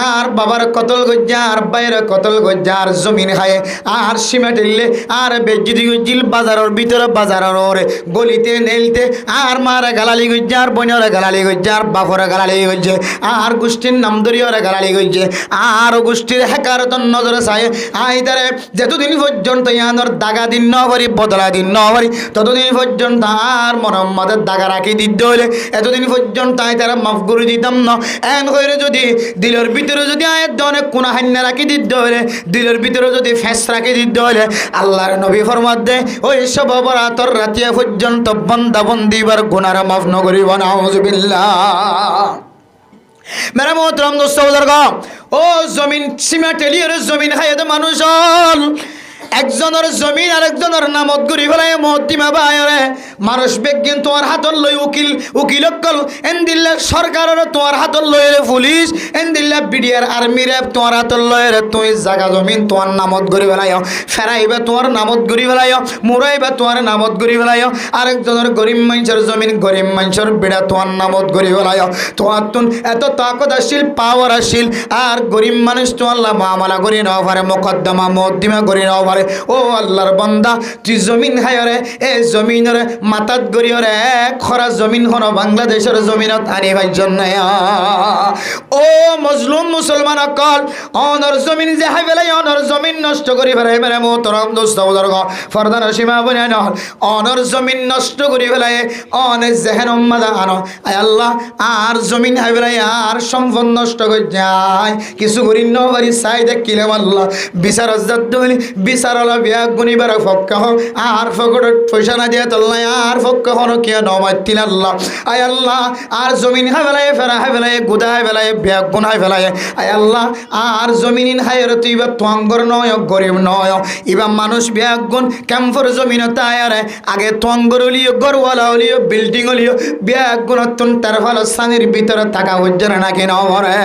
আর বাবার কতল গজ্জা আর বাইরে কতল গজ্জা আর জমিন খায় আর সীমা ঠেললে আর বেজ্জিদি গজ্জিল বাজারের ভিতরে বাজারের গলিতে নেলতে আর মারে গালালি গজ্জা আর বোনের গালালি গজ্জা আর বাপরে গালালি গজ্জে আর গোষ্ঠীর নাম ধরিয়রে গালালি গজ্জে আর গোষ্ঠীর হেকারতন নজরে চায় আইতারে যতদিন পর্যন্ত ইয়ানোর দাগা দিন নভরি বদলা দিন নভরি ততদিন পর্যন্ত আর মনম্মদের দাগা রাখি দিতে হলে এতদিন পর্যন্ত আইতারা মাফ করে দিতাম না এন করে যদি দিলের ভিতরে যদি আয়ের অনেক কোনা হান্না রাখি দিতে হলে দিলের ভিতরে যদি ফেস রাখি দিতে হলে আল্লাহর নবী ফরমাতে ওই সব অপরাধর রাতিয়া পর্যন্ত বন্দা বন্দিবার গুনার মাফ নগরিব নাউযুবিল্লাহ। মেরা মোহতরম দোস্ত বুজুর্গ ও জমিন সীমা টেলিয়ে জমিন খাইয়ে তো মানুষ একজনের জমিন আরেকজনের নামত ঘুরি ফেলাই মহতিমা বাইরে মানুষ বেগিন তোমার হাতত লই উকিলকল এন দিল্লা সরকারের তোমার হাতত লই পুলিশ এন দিল্লা বিডিআর আর্মির তোমার হাতত লই তুই জায়গা জমিন তোমার নামত ঘুরি ফেলাই ফেরাইবা তোমার নামত ঘুরি ফেলাই মুরাইবা তোমার নামত ঘুরি ফেলাই আরেকজনের গরিব মানুষের জমিন গরিব মানুষের বিড়া তোমার নামত ঘুরি ফেলাই তোমার তুন এত তাকত আসিল পাওয়ার আসিল আর গরিব মানুষ তোমার মামলা করি নাও পারে মোকদ্দমা মহতিমা করি নাও পারে ও আল্লাহর বান্দা তুই জমিন হায়রে এ জমিনের মাতাত গরিয়রে খরা জমিন হন বাংলাদেশের জমিনত আনি ভাই জন্য ও মজলুম মুসলমান অকল অনর জমিন যে হাই বেলাই অনর জমিন নষ্ট করি ফেলাই মেরে মোহতরম দোস্ত বুজুর্গ ফরদান সীমা বনে নল অনর জমিন নষ্ট করি ফেলাই অনে জেহেন উম্মাদা আনো আয় আল্লাহ আর জমিন হাই বেলাই আর সম্পদ নষ্ট করে যায় কিছু করি নবারি চাই দেখিলে আল্লাহ বিচার দলি বিচার বিয়া গুনিবার ফক্কা হোক আর ফকট পয়সা না দিয়ে তোল্লাই আর ফক্কা হনো কে নমাতিল আল্লাহ আয় আল্লাহ আর জমিন হাই বেলায় ফেরা হাই বেলায় গুদা হাই বেলায় বিয়া গুন হাই বেলায় আয় আল্লাহ আর জমিন হাইয়ের তুই বা তোয়াঙ্গর নয় গরিব নয় ইবা মানুষ বিয়া গুন ক্যাম্পর জমিন তায়ারে আগে তোয়াঙ্গর হলিও গরওয়ালা হলিও বিল্ডিং হলিও বিয়া গুণ তুন তার ভালো সানির ভিতরে থাকা হচ্ছে না কেন মরে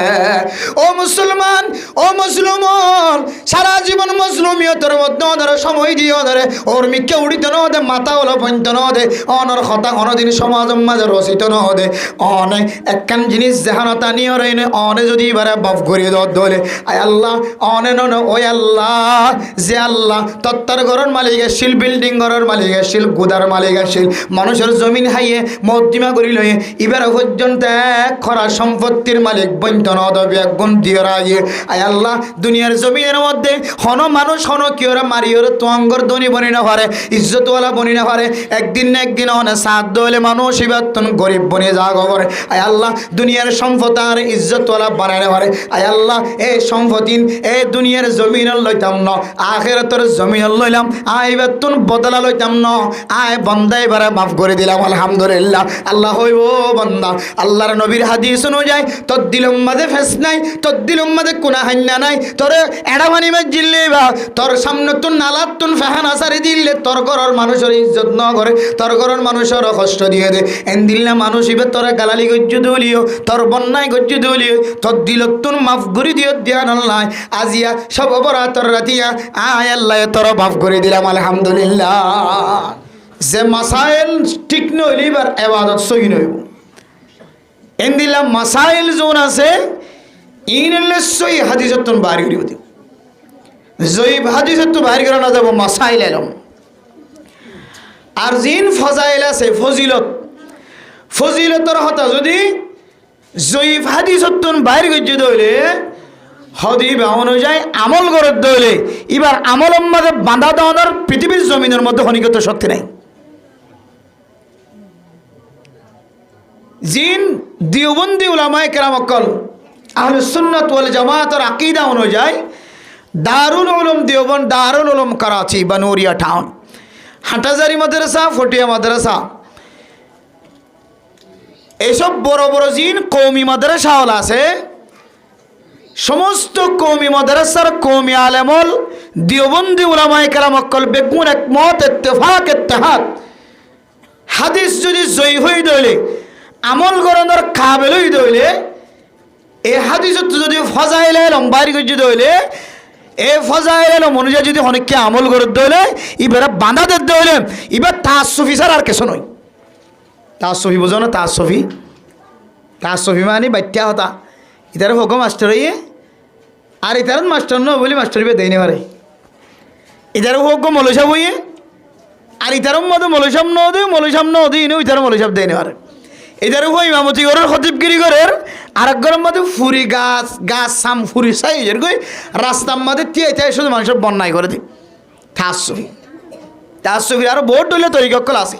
ও মুসলমান ও মুসলমান সারা জীবন মুসলমিয়তের মধ্যে ওদের সময় দিয়ে ওদের ওর মিকে উড়িত ন দে মাথা হলো পঞ্চ ন দে অনর কথা অনদিন সমাজ মাঝে রচিত ন দে অনে একখান জিনিস যেহানতা নিয়ে রইনে অনে যদি এবারে বাপ ঘুরিয়ে দলে আয় আল্লাহ অনে নন ওই আল্লাহ যে আল্লাহ তত্তার ঘরের মালিক আসছিল বিল্ডিং ঘরের মালিক আসছিল গুদার মালিক আসছিল মানুষের জমিন হাইয়ে মহতিমা করি লয়ে এবার পর্যন্ত এক খরা সম্পত্তির মালিক বন্ত ন দবে একগুণ দিয়ে রাগে আয় আল্লাহ দুনিয়ার জমিনের মধ্যে হন মানুষ হন কি ওরা মারিওর তোয়াঙ্গর ধনী বনি না পারে ইজ্জতওয়ালা বনি না পারে একদিন না একদিন অনেক সাধ্য হলে মানুষ এবার গরিব বনে যা করে আয় আল্লাহ দুনিয়ার সম্পদ আর ইজ্জতওয়ালা বানাই না পারে আয় আল্লাহ এই সম্পত্তিন এই দুনিয়ার জমিন লইতাম ন আখিরাতের জমিন লইলাম আয় এবার তুন বদলা লইতাম ন আয় বন্দা এবারে মাফ করে দিলাম আলহামদুলিল্লাহ আল্লাহ হইব বন্দা আল্লাহর নবীর হাদিস অনুযায়ী তোর দিলম মাঝে ফেস নাই তোর দিলম মাঝে কোনা হান্না নাই তোর এড়া মানি মাছ জিল্লে বা তোর সামনে তুন নালাত তুন ফেহান আসারি দিলে তোর ঘরের মানুষের ইজ্জত ন করে তোর ঘরের মানুষের কষ্ট দিয়ে দে এন দিল্লা মানুষ ইবে তোরা গালালি গজ্জু দলিও তোর বন্যায় গজ্জু দলিও তোর দিল তুন মাফ করে দিও দিয়া নল্লাই আজিয়া সব অপরাধর রাতিয়া আয় আল্লাহ তোর মাফ করে দিলাম আলহামদুলিল্লাহ যে মাসাইল ঠিক নইলে এবার এবাদত সহি নইব এন দিল্লা মাসাইল জোন আছে ইনলে সহি হাদিসত তুন বাড়ি করিব দিও জয়ীব হাদিসত তো বাহির করা না যাব মাসাইল এলম আর জিন ফজাইল আছে ফজিলতর হতা যদি জয়ীব হাদিসত তুন বাহির গজ্জে দইলে হদিবা অনুযায়ী আমল গরত দইলে এবার আমল মাঝে বাঁধা দেওয়ানোর পৃথিবীর জমিনের মধ্যে হনিগত শক্তি নাই জিন দিওবন্দি উলামায়ে কেরাম অকল আহলুস সুন্নাত ওয়াল জামাতের আকীদা অনুযায়ী দারুল উলুম দেওবন্দ দারুল উলুম করাচি বানুরিয়া টাউন হাটাজারি মাদ্রাসা ফটিয়া মাদ্রাসা এইসব বড় বড় জিন কৌমি মাদ্রাসা হল আছে সমস্ত কৌমি মাদ্রাসার কৌমি আলেমল দেওবন্দি উলামায়ে কেরাম অকল বেগুন একমত ইত্তেফাক ইত্তেহাদ হাদিস যদি জয়ী হয়ে দইলে আমল গরনের কাবেল হয়ে দইলে এই হাদিসত যদি ফজাইলে লম্বারি গজ্জে দইলে এ ফজাইল অনুযায়ী যদি অনেককে আমল করে দইলে এবারে বাঁধা দিতে দইলে এবার তাসফি ছাড়া আর কিছু নয় তাসফি বোঝো না তাসফি মানে বাচ্চা হতা ইতার হোক মাস্টার আর ইতার মাস্টার ন বলি মাস্টার বে দেয় নেবারে ইতার হোক মলসাব হইয়ে আর ইতারম মতো মলসাম ন দিই ইতার মলসাব দেয় নেবারে ইতার হো ইমামতি ঘরের খতিবগিরি ঘরের আর এক ঘরের মধ্যে ফুরি গাছ সাম ফুরি সাইজের গই রাস্তার মধ্যে তিয়াই শুধু মানুষের বন্যায় করে দিই তাসফি আরো বহুত ডলে তরিকল আছে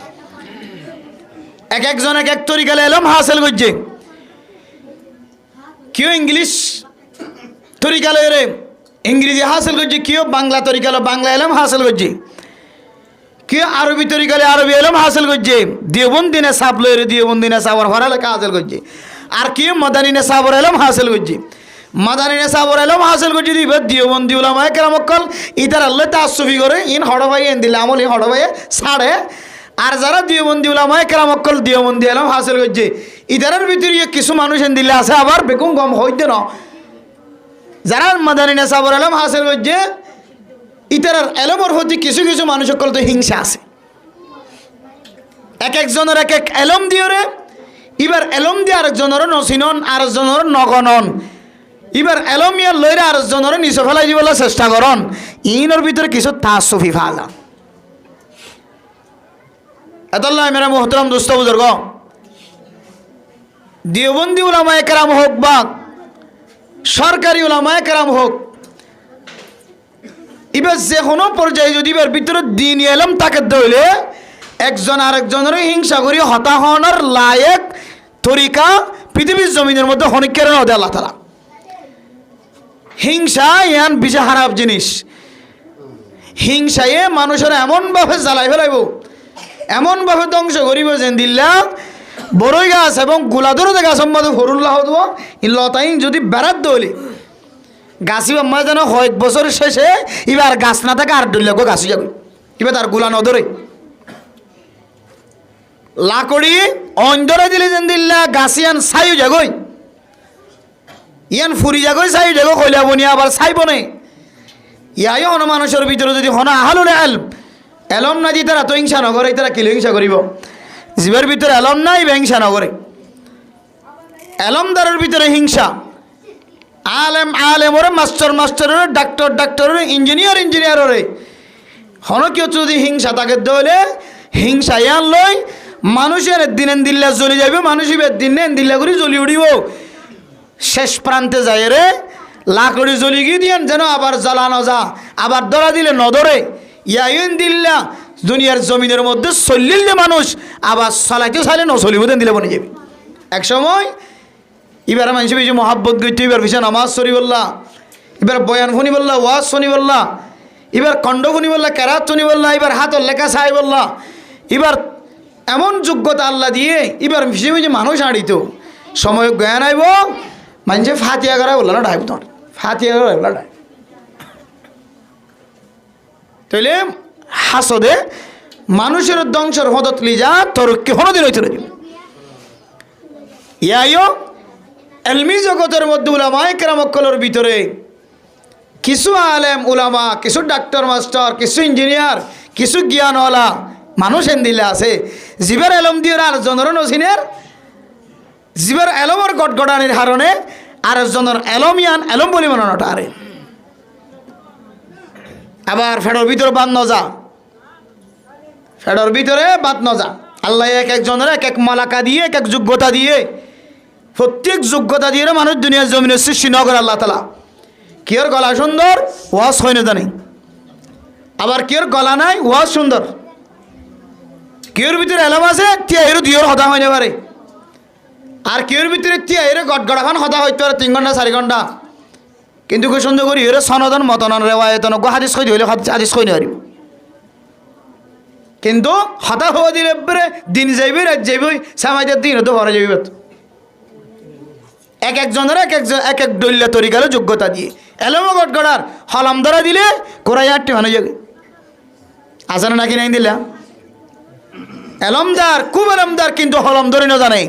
এক একজন এক এক তরিকালে এলম হাসিল করছে কেউ ইংলিশ তরিকালে রে ইংরেজি হাসিল করছে কেউ বাংলা তরিকালে বাংলা এলম হাসিল করছে কেউ আরবি তরিকালে আরবি এলম হাসিল করছে দিওবন্দিনে সাপ লয়ে দিওবন্দিনে সাবর ভরা লেখা হাসিল করছে আর কেউ মাদানিনে সাবর এলম হাসিল করছে মাদানিনে সাবর এলম হাসিল করছে দিবে দিওবন্দি উলামায়ে কেরামকল ইতার আল্লাহ তাসফি করে ইন হড়ভাই এন দিলে আমল হড়ভাইয়ে ছাড়ে আর যারা দিওবন্দি উলামায়ে কেরামকল দিওবন্দি এলম হাসিল করছে ইতারের ভিতরে কিছু মানুষ এন দিলে আছে আবার বেকুম কম হইতে না যারা মাদানিনে সাবর এলম হাসিল করছে ইতারার এলমর প্রতি কিছু কিছু মানুষ সকল তো হিংসা আছে এক একজনের এক এক এলম দিয়ে রে এবার এলম দিয়ে আরেকজনের নচিনন আরেকজনের নগণন এবার এলম ইয়ার লইরে আরেকজনের নিচে ফেলাই দিবলৈ চেষ্টা করন ইনের ভিতরে কিছু তাসফি ফালা এতাল্লাহ মেরা মোহতরম দোস্ত বুজুর্গ দেওবন্দি উলামায়ে কেরাম হোক বা সরকারি উলামায়ে কেরাম হোক এবার যে কোনো পর্যায়ে যদি এবার ভিতরে দিন এলাম তাকে দইলে একজন আরেকজনের হিংসা করি হতাহনের লায়েক তরিকা পৃথিবীর জমিনের মধ্যে হনিকের নদে আল্লাহ তাআলা হিংসা ইয়ান বিশা খারাপ জিনিস হিংসায়ে মানুষের এমনভাবে জ্বালাই ফেলাইব এমনভাবে ধ্বংস করিব যেন দিল্লা বড়ই গাছ এবং গোলাদরতে গাছ মধ্যে ফরুল্লাহ দেব ই লতাইন যদি বেড়াত দইলে গাছি বাম্মা যেন কয়েক বছর শেষে এবার গাছ না থাকে আর ডুল্লাগো গাছি যাবে এবার তার গোলা নধরে লাকড়ি অন্ধরে দিলে যেন দিল্লা গাছিয়ান ছাইও যাগই ইয়ান ফুরি যাগই ছাই যাগো কইলা বনি আবার ছাইব নে ইয়াই হন মানুষের ভিতরে যদি হন আহালুল এলম এলম না দি তারা তো হিংসা নগরে তারা কিলো হিংসা করিব জীবের ভিতরে এলম নাই হিংসা নগরে এলমদারের ভিতরে হিংসা আলেম ওরে মাস্টার ডাক্তার ইঞ্জিনিয়ার ওরে হন কেউ যদি হিংসা তাকে দলে হিংসা ইয়ান লই মানুষের দিন দিল্লা জ্বলি যাবে মানুষ দিন দিল্লা করে জ্বলি উঠিব শেষ প্রান্তে যায় রে লাকড়ি জ্বলি গিয়ে দিয়েন যেন আবার জ্বালানো যা আবার ধরা দিলে নধরে ইয়াইন দিল্লা দুনিয়ার জমিনের মধ্যে চলিলে মানুষ আবার চালাইতে চাইলে নচলিব দেন দিলে বনে যাবে এক সময় এবার মানুষ বেশি মহাব্বত গইতে এবার বেশি নামাজ শরী বললা এবার বয়ান শুনি বললা ওয়াজ শুনি বললা এবার কণ্ড শুনি বললা কেরাত শুনি বললা এবার হাতর লেখা চাই বললা এবার এমন যোগ্যতা আল্লাহ দিয়ে এবার বেশি বেশি মানুষ আড়িত সময় জ্ঞান আইব মানুষে ফাতিয়া করা বললা না ডাইব তোমার ফাতিয়া করা বললা ডাইব তাইলে হাসদে মানুষের ধ্বংসের হদত লিজা তোর কে হনদিন হইতে দিব ইয়াইও এলমি জগতের মধ্যে উলামায়ে কেরামকলের ভিতরে কিছু আলেম উলামা কিছু ডাক্তার মাস্টার কিছু ইঞ্জিনিয়ার কিছু জ্ঞানওয়ালা মানুষ এন দিলে আছে জীবের এলম দিয়ে আর জনের নসিনের জীবের এলমর গটগটানির হারণে আর জনের এলমিয়ান এলম বলি মনটা আরে আবার ফেডর ভিতরে বাদ নজা ফেডর ভিতরে বাদ নজা আল্লাহ এক একজনের এক এক মালাকা দিয়ে এক এক যোগ্যতা দিয়ে প্রত্যেক যোগ্যতা দিয়ে মানুষ দুনিয়ার জমিনের সৃষ্টি নগর আল্লাহ তালা কেউর গলা সুন্দর ওয়াজ হয় না জানি আবার কেউর গলা নাই ওয়াজ সুন্দর কেউর ভিতরে এলাম আছে তিয়া এর দিওর হতা হয়ে পারে আর কেউর ভিতরে তিয়া এর গটগড়াখান হতা হইতে পারে 3 ঘন্টা 4 ঘন্টা কিন্তু খুব সুন্দর করি এর সনদন মতন রেওয়ায়তন হাদিস কই দিলে হাদিস কই নিয়ে কিন্তু হতা হওয়া দিলে দিন যাইবে রাত যাইবে সামাইদের দিন তো ভরে যাইবে এক একজনের এক এক দলীয় তরিকার যোগ্যতা দিয়ে এলম গটগড়ার হলম ধরা দিলে কোরাই আটটি মানে যাবে আসলে নাকি নাই দিলা এলমদার খুব এলমদার কিন্তু হলম ধরে না জানে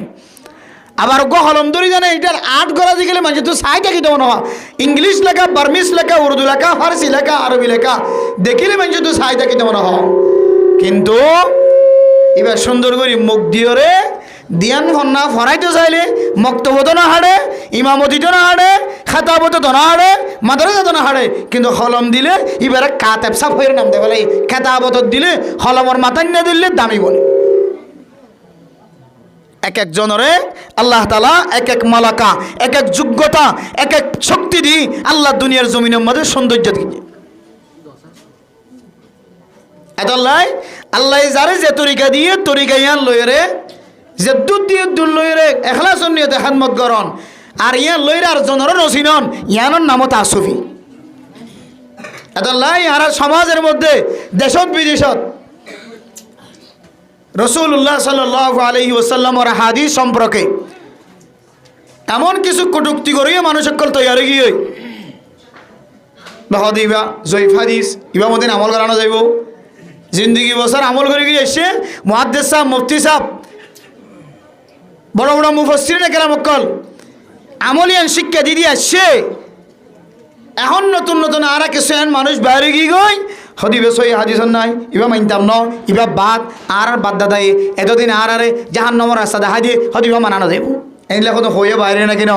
আবার গো হলম ধরি জানে এটার আট গড়া দিয়ে গেলে মানুষ তো সাইটা কি দেবো না ইংলিশ লেখা বার্মিস লেখা উর্দু লেখা ফার্সি লেখা আরবি লেখা দেখিলে মানুষ তো সাইটা কি দেবো না কিন্তু এবার সুন্দর করে মুখ দিয়ে রে দিয়ান ফন্না ফরাইতে চাইলে মক্তবত না হাড়ে ইমামতিত না হাড়ে খাতাবত না হাড়ে মাদ্রাসা তো না হাড়ে কিন্তু হলম দিলে এবারে কাতেব সাফ হয়ে নামতে বলে খেতাবত দিলে হলমর মাথায় না দিলে দামি বলে এক একজনরে আল্লাহ তাআলা এক এক মালাকা এক এক যোগ্যতা এক এক শক্তি দি আল্লাহ দুনিয়ার জমিনের মধ্যে সৌন্দর্য দিয়ে এতলাই আল্লাহ যারে যে তরিকা দিয়ে তরিকা ইয়ান লইরে যে দুধ দিয়ে দুধ লইরে এখলাস নিয়তে খাদমত করন আর ইয়ান লইরে আর জনর নসিনন ইয়ানোর নামও তাসুফি এতলাই আর সমাজের মধ্যে দেশত বিদেশত রাসূলুল্লাহ সাল্লাল্লাহু আলাইহি ওয়াসাল্লামের হাদিস সম্পর্কে এমন কিছু কটূক্তি করিয়ে মানুষ সকল তৈরি গিয়ে বাহদিবা জয়ীফ হাদিস ইবা মদিন আমল করানো যাইব জিন্দগি বছর আমল করে গিয়ে এসে মুহাদ্দিস সাহেব মুফতি সাহেব বড় বড় মুফাসসিরিন কেরাম সকল আমলিয়ান শিক্ষা দিয়ে আসছে এখন নতুন নতুন আর কিছু মানুষ বাইরে গিয়ে গই হদিবে সই হাদিস নাই ইবা মানতাম ন ইবা বাদ আর বাদ দাদাই এতদিন আর আরে জাহান্নামের রাস্তা দেখা দিয়ে হদিবা মানানো যাইব এইগুলা কত হয়ে বাইরে নাকি ন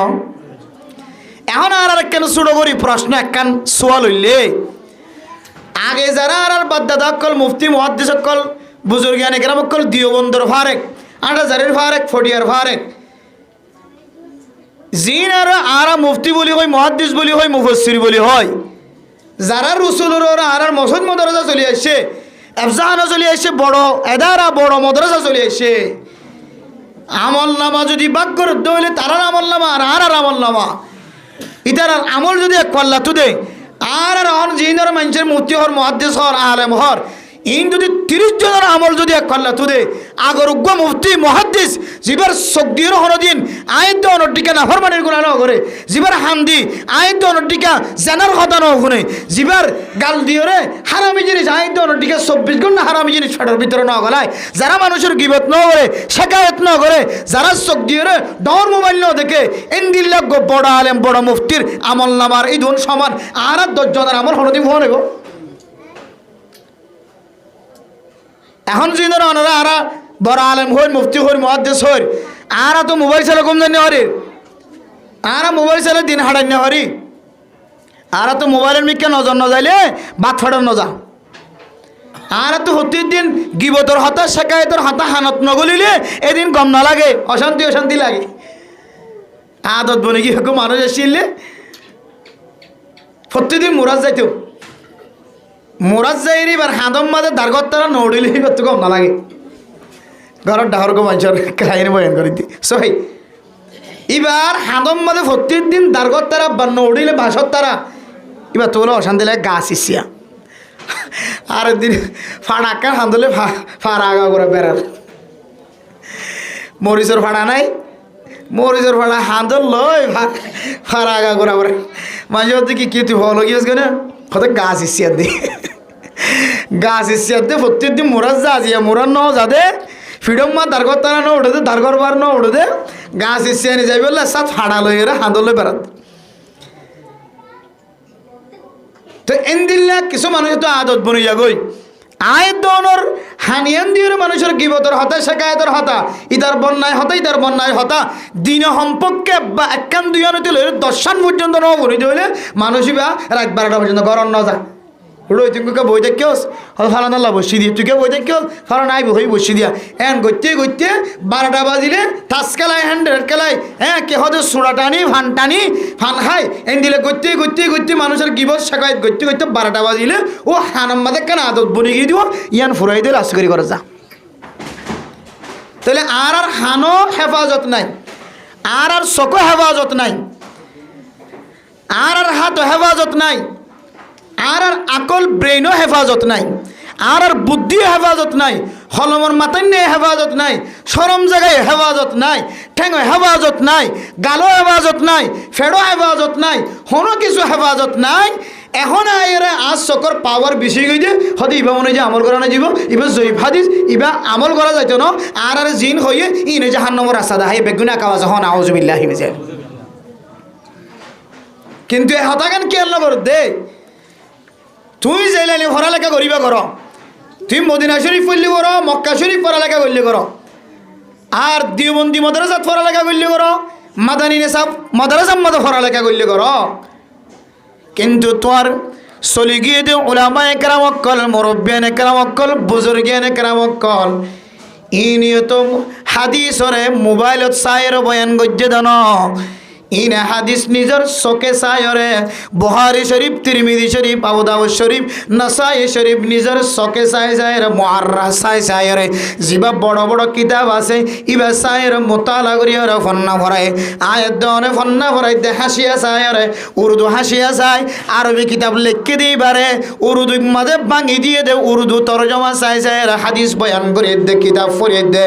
এখন আর কেন ছোট করি প্রশ্ন একখান সোয়াল হইলে আগে যারা আর বাদ দাদা অকল মুফতি মুহাদ্দিস অকল বুজুর্গান একরাম অকল দিওবন্দর ফারেক ৮০০০ ফারেক ফটিয়ার ফারেক জিন আর মুফতি বলি হয় মুহাদ্দিস বলি হয় মুফাসসির বলি হয় যারা রসুলের আর মসজিদ মাদ্রাসা চলে আসছে এফজাহানা চলে আসছে বড় এদারা বড় মাদ্রাসা চলে আসছে আমল নামা যদি বাক করে হইলে তারার আমল নামা আর আমল নামা ইতার আমল যদি এক পাল্লা তুদে আর অন জিনের মানুষের মুফতি হর মুহাদ্দিস হর আলেম হর ইন যদি ৩০ জনের আমল যদি এক পাল্লা তুদে আগর উগ্র মুফতি মুহাদ্দিস জিবার সগদির হরদিন আইন তো অনটিকা নাফরমানির গুনাহ ন করে জিবার হামদি আইন তো অনটিকা জানার কথা ন শুনে জিবার গাল দিওরে হারামি জিনিস আইন তো অনটিকা ২৪ ঘন্টা হারামি জিনিস ফেটার ভিতরে ন গলায় যারা মানুষের গিবত ন করে শেখায়ত ন করে যারা চোখ দিওরে ডর মোবাইল ন দেখে ইন্দিল্লা বড় আলেম বড় মুফতির আমল নামার এই ধন সমান আর ১০ জনের আমল হরদি ভুয়া নেব এখন জিনের অনারা আর বড় আলেম হই মুফতি হই মুহাদ্দিস হই আর তো মোবাইল চালা কম জানি হরি আর মোবাইল চালা দিন হাঁটাই না হরি আর তো মোবাইলের মিকে নজর ন যাইলে বাদ ফাটার নজা আর তো হতির দিন গিবতর হতা শেখায়তর হতা হানত নগলিলে এদিন গম না লাগে অশান্তি অশান্তি লাগে আদত বনে কি হোক মানুষ আসলে প্রতিদিন মুরাজ যাইতো মোরাজ যাইরি এবার হাঁদম মাঝে দারগত তারা নৌড়িলে করতে কম না লাগে ঘরের ডাহর গো মানুষের কাহিনী বয়ান করে দি সহি এবার হাঁদম মাঝে প্রতিদিন দারগত তারা বা নৌড়িলে বাসর তারা এবার তোলা অশান্তি লাগে গাছ ইসিয়া আর একদিন ফাড়াক্কা হাঁদলে ফাড়া আগা করে বেড়াল মরিচের ফাড়া নাই মরিচের ফাড়া হাঁদল লয় ফাড়া আগা করে করে মাঝে মধ্যে কি তুই ভালো গিয়েছ কেন কত গাছ ইসিয়ার দি গাছ ইসিয়ার দে প্রত্যেকদিন মোরাজ যা আজিয়া মোরার ন যা দে ফিডম মা দারগর তারা ন উঠে দে দারগর বার ন উঠে দে গাছ ইসিয়া নিয়ে যাই বললে সাত ফাড়া লই এরা হাঁদলে বেড়াত তো এনদিল্লা কিছু মানুষ তো আদত বনিয়া গই আয়ের দনর হানিয়ান দিয়ে মানুষের গিবতর হতা শেখায়তর হতা ইতার বন্যায় হতা ইতার বন্যায় হতা দিন সম্পর্কে বা একান দুইয়ানতে লইলে ১০ পর্যন্ত ন বনি দিলে মানুষই বা রাত ১২টা পর্যন্ত গরম ন যা রই তুইকে বই দেখেও ফালান আল্লাহ বসি দিয়ে তুইকে বই দেখেও ফালান আইব হই বসি দিয়া এন গইতে গইতে ১২টা বাজিলে তাস খেলায় হ্যান্ডেল খেলায় হ্যাঁ কে হতে সোড়া টানি ফান খায় এন দিলে গইতে গইতে গইতে মানুষের গিবত শেখায়ত গইতে গইতে ১২টা বাজিলে ও হানাম মাদে কেন আদত বনি গিয়ে দিব ইয়ান ফুরাই দিয়ে রাস করি করে যা তাহলে আর হানো হেফাজত নাই আর চকো হেফাজত নাই আর হাত হেফাজত নাই আর আকল ব্রেইনও হেফাজত নাই আর বুদ্ধিও হেফাজত নাই হলমর মাথায় নিয়ে হেফাজত নাই সরম জায়গায় হেফাজত নাই ঠেঙো হেফাজত নাই গালো হেফাজত নাই ফেড়ো হেফাজত নাই কোনো কিছু হেফাজত নাই এখন আইরে আজ চকর পাওয়ার বেশি গই যে হয়তো ইবা মনে যে আমল করা না যাব ইবা জয়ীফ হাদিস ইবা আমল করা যাইতো না আর জিন হইয়ে ইনে জাহান্নামের রাস্তা দেখাই বেগুনা কাওয়াজ হন আউযুবিল্লাহি মিন যালিক কিন্তু এ হতাগান কি আল্লাহ করে দে তুই জেলানি পড়ালেখা করিবা কর তুই মদিনা শরীফ পড়লি কর মক্কা শরীফ পড়ালেখা করলি কর আর দিওবন্দি মাদ্রাসাত পড়ালেখা করলি কর মাদানী নেশাব মাদ্রাসার মধ্যে পড়ালেখা করলি কর কিন্তু তোর চলি গিয়ে দে উলামায়ে কেরাম অকল মুরব্বিয়ানে কেরাম অকল বুজুর্গানে কেরাম অকল ই নিয়ত হাদিসরে মোবাইলত চাইর বয়ান গজ্জে দান ইনে হাদিস নিজর চকে চাইরে বুখারী শরীফ তিরমিজি শরীফ আবু দাউদ শরীফ নাসাই শরীফ নিজর চকে চাই চাইরে মুআররা চাই চাইরে জিবা বড় বড় কিতাব আছে ইবা চাইরে মুতালা করিরে ফন্না ভরায় আয়াত দনে ফন্না ভরাই দে হাসিয়া চাইরে উর্দু হাসিয়া চাই আরবি কিতাব লিখে দিবারে উর্দু মাঝে ভাঙি দিয়ে দে উর্দু তরজমা চাই চাইরে হাদিস বয়ান করে দে কিতাব পড়ে দে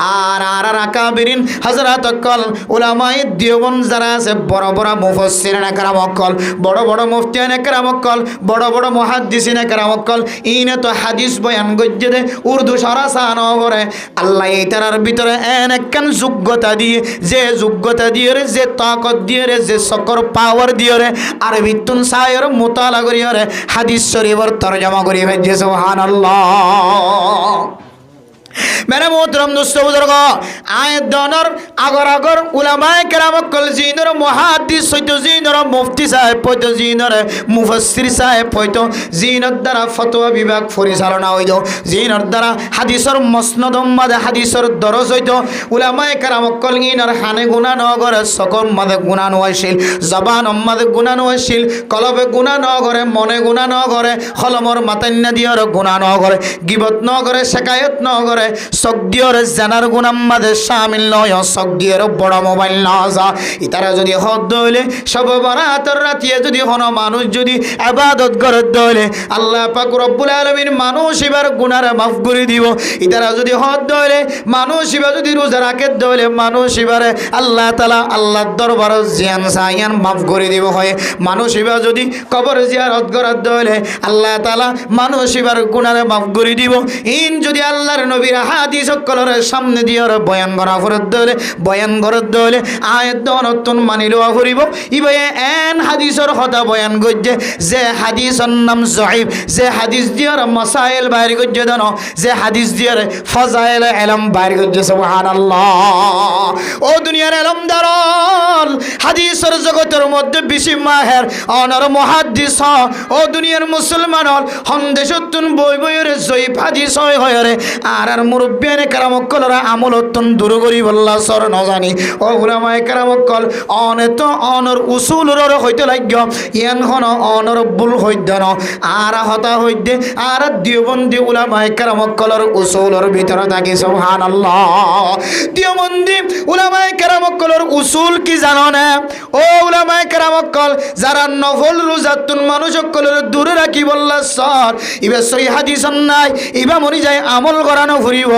আর আকাবিরিন হযরত কল উলামায়ে দেওবন্দ যারা আছে বড় বড় মুফাসসিরিনে কেরাম অকল বড় বড় মুফতিয়ানে কেরাম অকল বড় বড় মুহাদ্দিসিনে কেরাম অকল ইনে তো হাদিস বয়ান গজ্জে দে উর্দু সরাসানো করে আল্লাহ এটার ভিতরে একখান যোগ্যতা দিয়ে যে যোগ্যতা দিয়ে রে যে তাকত দিয়ে রে যে সকর পাওয়ার দিয়ে রে আরবি তুন সায়ের মুতালা করিয়ে রে হাদিস শরীফের তরজমা করিয়ে ভেজে সুবহানাল্লাহ মেরে মোহতরম দোস্ত বুজুর্গ আয়াত দনর আগর উলামায়ে কেরাম কল জিনর মুহাদ্দিস হইতো জিনর মুফতি সাহেব হইতো জিনর মুফাসসির সাহেব হইতো জিনর দ্বারা ফতোয়া বিভাগ পরিচালনা হইতো জিনর দ্বারা হাদিসর মসনদ মাদে হাদিসর দরজ হইতো উলামায়ে কেরাম কল ইনর হানে গুনাহ নগরে সকল মাদে গুনাহ নওয়াইছিল জবান মাদে গুনাহ নওয়াইছিল কলবে গুনাহ নগরে মনে গুনাহ নগরে কলমর মাতান্না দিয়র গুনাহ নগরে গিবত নগরে শিকায়ত নগরে সগদিয়র জানার গুনাম মাঝে শামিল নয় সগদিয়র বড় মোবাইল না যা ইতারা যদি হদ হইলে সব বরাতর রাতিয়ে যদি হন মানুষ যদি ইবাদত করে দইলে আল্লাহ পাক রব্বুল আলামিন মানুষ এবার গুনার মাফ করে দিব ইতারা যদি হদ হইলে মানুষ এবার যদি রোজা রাখে দইলে মানুষ এবারে আল্লাহ তাআলা আল্লাহর দরবারে জিয়ান সায়ান মাফ করে দিব হয় মানুষ এবার যদি কবর জিয়ারত করে দইলে আল্লাহ তাআলা মানুষ এবার গুনারে মাফ করে দিব ইন যদি আল্লাহর নবীর হাদিস কলর সামনে দিয়ে বয়ান করা ফরত দলে বয়ান করত দলে আয়াত দনতুন মানি লওয়া করিব ইবায়ে এন হাদিসর কথা বয়ান গজ্জে যে হাদিসর নাম যায়িব যে হাদিস দিয়ার মাসাইল বাইর গজ্জে দন যে হাদিস দিয়ার ফাজাইল ইলম বাইর গজ্জে সুবহানাল্লাহ ও দুনিয়ার ইলম দারল হাদিসর জগতের মধ্যে বেশি মাহের অনর মুহাদ্দিস ও দুনিয়ার মুসলমান হন্দেশতুন বই বইরে যায়িব হাদিস হয় হয়রে আর মুরব্বিয়ানে কেরাম কলরা আমলতন দূর করি বল্লা সর ন জানি ও উলামায়ে কেরাম কল অনেত অনর উসুলর হইতে লাগি ইয়ান হন অনর বুল হইতে ন আর হতা হইতে আর দিওবন্দি উলামায়ে কেরাম কলর উসুলর ভিতরে থাকি সুবহানাল্লাহ দিওবন্দি উলামায়ে কেরাম কলর উসুল কি জানো না ও উলামায়ে কেরাম কল যারা নফল রোজাতুন মানুষ কলর দূরে রাখি বল্লা সর ইবা সহি হাদিস নাই ইবা মরি যায় আমল করানো ফুরিব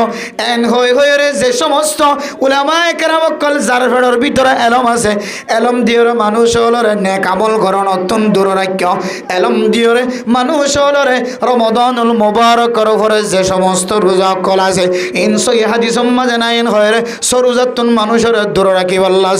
এন হই হইরে যে সমস্ত উলামায়ে কেরাম কল যার ফেডর ভিতরে এলম আছে এলম দিয়রে মানুষ হলরে নেক আমল করন অত্যন্ত দূর রাখিও এলম দিয়রে মানুষ হলরে রমাদানুল মুবারকর ঘরে যে সমস্ত রোজা কল আছে ইন সহি হাদিস মাঝে নাইন হইরে সরুজাতুন মানুষের দূর রাখি আল্লাহ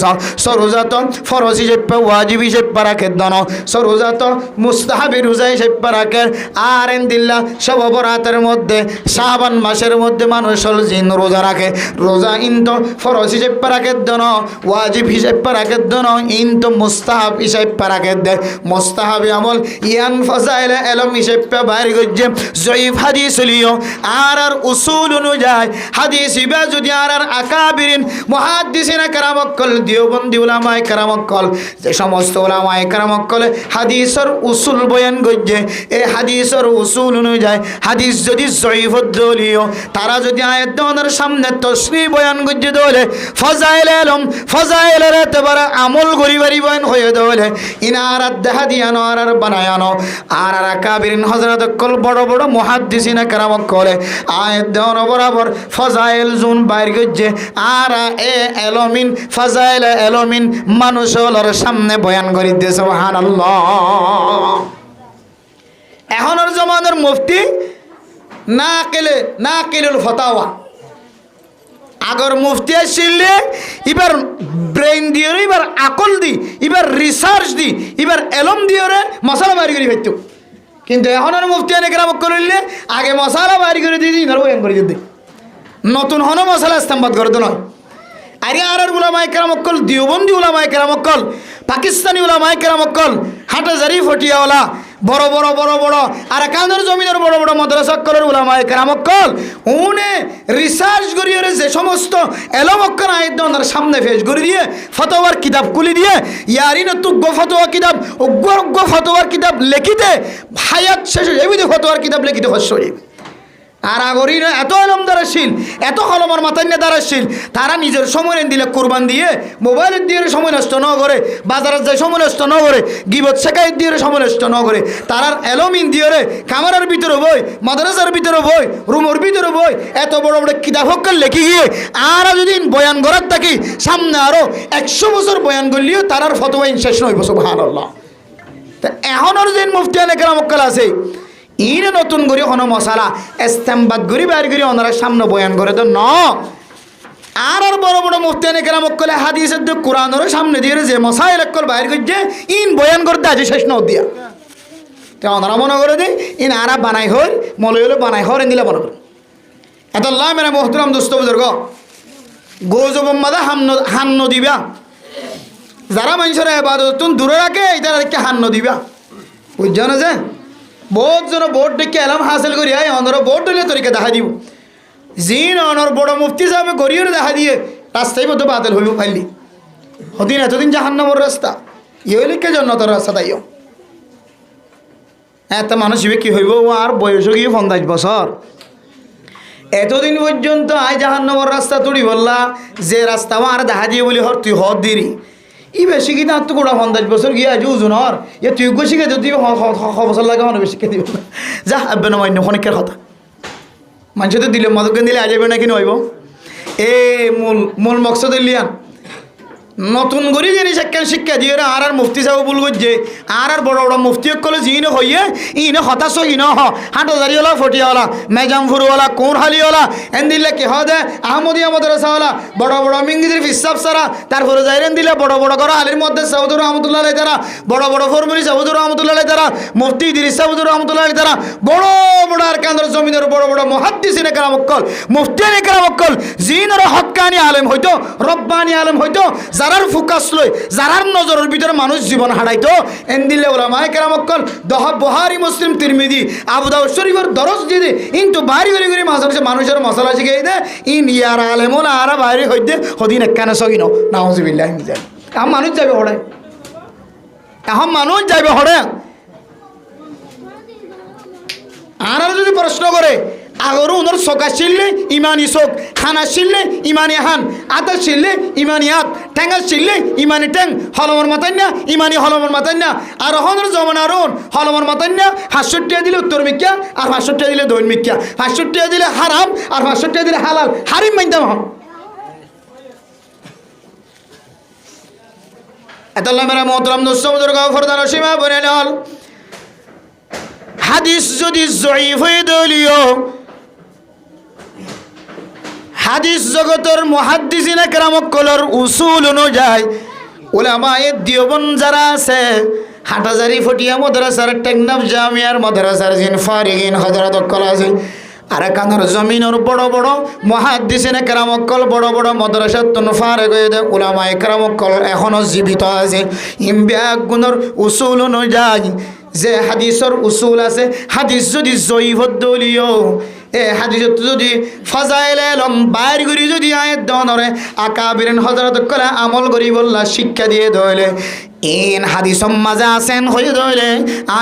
সরুজাত ফরজ হিসেবে ওয়াজিব হিসেবে রাখে দন সরুজাত মুস্তাহাবি রোজা হিসেবে রাখে আর এন দিল্লা সব বরাতের মধ্যে শাবান মাসের মধ্যে মানুষ জিন রোজা রাখে রোজা ইন তো ফরজ হিসেবে রাখে দন ওয়াজিব হিসেবে রাখে দন ইন তো মুস্তাহাব হিসেবে রাখে দে মুস্তাহাবি আমল ইয়ান ফাজাইল ইলম হিসেবে বাইর গজ্জে জয়ীফ হাদিস লিও আর উসুল অনুযায়ী হাদিস ইবা যদি আর আকাবিরিন মুহাদ্দিসিনা কেরাম কল দিওবন্দি উলামায়ে কেরাম কল যে সমস্ত উলামায়ে কেরাম কল হাদিসের উসুল বয়ান গজ্জে এই হাদিসের উসুল অনুযায়ী হাদিস যদি জয়ীফ দলিও তারা যদি আয়াত দনের সামনে তসরিহ বয়ান গজ্জে দলে ফাজাইল ইলম ফাজাইলের এতবারে আমল করি বারি বয়ান হয়ে দলে ইনারাত দেখা দিয়ানো আর বানায়ানো আর আকাবিরিন হযরত কল বড় বড় মুহাদ্দিসিনা কেরাম কলে আয়াত দন বরাবর ফাজাইল জুন বাইর গজ্জে আর এ এলমিন ফাজাইল এলমিন মানুষের সামনে বয়ান করি দে সুবহানাল্লাহ এখনের জমানার মুফতি নাকিলুল ফতাওয়া আগর মুফতি আসলে এবার ব্রেইন দিয়ে এবার আকল দি এবার রিসার্চ দি এবার এলম দিয়ে মশলা বাইর করে ফেলতো কিন্তু এখনের মুফতি এনে কেরাম করলে আগে মশলা বাইর করে দিয়ে বয়ান করে দিতে নতুন হন মশলা ইস্তেমবাদ করে তো নয় আরে আর উলামায়ে কেরাম অকল, দিওবন্দি উলামায়ে কেরাম অকল, পাকিস্তানি উলামায়ে কেরাম অকল, হাটাজারি ফটিয়াওয়ালা, বড় বড় বড় বড় আর কানের জমিনের বড় বড় মাদ্রাসা কলের উলামায়ে কেরাম অকল উনি রিসার্চ করিয়ে যে সমস্ত এলম অক্ষর আয়াত ওনার সামনে পেশ করে দিয়ে ফতোয়ার কিতাব খুলে দিয়ে ইয়ারিন তুগ্গ ফতোয়া কিতাব উগ্র ফতোয়ার কিতাব লিখিতে হায়াত শেষে এবিধ ফতোয়ার কিতাব লিখিতে হস্যই আর আগরির এত আলম দ্বারাশীল, এত কলমর মাথায় দ্বারাশীল, তারা নিজের সময় দিলে কোরবান দিয়ে মোবাইলের দিয়ে সময় নষ্ট ন করে, বাজারের যে সময় নষ্ট ন করে, গিবত শেখায় দিয়ে সময় নষ্ট ন করে, তারার এলমিন দিয়ে কামারের ভিতরে বই, মাদ্রাসার ভিতরে বই, রুমের ভিতরে বই, এত বড় বড় কিতাব হক্কার লেখি গিয়ে আর যদি বয়ান করার থাকি সামনে আরো 100 বছর বয়ান করলেও তারার ফতোয়া শেষ নইব। সুবহানাল্লাহ। তা এখনের যে মুফতিয়ানে কেরাম অক্কাল আছে ইনে নতুন করে কোনো মশালা ইস্তেমবাদ করি বাইর করে ওনারা সামনে বয়ান করে তো ন আর বড় বড় মুফতিয়ানে কেরাম অক্কালে হাদিসের দিয়ে কোরআনের সামনে দিয়ে যে মশাইল অক্কাল বাইর করছে ইন বয়ান করতে আজ শেষ ন দিয়া তো ওনারা মনে করে দে ইন আরা বানাই হল মলে হলে বানাই হর দিলে মনে করে এত আল্লাহ মেরা মোহতরম দোস্ত বুজুর্গ গোজবাদা হান্ন দিবা যারা মানুষের এবাদত দূরে রাখে তাদেরকে হান্ন দিবা বুঝছো না যে বহুত জন ভোট ডেকে এলাম হাসিল করি আয় অনরা ভোট দিলে তরিকে দেখা দিব জিন অনর বড় মুফতি সাহেব গরিয়র দেখা দিয়ে রাস্তায় মধ্যে বাতিল হইব ফাইলি হদিন এতদিন জাহান্নামের রাস্তা ইহলিকে জন্নতের রাস্তা তাইও এত মানুষ কি হইব আর বয়স গিয়ে 50 বছর এতদিন পর্যন্ত আয় জাহান্নামের রাস্তা তুড়ি বললা যে রাস্তা আর দেখা দিয়ে বলি হর তুই হর দিরি ই বেশি কি না তো গোড়া 50 বছর গিয়ে আজ ওজন হর এ তুই গো শিখে তুই বছর লাগে মনে বেশি খেয়ে দিব যা আব্বে না মান্য অনেকের কথা মানুষ তো দিলে মদকে দিলে আজ যাবে নাকি নইব এ মূল মকসদ লিয়ান নতুন করে জিনিস একখান শিক্ষা দিয়ে আর মুফতি সাহেব বল করছে আর বড় বড় মুফতি কলে যিন হইয়ে ইনে হতাশ ইন হাটজারিওয়ালা ফটিয়াওয়ালা মেজামফুরওয়ালা কোরহালিওয়ালা এন দিলে কি হদে আহমদিয়া মাদ্রাসাওয়ালা বড় বড় মিঙ্গিদের ফিসাব সারা তারপরে যাইরেন দিলে বড় বড় করা আলীর মধ্যে সাউদুর রহমতুল্লাহ আলাই তারা বড় বড় ফরমুরি সাউদুর রহমতুল্লাহ আলাই তারা মুফতি ইদ্রিস সাউদুর রহমতুল্লাহ আলাই তারা বড় বড় আর কান্দর জমিনের বড় বড় মুহাদ্দিসিনে কেরাম অক্কল মুফতিয়ানে কেরাম অক্কল জিনের হক্কানি আলেম হইতো রব্বানি আলেম হইতো যারার ফোকাস লই যারার নজরের ভিতরে মানুষ জীবন হারাইতো এন দিলে উলামায়ে কেরাম অক্কল বুখারী মুসলিম তিরমিজি আবু দাউদ শরীফের দরজ দিদি কিন্তু বাড়ি বাড়ি করে মাঝে মানুষের মশলা শিখাই দে ইন ইয়ার আলেমন আর বাইরে হইতে হদিন একখানে সগিনো নাউজুবিল্লাহ মিজান এখন মানুষ যাবে হড়ে এখন মানুষ যাবে হড়ে আর যদি প্রশ্ন করে আগর ওনার চোখ আসিলে ইমানি চোখ খান আসিলে ইমানি হান আতা ছিললে ইমানি হাত ঠেঙ্গা ছিললে ইমানি ঠেং হলমর মাতাই না ইমানি হলমর মাতাই না আর হনের জমানার হলমর মাতাই না 65 দিলে উত্তর মিক্কা আর 65 দিলে দৈন মিক্কা 65 দিলে হারাম আর 65 দিলে হালাল হারিম মাইতাম হন এতাল্লাহ মেরা মোহতরম দোস্ত বুজুর্গ ফরদান সীমা বনে নল হাদিস যদি জয়ীফ হয়ে দলীয় হাদিস জগতের মুহাদ্দিসিনে কেরাম অক্কলের উসুল অনুযায়ী উলামায়ে দেওবন্দ যারা আছে হাটহাজারী ফটিয়া মাদ্রাসার টেকনাফ জামিয়ার মাদ্রাসার জিন ফারিগিন হযরত অক্কল আছে আর কানের জমিনের বড় বড় মুহাদ্দিসিনে কেরাম অক্কল বড় বড় মাদ্রাসার তুন ফারিগ হয়ে দে উলামায়ে কেরাম অক্কল এখনো জীবিত আছে ইমবিয়া গুণের উসুল অনুযায়ী যে হাদিসের উসুল আছে হাদিস যদি জয়ীফ দলীয় এ হাদিস যদি ফাজাইল আলম বাইর করি যদি আয়াত দনরে আকাবিরিন হযরত কলা আমল করি বললা শিক্ষা দিয়ে দইলে ইন হাদিস মাঝে আছেন হয়ে দইলে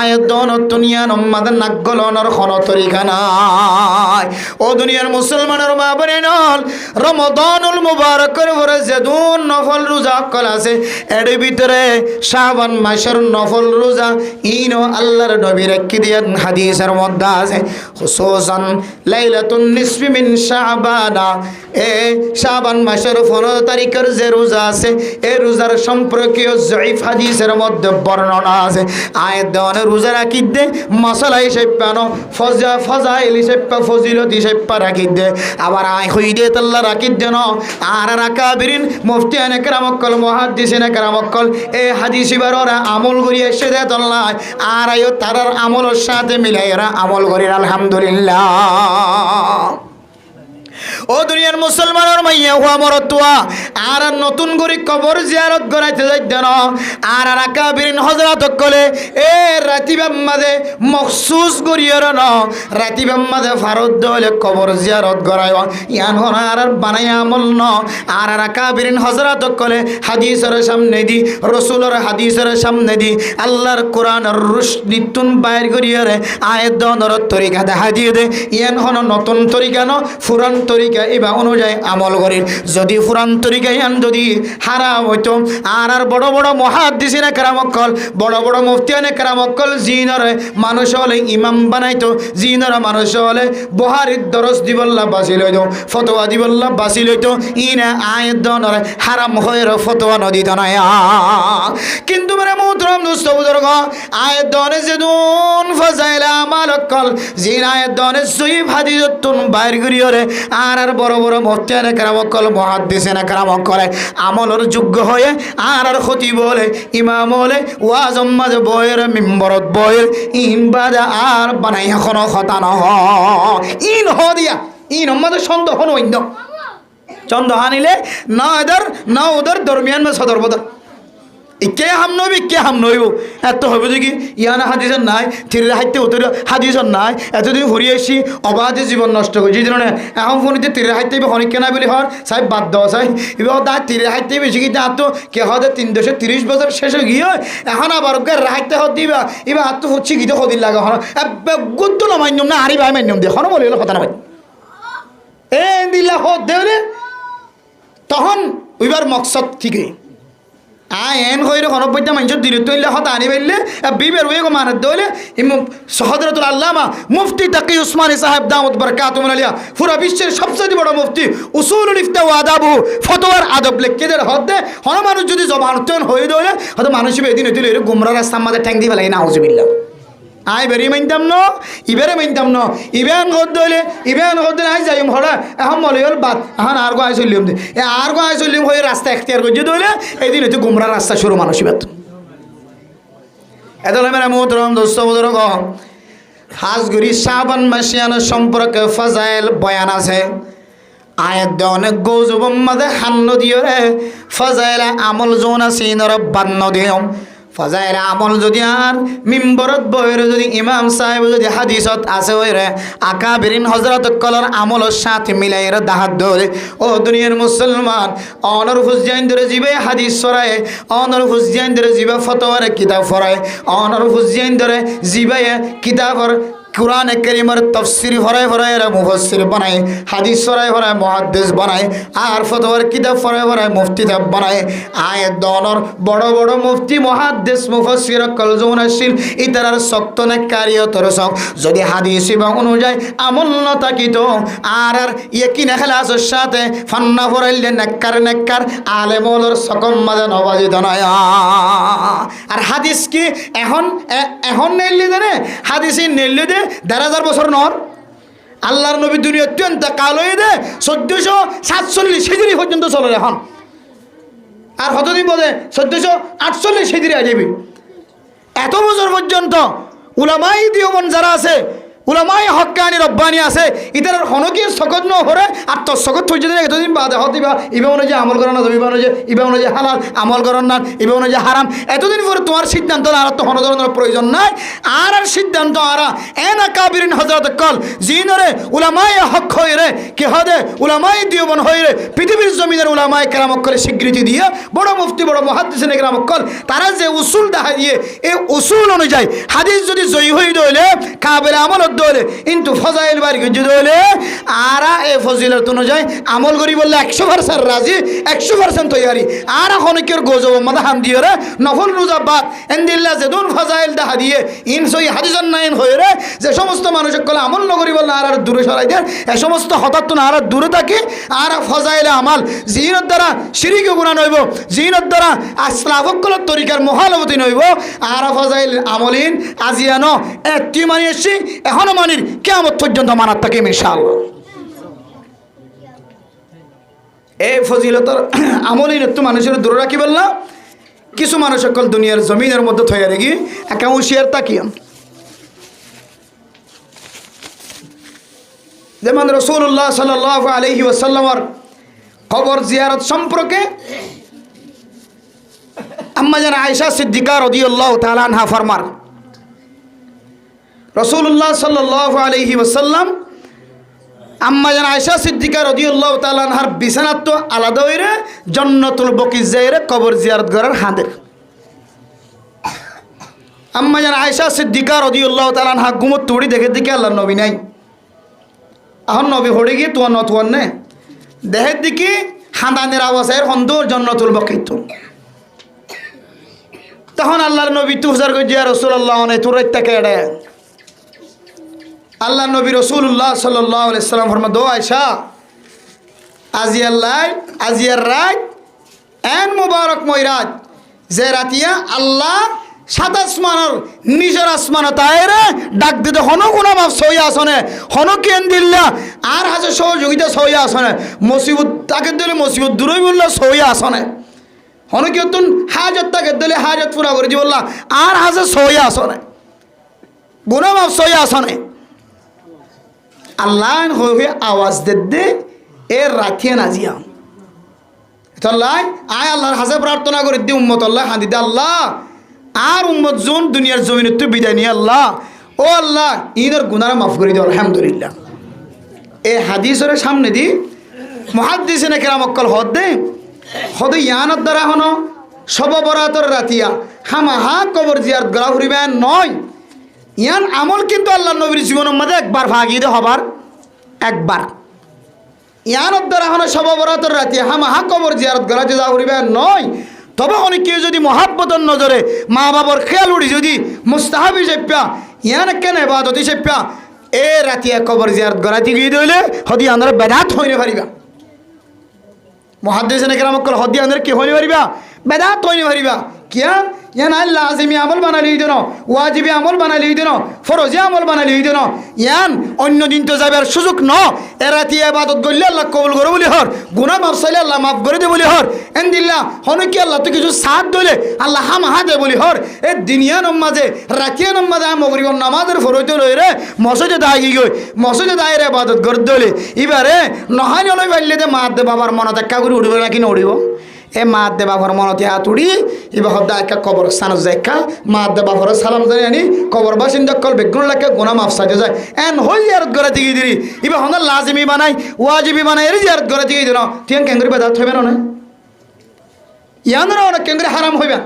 আয়াত দন দুনিয়া নম্মাদের নাগলনের কোন তরিকা নাই ও দুনিয়ার মুসলমানের মা বনে নল রমাদানুল মুবারকের পরে যেদুন নফল রোজা কল আছে এর ভিতরে শাবান মাসের নফল রোজা ইনো আল্লাহর নবী রেখে দিয়েন হাদিসের মধ্যে আছে খুসুসান লাইলাতুন নিসফি মিন শাবান এ শাবান মাসের 15 তারিখের যে রোজা আছে এই রোজার সম্পর্কীয় জয়ীফ হাদিসের মধ্যে বর্ণনা আছে আয়াত দেওয়ানে রোজা রাখি দে মশলা হিসেবে পানো ফজাইল হিসেবে ফজিলত হিসেবে রাখি দে আবার আয় হই দে তাল্লা রাখি দেন আর আকাবিরিন মুফতিয়ানে কেরাম অক্কল মুহাদ্দিসিনে কেরাম অক্কল এই হাদিস এবার ওরা আমল করি এসে দে তাল্লা আর আয়ো তারার আমলের সাথে মিলাই এরা আমল করি আলহামদুলিল্লাহ ও দুনিয়ার মুসলমানের মাইয়া হুয়া মরতুয়া আর নতুন করে কবর জিয়ারত করাইতে যাইতে না আর আকাবিরিন হযরত কলে এ রাতিবাম মাঝে মখসুস করিয়ার না রাতিবাম মাঝে ফারদ দলে কবর জিয়ারত করায় ইয়ান হন আর বানাই আমল ন আর আকাবিরিন হযরত কলে হাদিসের সামনে দি রাসূলের হাদিসের সামনে দি আল্লাহর কোরআনের রুশনিতুন বাইর করিয়ারে আয়াত দনর তরিকা দেখা দিয়ে দে ইয়ান হন নতুন তরিকা ন পুরান তরিকা এবা অনুযায়ী আমল করি যদি পুরান তরিকা ইয়ান যদি হারাম হইতো আর বড় বড় মুহাদ্দিসিনে কেরামকল বড় বড় মুফতিয়ানে কেরামকল জিনরে মানুষ হলে ইমাম বানাইতো জিনরে মানুষ হলে বুহারীর দরস দিবল্লা বাসি লইতো ফতোয়া দিবল্লা বাসি লইতো ইনা আয়াত দনরে হারাম হয়ের ফতোয়া নদিত না কিন্তু মানে মুহতরম দোস্ত বুজুর্গ আয়াত দনে যেদুন ফাজাইলা আমালকল জিন আয়াত দনে সহিহ হাদিসতুন বাইর করিয়রে আর বড় বড় মুফতিয়ানে কেরামকল মুহাদ্দিসিনে কেরামকল আমলের যোগ্য হয়ে আর খতিব বলে ইমাম বলে ওয়াজম মাঝে বয়ের মিম্বরত বয়ের ইনবাদা আর বানাই এখনো কথা নহ ইন হ দিয়া ইন আমাদের সন্দেহ হইন চন্দ হানিলে না এদের না ওদের দরমিয়ান মে সদর বদর কে হাম নবী কে হাম নইব এত হবে দেখি ইয়ানা হাদিসের নাই থিরে হাইতে উত্তর হাদিসের নাই এতদিন ঘুরিয়ে এসি অবাধে জীবন নষ্ট করছি যে এখন ফোনিতে তীরে হাইতে অনেক কেনা বলি হর সাহেব বাদ দেওয়া চাই এবার তার তীরে হাইতে বেশি কিন্তু আর তো কে হতে 330 বছর শেষে গিয়ে এখন আবার রাহাইতে হত দিবা এবার আর তো হচ্ছে গীতে সদিন লাগে হন গুদ্দ না মান্যম না হারি ভাই মান্যম দিয়ে হন বলি হলো কথা না ভাই এ দিল্লা হত দেওলে তখন ওইবার মকসদ ঠিকই এন হইরে হনব্বইটা মানুষের দূরে তৈলে হতা আনি পারলে বিবের হয়ে গো মানত দইলে হযরতুল আল্লামা মুফতি তাকি উসমানী সাহেব দামত বরকাতুহুম আলিয়া পুরা বিশ্বের সবচেয়ে বড় মুফতি উসুলুল ইফতা ওয়া আদাবু ফতোয়ার আদব লেখকেদের হদে হন মানুষ যদি জবানতন হয়ে দইলে হয়তো মানুষ এদিন হইলে গুমরা রাস্তার মাঝে ঠ্যাং দিয়ে ফেলাই নাউজুবিল্লাহ আই বেরি মানতাম ন ইবেরে মানতাম ন ইবেন গদ দইলে ইবেন গদ আই যাইম হড়া এখন মলে হল বাদ এখন আর গো আই চলিম দে এ আর গো আই চলিম হয়ে রাস্তা এখতিয়ার করছে দইলে এদিন হইতে গুমরা রাস্তা শুরু মানসিকতা এদলে মেরা মুহতরম দোস্ত বুজুর্গ হাজগুড়ি শাবান মাসিয়ানের সম্পর্কে ফাজাইল বয়ান আছে আয়াত দে অনেক গৌজবম মাঝে হান্ন দিও রে ফাজাইল আমল জোনা সিনর বান্ন দিও ফজাইল আমল যদি আর মিম্বরত বইরে যদি ইমাম সাহেব যদি হাদিসত আছে ওইরে আকাবিরিন হযরত কলর আমলের সাথে মিলাইরে দাহাত ধরে ও দুনিয়ার মুসলমান অনর হুজাইন ধরে জিবে হাদিস সরায় অনর হুজাইন ধরে জিবে ফতোয়ার কিতাব ফরায় অনর হুজাইন ধরে জিবে কিতাবর কুরআন কারীমের তাফসীর ফরায় ফরায় মুফাসসির বানায় হাদিস ফরায় ফরায় মুহাদ্দিস বানায় আর ফতোয়ার কিতাব ফরায় ফরায় মুফতি তাব বানায় আয়াত দনর বড় বড় মুফতি মুহাদ্দিস মুফাসসির কলজুন আসিল ইতারার শক্ত না কারিয়তর সব যদি হাদিস বা অনুযায়ী আমল না থাকিত আর ইয়াকিন ইখলাসের সাথে ফান্না ফরাইলে নেককার আলেমুলর সকম মাঝে নবাজিত নয় আর হাদিস কি এখন নেইলি দেনে হাদিসই নেইলি দে ১,৫০০ বছর নর আল্লাহর নবী দুনিয়া অত্যন্ত কাল হয়ে দে ১৪৪৭ হিজরি পর্যন্ত চলে এখন আর কতদিন বলে ১৪৪৮ হিজরি আ যাবি এত বছর পর্যন্ত উলামাই দিওমন যারা আছে উলামাই হক্কানি রব্বানি আছে ইতার হনকির সকত ন হরে আর তোর সকত পর্যন্ত এতদিন বাদে হতিবা ইবা অনুযায়ী আমল করার না ইবা অনুযায়ী হালাল আমল করার না ইবা অনুযায়ী হারাম এতদিন পরে তোমার সিদ্ধান্ত আর তো কোনো ধরনের প্রয়োজন নাই আর সিদ্ধান্ত আর এনা কাবিরিন হযরত কল জিনরে উলামাই হক হইরে কে হদে উলামাই দিওমন হইরে পৃথিবীর জমিনের উলামাই কেরামক করে স্বীকৃতি দিয়ে বড় মুফতি বড় মুহাদ্দিসিনে কেরামক কল তারা যে উসুল দেখা দিয়ে এই উসুল অনুযায়ী হাদিস যদি জয়ী হই দইলে কাবির আমল দলে কিন্তু ফজাইল বাড়ি গিয়ে দলে আর এ ফজিলত অনুযায়ী আমল করি বললে 100% রাজি 100% তৈরি আর অনেকের গজব মাথা হাম দিয়ে রে নফল রোজা বাদ এন্দিল্লা যেদুন ফজাইল দেখা দিয়ে ইনসই হাদিসন নাইন হয়ে রে যে সমস্ত মানুষের কলে আমল নগরী বললে আর দূরে সরাই দেয় এ সমস্ত হঠাৎ আর দূরে থাকে আর ফজাইলে আমাল জিনের দ্বারা শিরিকে গুণা নইব জিনের দ্বারা আসলাফকলের তরিকার মহালবতী নইব আর ফজাইল আমলিন আজিয়ানো একটি মানি এসছি এখনো মানির কিয়ামত পর্যন্ত মানার থাকে ইনশাআল্লাহ এই ফজিলতর আমলিন একটু মানুষের দূরে রাখি বললাম কিছু মানুষ সকল দুনিয়ার জমিনের মধ্যে থয়ে রেখি একা হুঁশিয়ার তাকিয়াম যেমন রাসূলুল্লাহ সাল্লাল্লাহু আলাইহি ওয়াসাল্লামের কবর জিয়ারত সম্পর্কে আম্মা জান আয়েশা সিদ্দিকা রাদিয়াল্লাহু তাআলা আনহা ফরমান, রাসূলুল্লাহ সাল্লাল্লাহু আলাইহি ওয়াসাল্লাম আম্মা জান আয়েশা সিদ্দিকা রাদিয়াল্লাহু তাআলা আনহার বিছানাত তো আলাদা হইরে জান্নাতুল বকি যাইরে কবর জিয়ারত করার হাদের। আম্মা জান আয়েশা সিদ্দিকা রাদিয়াল্লাহু তাআলা আনহা ঘুমত তুড়ি দেখে দিকে আল্লাহর নবী নাই, এখন নবী হড়ে গিয়ে তুয়ার নতুয়ার নে দেহের দিকে হাঁদানের আওয়াজের হন্দুর জান্নাতুল বকিত। তখন আল্লাহর নবী তুজার গো জিয়া রাসূলুল্লাহ অনে তুর ইত্তাকে এড়ে আল্লাহ নবী রাসূলুল্লাহ সাল্লাল্লাহু আলাইহি সাল্লাম ফরমা, দো আয়েশা আজিয়ার রাত এন মুবারক ময়রাত যে রাতিয়া আল্লাহ সাত আসমানের নিজের আসমান তাইরে ডাক দিতে হন গুণা মাফ সই আসনে হন কেন দিল্লা আর হাজার সহযোগিতা সই আসনে মুসিবত তাকে দিলে মুসিবত দূরই বললা সই আসনে হন কি তুন হাজত তাকে দিলে হাজত পুরা করে বললা আর হাজার সই আসনে গুণা মাফ সই আসনে আল্লাহ হয়ে আওয়াজ দে এর রাখিয়ে নাজিয়া তাল্লাহ আয় আল্লাহর হাজে প্রার্থনা করে দি উম্মত আল্লাহ হাঁদি দে আল্লাহ আর উম্মত জোন দুনিয়ার জমিনের তো বিদায় নিয়ে আল্লাহ ও আল্লাহ ইনের গুনারা মাফ করে দিও আলহামদুলিল্লাহ। এই হাদিসের সামনে দি মুহাদ্দিসিনে কেরাম অক্কল হদে ইয়ানত দ্বারা হনো সব বরাতর রাতিয়া হামাহা কবর জিয়ারত গড়া ঘুরিবেন নয়, ইয়ান আমল কিন্তু আল্লাহ নবীর জীবনের মধ্যে একবার ভাগিয়ে দে হবার একবার ইয়ানত দ্বারা হনো সব বরাতর রাতিয়া হামাহা কবর জিয়ারত গড়া যা ঘুরিবেন নয়। তবে অনেক কেউ যদি মহাব্বতর নজরে মা বাবার খেয়াল উড়ি যদি মুস্তাহাবি চেপ্যা ইয়ান কেন এবাদত চেপ্যা এ রাতিয়া কবর জিয়ারত গড়াতে গিয়ে দিলে হদি আমরা বেদাত হইনে পারিবা। মুহাদ্দিসিনে কেরাম কল হদি আমরা কি হইনে পারিবা বেদাত হইনে পারিবা। কিয়া ইয়ান আল্লাহ লাজিমি আমল বানালি দেন, ওয়াজিবি আমল বানালি দেন, ফরজি আমল বানালি দেন, ইয়ান অন্য দিন তো যাবার সুযোগ ন এ রাতি ইবাদত করলে আল্লাহ কবুল করে বলি হর গুনাহ মাফ চাইলে আল্লাহ মাফ করে দে বলি হর এন্দিল্লাহ হন কি আল্লাহ তো কিছু সাথ দিলে আল্লাহ হামাহা দে বলি হর এ দুনিয়া নমাজে রাতিয়া নমাজে মগরিব নামাজের ফরজ লইরে মসজিদে দাগি গই মসজিদে দাইরে ইবাদত করে দলে এবারে নহানি লই বাইলে দে মা দে বাবার মন দেখা করে উড়বে নাকি না উড়িব এ মা দে বাবার মনতে হাত উড়ি এবার হদ্দা একা কবর স্থান দেখা মা দে বাবার সালাম জানি আনি কবর বাসিন্দা কল বেগুন লাগে গুনাহ মাফ সাইতে যায় এন হই জিয়ারত করে দিই দিরি এবার হন্দ লাজিমি বানাই ওয়াজিবি বানাই এর জিয়ারত করে দিই দিন তিন কেঙ্গরি বেদাত হইবে না ইয়ানরা অনেক কেঙ্গরি হারাম হইবে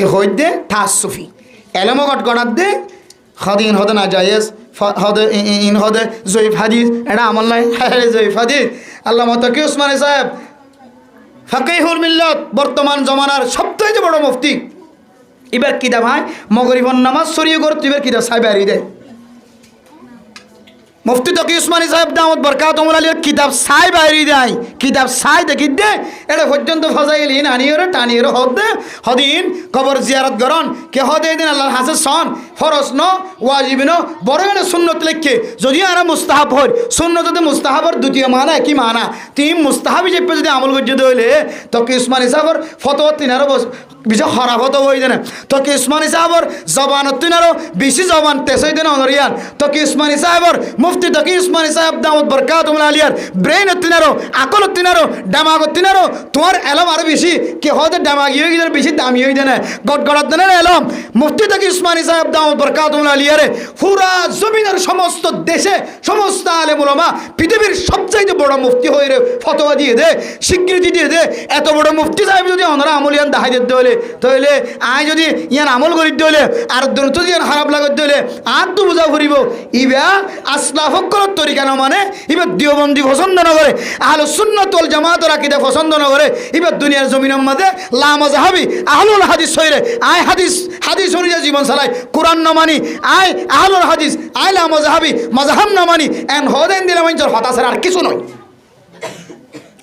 এ হই দে তাসুফি এলম গট দে হদিন হদে না জায়েজ হদে ইন হদে জয়ীফ হাদিস এটা আমল নাই জয়ীফ হাদিস আল্লামা তাকি উসমানী সাহেব ফাকিহুল মিল্লাত বর্তমান জমানার সবথেকে বড় মুফতি এবার কিতাব হয় মগরিবন নামাজ সরিয়ে করতে এবার কিতাব সাহেব আরি দেয় মুফতি তকি উসমানী সাহেব দামত বরকাতুল আলীর কিতাব সাহেব আরি দেয় কিতাব সাই দেখি দে এটা পর্যন্ত ফজাইল ইন আনিয়র টানিয়র হদে হদিন কবর জিয়ারত গরন কে হদে দিন আল্লাহর হাসে সন ফরজ ন ওয়াজিব ন বড় মানে সুন্নত লিখে যদি আর মুস্তাহাব হয় সুন্নত যদি মুস্তাহাবর দ্বিতীয় মানা কি মানা তিন মুস্তাহাবি চেপে যদি আমল করতে হইলে তকি উসমানী সাহেবর ফতোয়া তিনারও বিষয় খারাপ হতো ওই দিনে তকি উসমানী সাহেবর জবানত তিনারও বেশি জবান তেসই দিন অনরিয়ান তকি উসমানী সাহেবর মুফতি তকি উসমানী সাহেব দামত বরকাতুল আলিয়ার ব্রেন তিনারও আকল তিনারও ডামাগ তিনারও তোমার এলম আরো বেশি কে হতে ডামাগি হয়ে গেছে বেশি দামি হয়ে দেনে গড়গড়াত দেনে এলম মুফতি তকি উসমানী সাহেব দামত বরকাতুল আলিয়ারে পুরা জমিনের সমস্ত দেশে সমস্ত আলেম উলামা পৃথিবীর সবচাইতে বড় মুফতি হয়ে ফতোয়া দিয়ে দে স্বীকৃতি দিয়ে দে এত বড় মুফতি সাহেব যদি অনরা আমলিয়ান দাহাই দিতে হলে তাহলে আয় যদি ইয়ান আমল করি দিলে আর দ্রুত ইয়ান খারাপ লাগত দিলে আর তো বুঝা ফুরিব ইবা আসলাফকর তরিকা না মানে ইবা দিওবন্দি পছন্দ না করে আহলুস সুন্নাত ওয়াল জামাতের আকীদা পছন্দ না করে ইবা দুনিয়ার জমিনের মধ্যে লা মাযহাবি আহলুল হাদিস হইরে আয় হাদিস অনুযায়ী জীবন চালায় কোরআন না মানি আয় আহলুল হাদিস আয় লা মাযহাবি মাযহাব না মানি এন হদেন দিলে মানুষের হতাশার আর কিছু নয়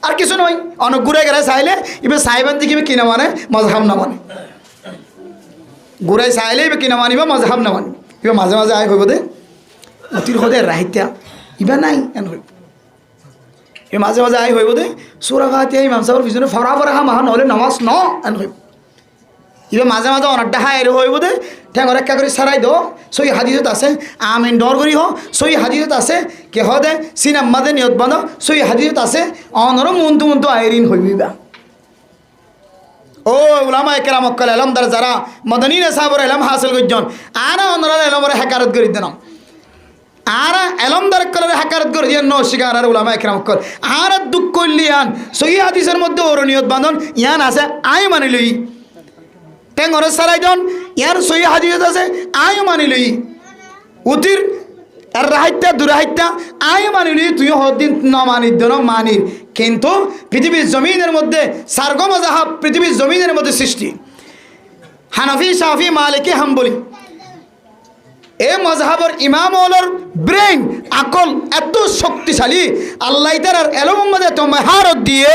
আর কিছু নয় অনেক ঘুরে গেলে চাইলে এবার সাহেবান দিকে কিনা মানে মজহাব না মানে ঘুরে চাইলে এবার কিনা মানিবা মজহাব না মানি এবার মাঝে মাঝে আয় হইব দে অতির হদে রাহিত্যা ইবা নাই এন হইব এ মাঝে মাঝে আয় হইব দে সুরা খাতিয়া ইমাম সাহেবের পিছনে ফরা ফরা মাহা নহলে নামাজ ন এন হইব ইবা মাঝে মাঝে অনেকটা হায়ের হইব দে ঠেঙর একটা করে সারাই দো সই হাদিসত আছে আমিন ডর করি হ সই হাদিসত আছে কে হ দে সিনেমা দে নিয়ত বাঁধ সই হাদিসত আছে অনর মন্তু আইরিন হইবিবা ও উলামা একরাম অক্কাল এলমদার যারা মদনীনে সাহাবর এলম হাসিল করছেন আর অনরা এলমরে হেকারত করে দেন আর এলমদার কলের হেকারত করে দিয়ে নশিকার আর উলামা একরাম অক্কাল আর দুঃখ করলিয়ান সই হাদিসের মধ্যে ওর নিয়ত বাঁধন ইয়ান আছে আয় মানি লই টেঙরে সারাই দন ইয়ার সই হাদিস আছে আয় মানি লই উতির আর রাহাইত্যা দুরাহাইত্যা আয় মানি লই তুই হদিন ন মানির দন মানির কিন্তু পৃথিবীর জমিনের মধ্যে সারগম জাহাব পৃথিবীর জমিনের মধ্যে সৃষ্টি হানাফি শাফি মালিকি হাম্বলি এ মজহাবর ইমাম ওলর ব্রেন আকল এত শক্তিশালী আল্লাহ ইতার এলম মধ্যে তোমায় হারত দিয়ে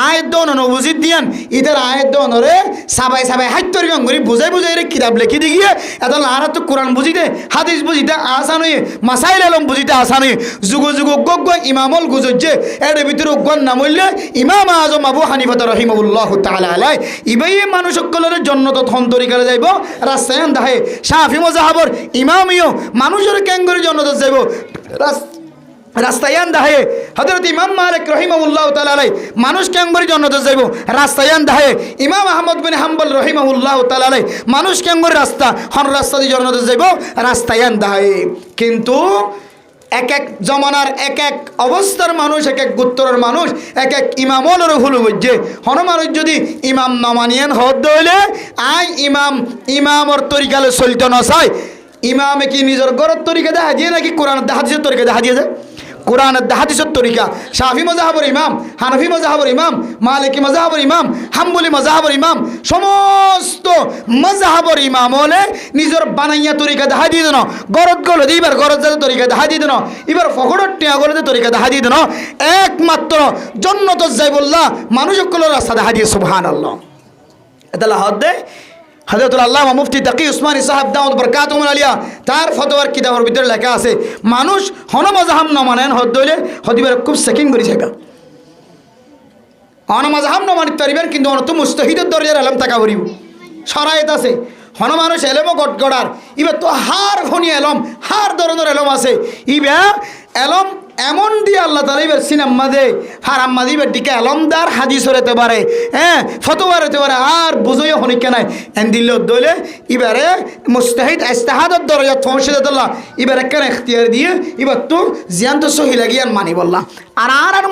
আয়াত দন বুঝি দিয়ান ইতার আয়াত দনরে সাবাই সাবাই হাইতর গঙ্গরি বুঝাই বুঝাই রে কিতাব লিখি দি গিয়ে এত লারা তো কোরআন বুঝিতে হাদিস বুঝিতে আসান হয়ে মাসাইল আলম বুঝিতে আসান হয়ে যুগ যুগ গগ ইমামল গুজজ্জে এর ভিতরে উগ্গন নামইলে ইমাম আজম আবু হানিফা রহিমাহুল্লাহ তাআলা আলাই ইবাই মানুষ সকলের জন্য তো থন তরিকারে যাইব রাস্তায় দাহে শাফি মজহাবর ইমামিও মানুষের ক্যাঙ্গরি জন্য তো যাইব রাস্তায়ান দাহে হযরত ইমাম মালিক রহিমাহুল্লাহ তাআলা আলাই মানুষ ক্যাঙ্গরি জন্য তো যাইব রাস্তায়ান দাহে ইমাম আহমদ বিন হাম্বল রহিমাহুল্লাহ তাআলা আলাই মানুষ ক্যাঙ্গরি রাস্তা হন রাস্তা দিয়ে জন্য তো যাইব রাস্তায়ান দাহে কিন্তু এক এক জমানার এক এক অবস্থার মানুষ এক এক গোত্রের মানুষ এক এক ইমামলের ভুল বুঝছে হন মানুষ যদি ইমাম নমানিয়ান হদ হইলে আই ইমামর তরিকালে চলিত নচায় ইমামে কি নিজের গরর তরিকা দেখা দিয়ে নাকি কোরআনের হাদিসের তরিকা দেখা দিয়ে যায় কোরআনের হাদিসের তরিকা শাফি মজহাবর ইমাম হানফি মজহাবর ইমাম মালিকি মজহাবর ইমাম হাম্বলি মজহাবর ইমাম সমস্ত মজহাবর ইমাম হলে নিজের বানাইয়া তরিকা দেখা দিয়ে দেন গরত গলে এবার গরত যাতে তরিকা দেখা দিয়ে দেন এবার ফকড়র টিয়া গলে তরিকা দেখা দিয়ে দেন একমাত্র জন্নত যাই বললা মানুষ সকলের রাস্তা দেখা দিয়ে সুবহানাল্লাহ এটা হদ দেয় হযরতুল আল্লামা মুফতি তাকি উসমানী সাহেব দাউদ বরকাতুহুল আলিয়া তার ফতোয়ার কিতাবের ভিতরে লেখা আছে মানুষ হন মজহাব না মানেন হদ হইলে হদিবার খুব সেকিং করে যাবে হন মজহাব না মানিত পারিবেন কিন্তু অনত মুস্তাহিদের দরজার এলম টাকা ভরিব শরায়ত আছে হন মানুষ এলমও গড়ার ইবে তো হার ফনি এলম হার ধরনের এলম আছে ইবে এলম এমন দিয়ে আল্লাহ তাআলা ইবার সিনেমা দে হারাম্মা দিবার দিকে এলমদার হাদিস হতে পারে হ্যাঁ ফতোয়া হতে পারে আর বুঝইও হনিকে নাই এন দিল দইলে ইবারে মুস্তাহিদ ইস্তিহাদত দরজা পৌঁছে দিল্লা ইবারে কেন ইখতিয়ার দিয়ে ইবার তো জিয়ান তো সহি লাগিয়ান মানি বললা আর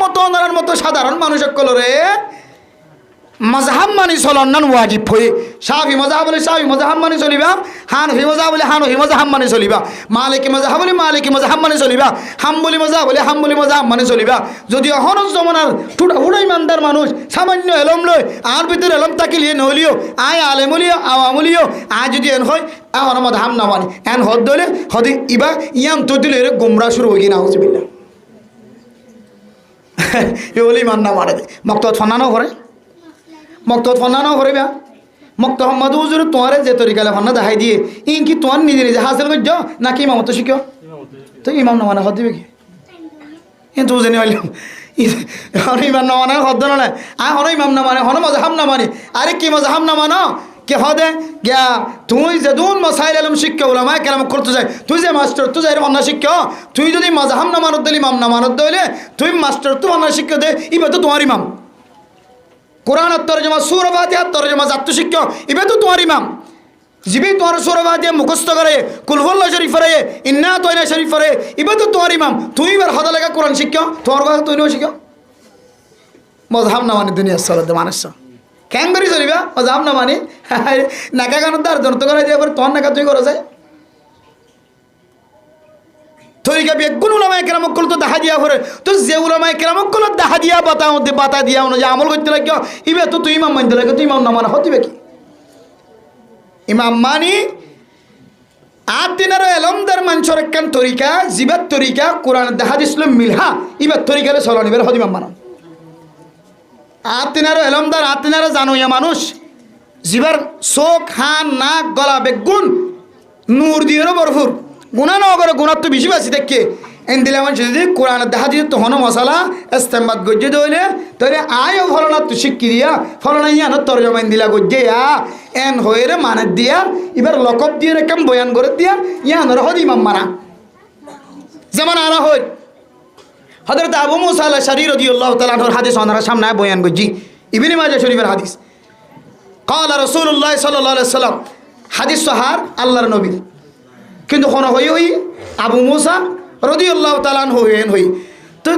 মতো সাধারণ মানুষ সকলরে মজহাব মানি চলন ওয়াজিব হয়ে শাফি মজহাব বলে শাফি মজহাব মানি চলিবা হানফি মজহাব বলে হানফি মজহাব মানি চলিবা মালিকি মজহাব বলে মালিকি মজহাব মানি চলিবা হাম্বলি মজহাব বলে হাম্বলি মজহাব মানি চলিবা যদি অহরজ জমানার ঠুটা ইমানদার মানুষ সামান্য এলম লয় আর ভিতরে এলম তাকিলিয়ে নহলিও আয় আলেমলিও আওয়ামলিও আয় যদি এন হয় এখন মজহাব না মানি এন হদ দলে হদি ইবা ইয়াম তো দিলে গোমরা শুরু হয়ে গিয়ে না হজবিল্লা এ বলে ইমান না মারে মক্তত ফনানো করে মক্তত ফন্নানো করিবা মক্ত হম্মদ হুজুর তোমারে যে তরিকালে ফন্না দেখাই দিয়ে ইন কি তোমার নিজে নিজে হাসিল করছ নাকি ইমামত শিখো তো ইমাম না মানে হদ দিবে কি কিন্তু বুঝে নিয়ে হন ইমাম না মানে হদ না আর হন ইমাম না মানে হন মজাহাব না মানে আরে কি মজাহাব না মানো কে হদে গিয়া তুই যে দুন মসাইল আলম শিক্ষা ওলামা কেরাম করতে যায় তুই যে মাস্টার তুই যাই অন্য শিক্ষা তুই যদি মজাহাব না মানত দিলি ইমাম না মানত দইলে তুই মাস্টার তুই অন্য শিক্ষা দে ইবে তো তোমার ইমাম কোরআনের তরজমা সূরা ফাতিহার তরজমা জাত্তু শিক্ষা ইবে তো তোমার ইমাম জিবি তোমার সূরা ফাতিহা মুখস্থ করে কুল হুয়াল্লাহু শরীফ পড়ে ইন্না আতাইনা শরীফ পড়ে ইবে তো তোমার ইমাম তুই এবার হদা লাগা কোরআন শিক্ষা তোমার কথা তুই নিও শিক্ষা মজহাব না মানে দুনিয়া চলতে মানুষ কেন করি চলিবা মজহাব না মানে নাকা গানোর দ্বার জনত করে দিয়ে তোমার নাকা তুই করে যায় তরিকা বেগুন উলামায়ে কেরামক কল তো দেখা দিয়া করে তো যে উলামায়ে কেরামক কল দেখা দিয়া বাতা দিয়া অনুযায়ী আমল করতে লাগিও ইবে তো তুই ইমাম মানতে লাগে তুই ইমাম না মানে হতিবে কি ইমাম মানি আট দিনের এলমদার মানুষের একখান তরিকা জিবার তরিকা কোরআন দেখা দিছিল মিলহা ইবার তরিকালে চলন ইবার হদ ইমাম মানো আট দিনের এলমদার আট দিনের জানুইয়া মানুষ জিবার চোখ হান নাক গলা বেগুন নূর দিয়েরও ভরপুর গুণা ন করে গুণার তো বেশি বাঁচি দেখে এন দিলে মানুষ যদি কোরআন দেখা দিয়ে তখন মশালা ইস্তেমাদ গজ্জে দইলে তৈরি আয়ও ফলনা তো শিক্ষি দিয়া ফলনা ইয়ান তরজমা দিলা গজ্জে এন হয়ে রে মানে দিয়া এবার লকব দিয়ে কেম বয়ান করে দিয়া ইয়ানোর হদ ইমাম মানা যেমন আনা হয় হযরত আবু মুসা আল-আশআরী রাদিয়াল্লাহু তাআলা আনহুর হাদিস ওনারা সামনে বয়ান গজ্জি ইবনে মাজাহ শরীফের হাদিস قال رسول الله صلى الله عليه وسلم হাদিস সাহার আল্লাহর নবী কিন্তু কোন হই আবু মুসা রাদিয়াল্লাহু তাআলা আনহু হই তো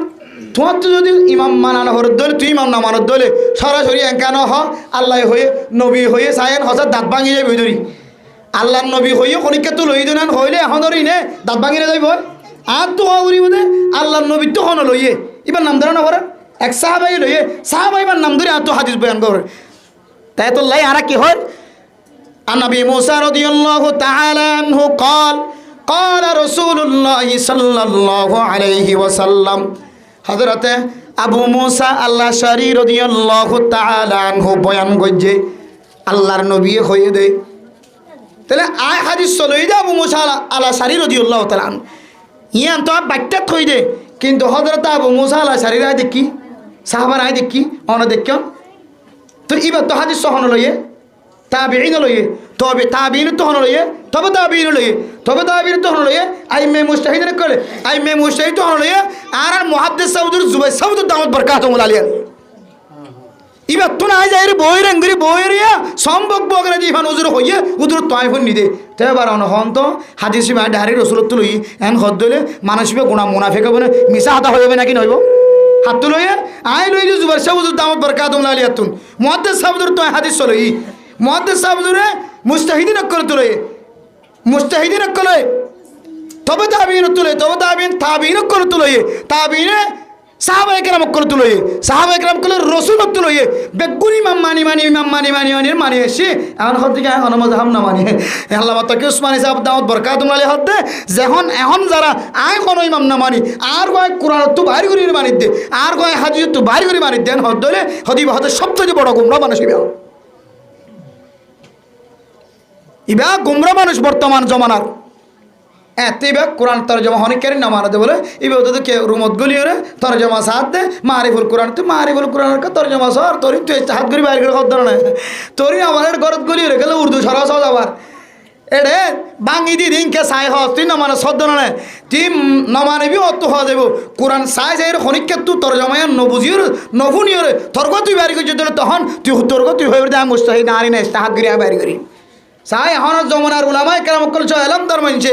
তোমার তো যদি ইমাম মানানো হর দলে তুই ইমাম না মানত দলে সরাসরি একানো হ আল্লাহ হয়ে নবী হয়ে সায়েন হসার দাঁত ভাঙি যাবে ধরি আল্লাহর নবী হইও কনিকে তো লই দিনান হইলে এখন ধরি নে দাঁত ভাঙি যাইব আর তো হউরি বলে আল্লাহর নবী তো হন লইয়ে এবার নাম ধরে না করে এক সাহাবাই লইয়ে সাহাবাইবার নাম ধরে আর তো হাদিস বয়ান করে তাই তো লাই আর কি হয় النبي موسى رضي الله تعالى عنه قال رسول الله صلى الله عليه وسلم حضرت আবু মুসা আল-আশআরী রাদিয়াল্লাহু তাআলা আনহু বয়ান গজ্জে আল্লাহর নবী হয়ে দে তাহলে আয় হাদিস চলই দে আবু মুসা আল-আশআরী রাদিয়াল্লাহু তাআলা ইয়ান তো বাক্যা থই দে কিন্তু হযরত আবু মুসা আল-আশআরী রায় দেখি সাহাবার আয় দেখি অন দেখো তো এবার তো হাদিস সহন লইয়ে তাবিঈন লইয়ে তবে তাবিঈন তো হন লইয়ে তবে তাবিঈন লইয়ে তবে তাবিঈন তো হন লইয়ে আইমে মুজতাহিদ রে কলে আইমে মুজতাহিদ তো হন লইয়ে আর মুহাদ্দিস সাউদুর জুবাইর সাউদুর দাওয়াত বরকাতুহুল আলিয়া ইবা তো না যায় রে বই রঙ্গরি বই রিয়া সম্ভব বগরে দিফান হুজুর হইয়ে হুজুর তাইফুন নিদে তেবার অন হন তো হাদিস মা ডারি রাসূলত লই এন হদ্দলে মানসিবে গুনাহ মুনাফিক হবে না মিছা হাতা হইবে নাকি নইব হাত লইয়ে আই লই জুবাইর সাউদুর দাওয়াত বরকাতুহুল আলিয়াতুন মুহাদ্দিস সাউদুর তো হাদিস লই মুহাদ্দিস সাহেবরে মুজতাহিদিন করে তুলে মুজতাহিদিন করে তবে তাবিঈন তুলে তবে তাবিঈন করে তুলে তাবিঈনে সাহাবায়ে কেরাম করে তুলে সাহাবায়ে কেরাম করে রাসূল তুলে বেগুনি ইমাম মানি এসে এখন হদ থেকে এখন মজহাব না মানি আল্লামা তাকি উসমানী সাহেব দাওয়াত বরকাতুহুল আলাইহি হদ এখন যারা আয় কোন ইমাম না মানি আর কয় কোরআন তো বাইরে করে মানি দে আর কয় হাদিস তো বাইরে করে মানি দেন হদ দলে হদিবা হদ সবচেয়ে বড় গুমরা মানুষ ইবা গুমরা মানুষ বর্তমান জমানার এত ইবা কোরআন তরজমা হনিকারি না মানাতে বলে ইবা তো কে রুমত গলিয়ে তরজমা সাথ দে মারিফুল কোরআন তো মারিফুল কোরআন কা তরজমা সর তোরি তুই হাত গরি বাইরে করে খদ্দর না তোরি আমার গরত গলিয়ে গেলে উর্দু সরা সহজ আবার এডে বাঙ্গি দি দিনকে সাই হ তুই না মানে সদ্দ না তুই নমানিবি অত হওয়া যাব কোরআন সাই যাই হনিকে তুই তরজমায় নবুজির নভুনিয়রে তর্ক তুই বাইরে করে যদি তখন তুই তর্ক তুই হয়ে দে মুস্তাহিদ নারী না হাত গরি বাইরে করি সাই এখন জমানার উলামায়ে কেরাম কল এলাম তার মানছে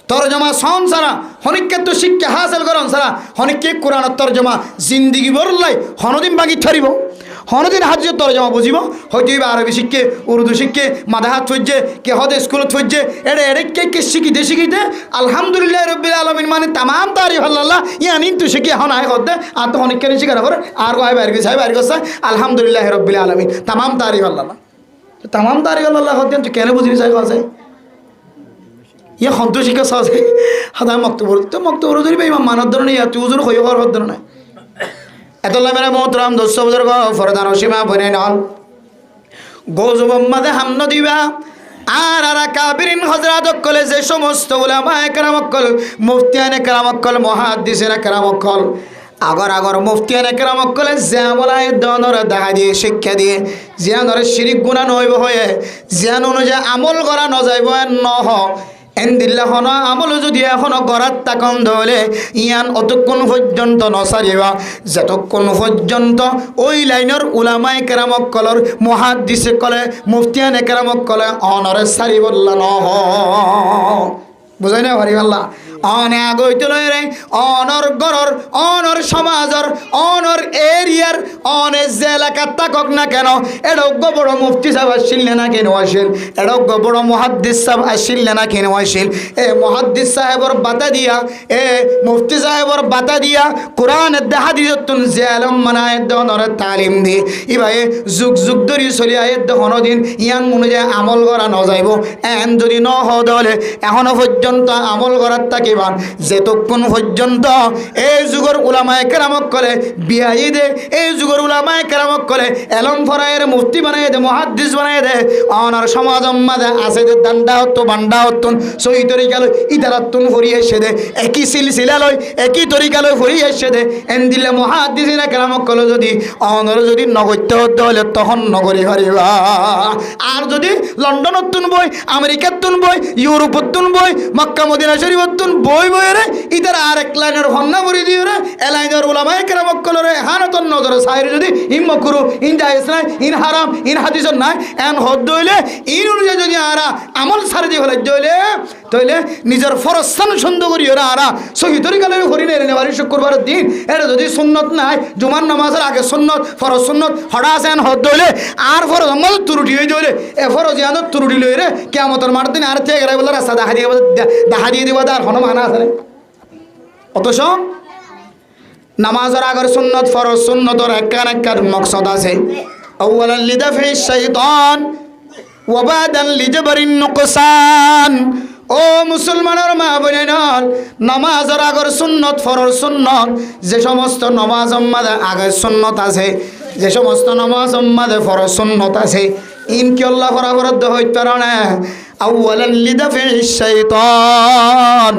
তরজমা সন সারা হনিকে তো শিক্ষা হাসিল করন সারা হনিকে কোরআন তরজমা জিন্দিগি বরলাই হনদিন বাগি থরিব হনদিন হাজির তরজমা বুঝিব হয়তো আরবি শিখে উর্দু শিখে মাদাহাত থইজে কে হদে স্কুল থইজে এড়ে কে শিখিতে আলহামদুলিল্লাহ রাব্বিল আলামিন মানে তামাম তারিফ আল্লাহ ইয়ানি তো শিখে হন আয় হদে আর তো হনিকে শিখার পর আর কয় বাইরে গেছে বাইরে গেছে আলহামদুলিল্লাহ রাব্বিল আলামিন তামাম তারিফ আল্লাহ তামাম তারিখ আল্লাহ হতেন তুই কেন বুঝবি চাই কাছে ইয়ে সন্তোষিকা চাষে সদায় মক্তবর তো মক্তবর ধরিবে ইমান মানার ধরনের ইয়া তুই ওজন হয়ে হওয়ার ধরনের এতলা মেরা মোহতরাম দোস্ত বুজুর্গ ফরদান সীমা বনে নল গোজবাম্মাদে হামন দিবা আর কাবিরিন হযরত কলে যে সমস্ত উলামায়ে কেরাম কল মুফতিয়ানে কেরাম কল মুহাদ্দিসিনে কেরাম কল আগর মুফতিয়ানে কেরাম কলে জামলায় দনর দেখা দিয়ে শিক্ষা দিয়ে জিয়ানরে শিরিক গুনাহ নইব হয়ে জিয়ান অনুযায়ী আমল করা ন যাইব নহ এন্দিল্লা হন আমল যদি এখন গড়াত তাকন ধরে ইয়ান অতক্ষণ পর্যন্ত নসারিবা যতক্ষণ পর্যন্ত ওই লাইনের উলামায়ে কেরাম কলর মুহাদ্দিসে কলে মুফতিয়ানে কেরাম কলে অনরে সারি বললা নহ বুঝাই না ভারি আল্লাহ অনে আগইতে লয় অনর গরর অনর সমাজর অনর এরিয়ার অনে যে এলাকার তাকক না কেন এডজ্ঞ বড় মুফতি সাহেব আসিল না কেন আসিল এডজ্ঞ বড় মুহাদ্দিস সাহেব আসিল না কেন আসিল এ মুহাদ্দিস সাহেবর বাতা দিয়া এ মুফতি সাহেবর বাতা দিয়া কোরআনের দেখা দিয়তুন যে আলম মানায় দনর তালিম দি ইবাই যুগ যুগ ধরে চলি আয়ের দহনদিন ইয়ান অনুযায়ী আমল করা ন যাইব এন যদি ন হলে এখনো পর্যন্ত আমল করার তাকে রাখিবান যেতক্ষণ পর্যন্ত এই যুগের উলামায়ে কেরামক করে বিয়াই দে, এই যুগের উলামায়ে কেরামক করে এলম ফরায়ের মুফতি বানাই দে, মুহাদ্দিস বানাই দে, অনার সমাজ মাঝে আছে যে দান্ডা হতো বান্ডা হতুন সহি তরিকা লই ইদারাতুন ফরিয়ে এসে দে, একই সিলসিলা লই একই তরিকা লই ফরিয়ে এসে দে। এন দিলে মুহাদ্দিসিনা কেরামক কল যদি অনর যদি নগত্য হতে হলে তখন নগরী হারিবা। আর যদি লন্ডনত তুন বই, আমেরিকার তুন বই, ইউরোপত তুন বই, মক্কা মদিনা শরীফত তুন বই বইরে ইতার আর এক লাইনের হন্না ভরি দিয়ে রে এলাইনের উলামায়ে কেরামক কল রে হানাতন নজর সাইর যদি ইন মকরু ইন জায়েজ নাই ইন হারাম ইন হাদিসত নাই এন হদ দইলে ইন অনুযায়ী যদি আরা আমল সারি দিয়ে হলে দইলে তইলে নিজের ফরজ স্থান সুন্দর করি ওরা আরা সহি তরিকা লই হরি নেই নেবারি শুক্রবারের দিন এটা যদি সুন্নত নাই জুমার নামাজের আগে সুন্নত ফরজ সুন্নত হঠাৎ আছে এন হদ দইলে আর ফরজ আমল তুরুটি হয়ে দইলে এ ফরজ ইয়ানত তুরুটি লই রে কিয়ামতের মাঠ দিন আর থেকে গেলে বলে রাস্তা দেখা দিয়ে দিব আর হনো মানা আছে অথচ নামাজের আগের সুন্নত ফরজ সুন্নতর একখান মকসদ আছে। আউয়ালান লিদাফি শাইতান ওয়া বাদান লিজবরিন নুকসান। ও মুসলমানের মা বোনেরা, নামাজের আগের সুন্নত ফরজ সুন্নত যে সমস্ত নামাজ মাঝে আগের সুন্নত আছে, যে সমস্ত নামাজ মাঝে ফরজ সুন্নত আছে, ইনকি আল্লাহ ফরাবরদ্দ হইতে পারে না। আউয়ালান লিদাফি শাইতান,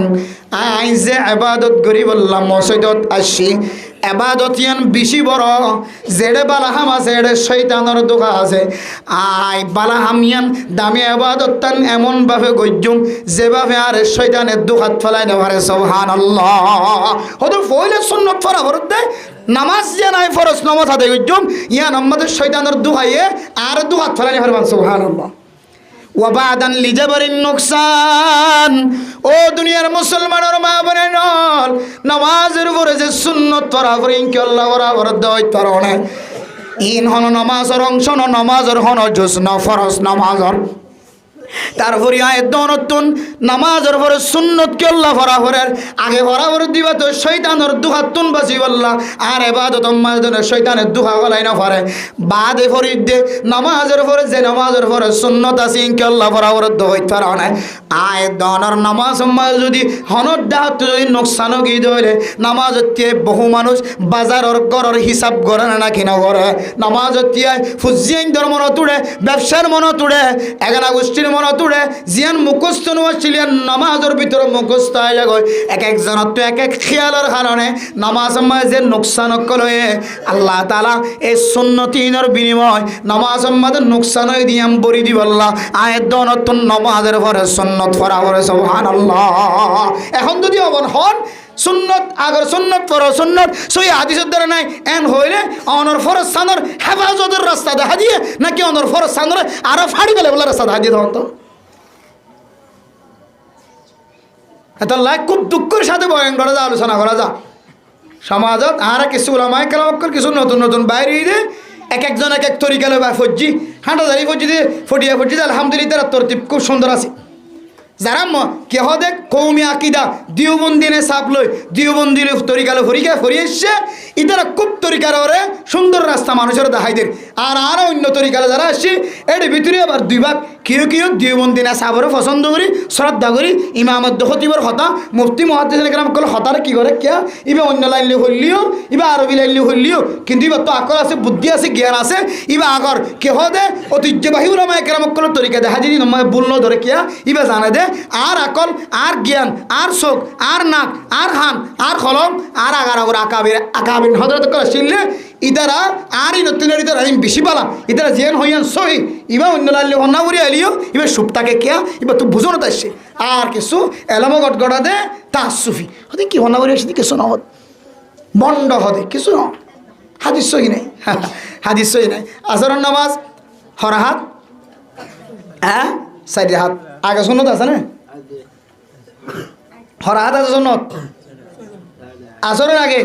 আই যে ইবাদত করি বললাম মসজিদত আসি এবাদত ইয়ান বেশি বড় যেড়ে বালাহাম আছে এড়ে শয়তানের দোকা আছে। আই বালাহাম ইয়ান দামি এবাদত তান এমনভাবে গজ্জুম যেভাবে আর শয়তানের দোকাত ফেলাই নেভারে সুবহানাল্লাহ। হয়তো ফইলে সুন্নত ফরা ভরত দেয় নামাজ যে নাই ফরজ নামাজ হাতে গজ্জুম ইয়ান আমাদের শয়তানের দোকাইয়ে আর দোকাত ফেলাই নেভারে সুবহানাল্লাহ। ওয়াবাদান লিজাবরিন নুকসান। ও দুনিয়ার মুসলমানের মা বোনেরা, নামাজের উপরে যে সুন্নত পড়া পড়ি ইনকি আল্লাহ বরাবর হইতে পারে না। ইন হন নামাজের অংশ ন নামাজের হন জুজ ন ফরজ নামাজের। তারপরে আয়াত নতুন নামাজের পরে সুন্নত কে আল্লাহ বরাবরের আগে বরাবর দিবা তো শয়তানের দুহাতুন বাঁচি বললা আর ইবাদত মাঝে শয়তানের দুহা গলাই না পারে বাদে ফরিদ দে নামাজের পরে যে নামাজের পরে সুন্নত আছে ইনকে আল্লাহ বরাবর হইতে পারে না। আয়াত দনের নামাজ মাঝে যদি হনর দাহাত যদি নোকসানো কি ধরে নামাজতে বহু মানুষ বাজারের গড়ের হিসাব করে না কিনা করে নামাজতে ফুজিয়াইন ধর্ম তুড়ে ব্যবসার মন তুড়ে এগানা গোষ্ঠীর তুড়ে জিয়ান মুখস্থ নোয়াছিলেন নামাজের ভিতরে মুখস্থ হয়ে গয় এক একজনের তো এক এক খেয়ালের কারণে নামাজ মাঝে নোকসান করে আল্লাহ তাআলা এই সুন্নতিনের বিনিময় নামাজ মাঝে নোকসান হয়ে দিয়াম বরি দিব আল্লাহ আয়াত নতুন নামাজের পরে সুন্নত পড়া করে সুবহানাল্লাহ। এখন যদি অবন হন সুন্নত আগর সুন্নত ফরজ সুন্নত সই হাদিসের দ্বারা নাই এন হইলে অনর ফরজ সানর হেফাজতের রাস্তা দেখা দিয়ে নাকি অনর ফরজ সানর আরো ফাড়ি গেলে বলে রাস্তা দেখা দিয়ে তখন তো এত লাইক খুব দুঃখের সাথে বয়ান করা যা আলোচনা করা যা সমাজত আর কিছু ওলামায়ে কেরাম কিছু নতুন নতুন বাইরে দিয়ে এক একজন এক এক তরিকা লয় বা ফজ্জি হাঁটাদারি ফজ্জি দিয়ে ফটিয়া ফজ্জি দিয়ে আলহামদুলিল্লাহ তার তরতিব খুব সুন্দর আছে। যারা কেহ দেখ কৌমি আকিদা দিওবন্দিনে চাপ লই দিওবন্দির তরিকালে ফরিয়ে এসছে ইতারা খুব তরিকার ওরে সুন্দর রাস্তা মানুষের দেখাই দেয় আর আরও অন্য তরিকালে যারা আসছে এর ভিতরে আবার দুই ভাগ কেউ কেউ দিওবন্দিনে চাপরে পছন্দ করি শ্রদ্ধা করি ইমামত খতিবর হতা মুফতি মুহাদ্দিস কেরাম কল হতার কি করে কিয়া ইবা অন্য লাইনলি হইলিও ইবা আরবি লাইনলি হইলিও কিন্তু এবার তো আকল আছে বুদ্ধি আছে জ্ঞান আছে ইবা আগর কেহ দে ঐতিহ্যবাহী ওলামায়ে কেরাম কল তরিকা দেখা যদি নয় বুলনো ধরে কিয়া ইবা জানে দে আর আকল আর জ্ঞান আর চোখ আর নাক আর হান আর কলম আর আগার আগর আকাবির হজরত করে চিনলে ইতারা আর ই নতুন ইতারা বেশি পালা ইতারা জেন হইয়ান সহি ইবা অন্য লাল্লি হন্না করি আলিও ইবা সুপটাকে কেয়া ইবা তো বুঝো না তাইছে আর কিছু এলামো গটগড়া দে তাসুফি হতে কি হন্না করি আসি কিছু নহত বন্ড হতে কিছু ন হাদিস সহি নাই হাদিস সহি নাই আসরের নামাজ হরাহাত হ্যাঁ চারি হাত আগে শুনত আছে না হরাহাত আছে শুনত আসরের আগে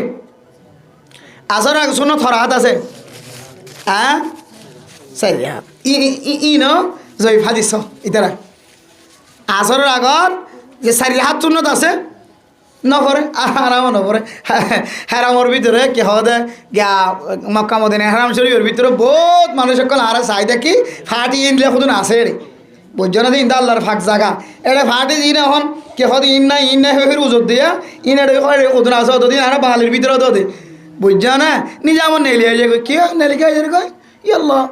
শুনত হরাহাত আছে হ্যাঁ চারি হাত ই ন জয়ীফ হাদিস ইতারা আসরের আগত যে চারি হাত শুনত আছে নপরে আরামও নপরে হেরামর ভিতরে কি হদে গিয়া মক্কা মদিনা হেরাম শরীফের ভিতরে বহুত মানুষ সকল আর চাই দেখি ফাটি ইনলে শুধু আছে রে বুঝছো না ইন্দা আল্লাহর ফাঁক জাগা এটা ফাটে দিন এখন কে হতে ইন্না হয়ে উজর দিয়া ইন ওদের আসো অতদিন আর বাহালের ভিতরে তো দে বুঝছো না নিজে আমার নেলি হয়ে যায় কে নেলি কে কয় ইয়াল্লাহ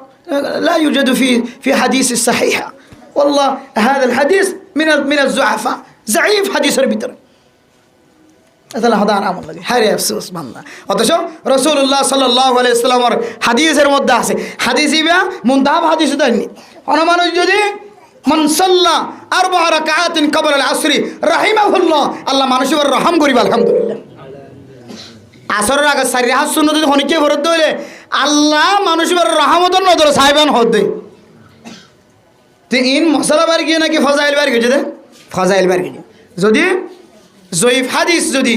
لا يوجد في حديث الصحيحة والله هذا الحديث من الضعفاء ضعيف حديث البتر তাহলে হদা আর আমল লাগে হারে আফসোস বান্দা অথচ রাসূলুল্লাহ সাল্লাল্লাহু আলাইহি ওয়াসাল্লামের হাদিসের মধ্যে আছে হাদিস ইবা মুনতাহাব হাদিস দেননি কোন মানুষ যদি মান সাল্লা আরবা রাকাআতিন ক্বাবলা আল আসরি রাহিমাহুল্লাহ আল্লাহ মানুষের রহম করিব আলহামদুলিল্লাহ আসরের আগে সারি রাত সুন্নাত যদি হনিকে ফরত হইলে আল্লাহ মানুষের রহমতের নজর সাহেবান হতে তে ইন মশলা বার গিয়ে নাকি ফজাইল বার গিয়ে ফজাইল বার গিয়ে যদি জয়ীফ হাদিস যদি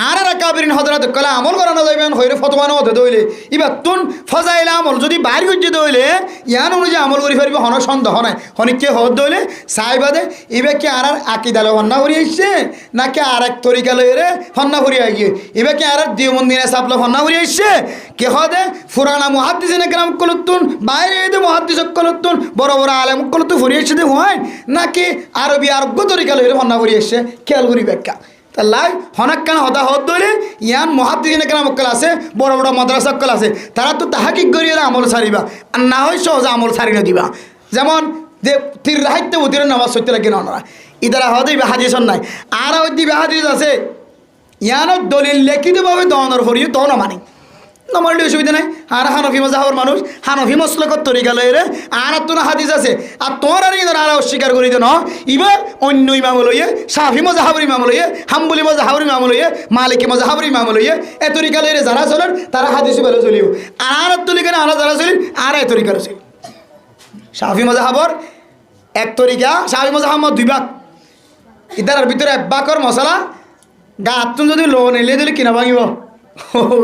আর কাবিরিন হযরত কলা আমল করানো যাইবেন হইরে ফতোয়ানো হতে দইলে ইবা তুন ফজাইল আমল যদি বাইর গজ্জে দইলে ইয়ান অনুযায়ী আমল করি পারবি হন সন্দেহ নাই হনিকে হদ দইলে সাইবাদে ইবা কি আর আকীদা লো হন্না করি আইছে নাকি আর এক তরিকা লইরে হন্না করি আইগে ইবা কি আর দিওমন্দিনে সাপলো হন্না করি আইছে কে হদে ফুরানা মুহাদ্দিসিনে کرام কলতুন বাইরে দে মুহাদ্দিস কলতুন বড় বড় আলেম কলতু ফরি আইছে দে হয় নাকি আরবি আরব তরিকা লইরে হন্না করি আইছে খেয়াল করি ব্যাখ্যা তাহলে হনাক কেন হতা হত ধরে ইয়ান মুহাদ্দিসিনে کرام অক্কল আছে বড় বড় মাদ্রাসা অক্কল আছে তারা তো তাহাকিক করিয়ে আমল ছাড়িবা আর না হয় সহজে আমল ছাড়ি না দিবা যেমন যে তীর রাহিত্যে উতিরের নামাজ সত্যি লাগে না ইদারা হতে হাদিস নাই আর ওই দিবে হাদিস আছে ইয়ানোর দলিল লিখিতভাবে দহনের ফরিয়ে দহন মানে নমারলি অসুবিধা নাই আর হানফি মজাহর মানুষ হানফি মসলকত তরিকা লইরে আর তো হাদিস আছে আর তোর আর ইদার আর অস্বীকার করি দেন ইবা অন্য ইমাম লইয়ে শাফি মজাহাবর ইমাম লইয়ে হাম্বলি মজাহাবর ইমাম লইয়ে মালিকি মজাহাবর ইমাম লইয়ে এ তরিকা লইরে যারা চলেন তারা হাদিস বলে চলিও আর তরিকা আর যারা চলেন আর এ তরিকা চলি শাফি মজাহাবর এক তরিকা শাফি মজাহাবর দুই ভাগ ইদার ভিতরে এক বাকর মশলা গা আত্ম যদি লোন এলে দিলে কিনা ভাঙিব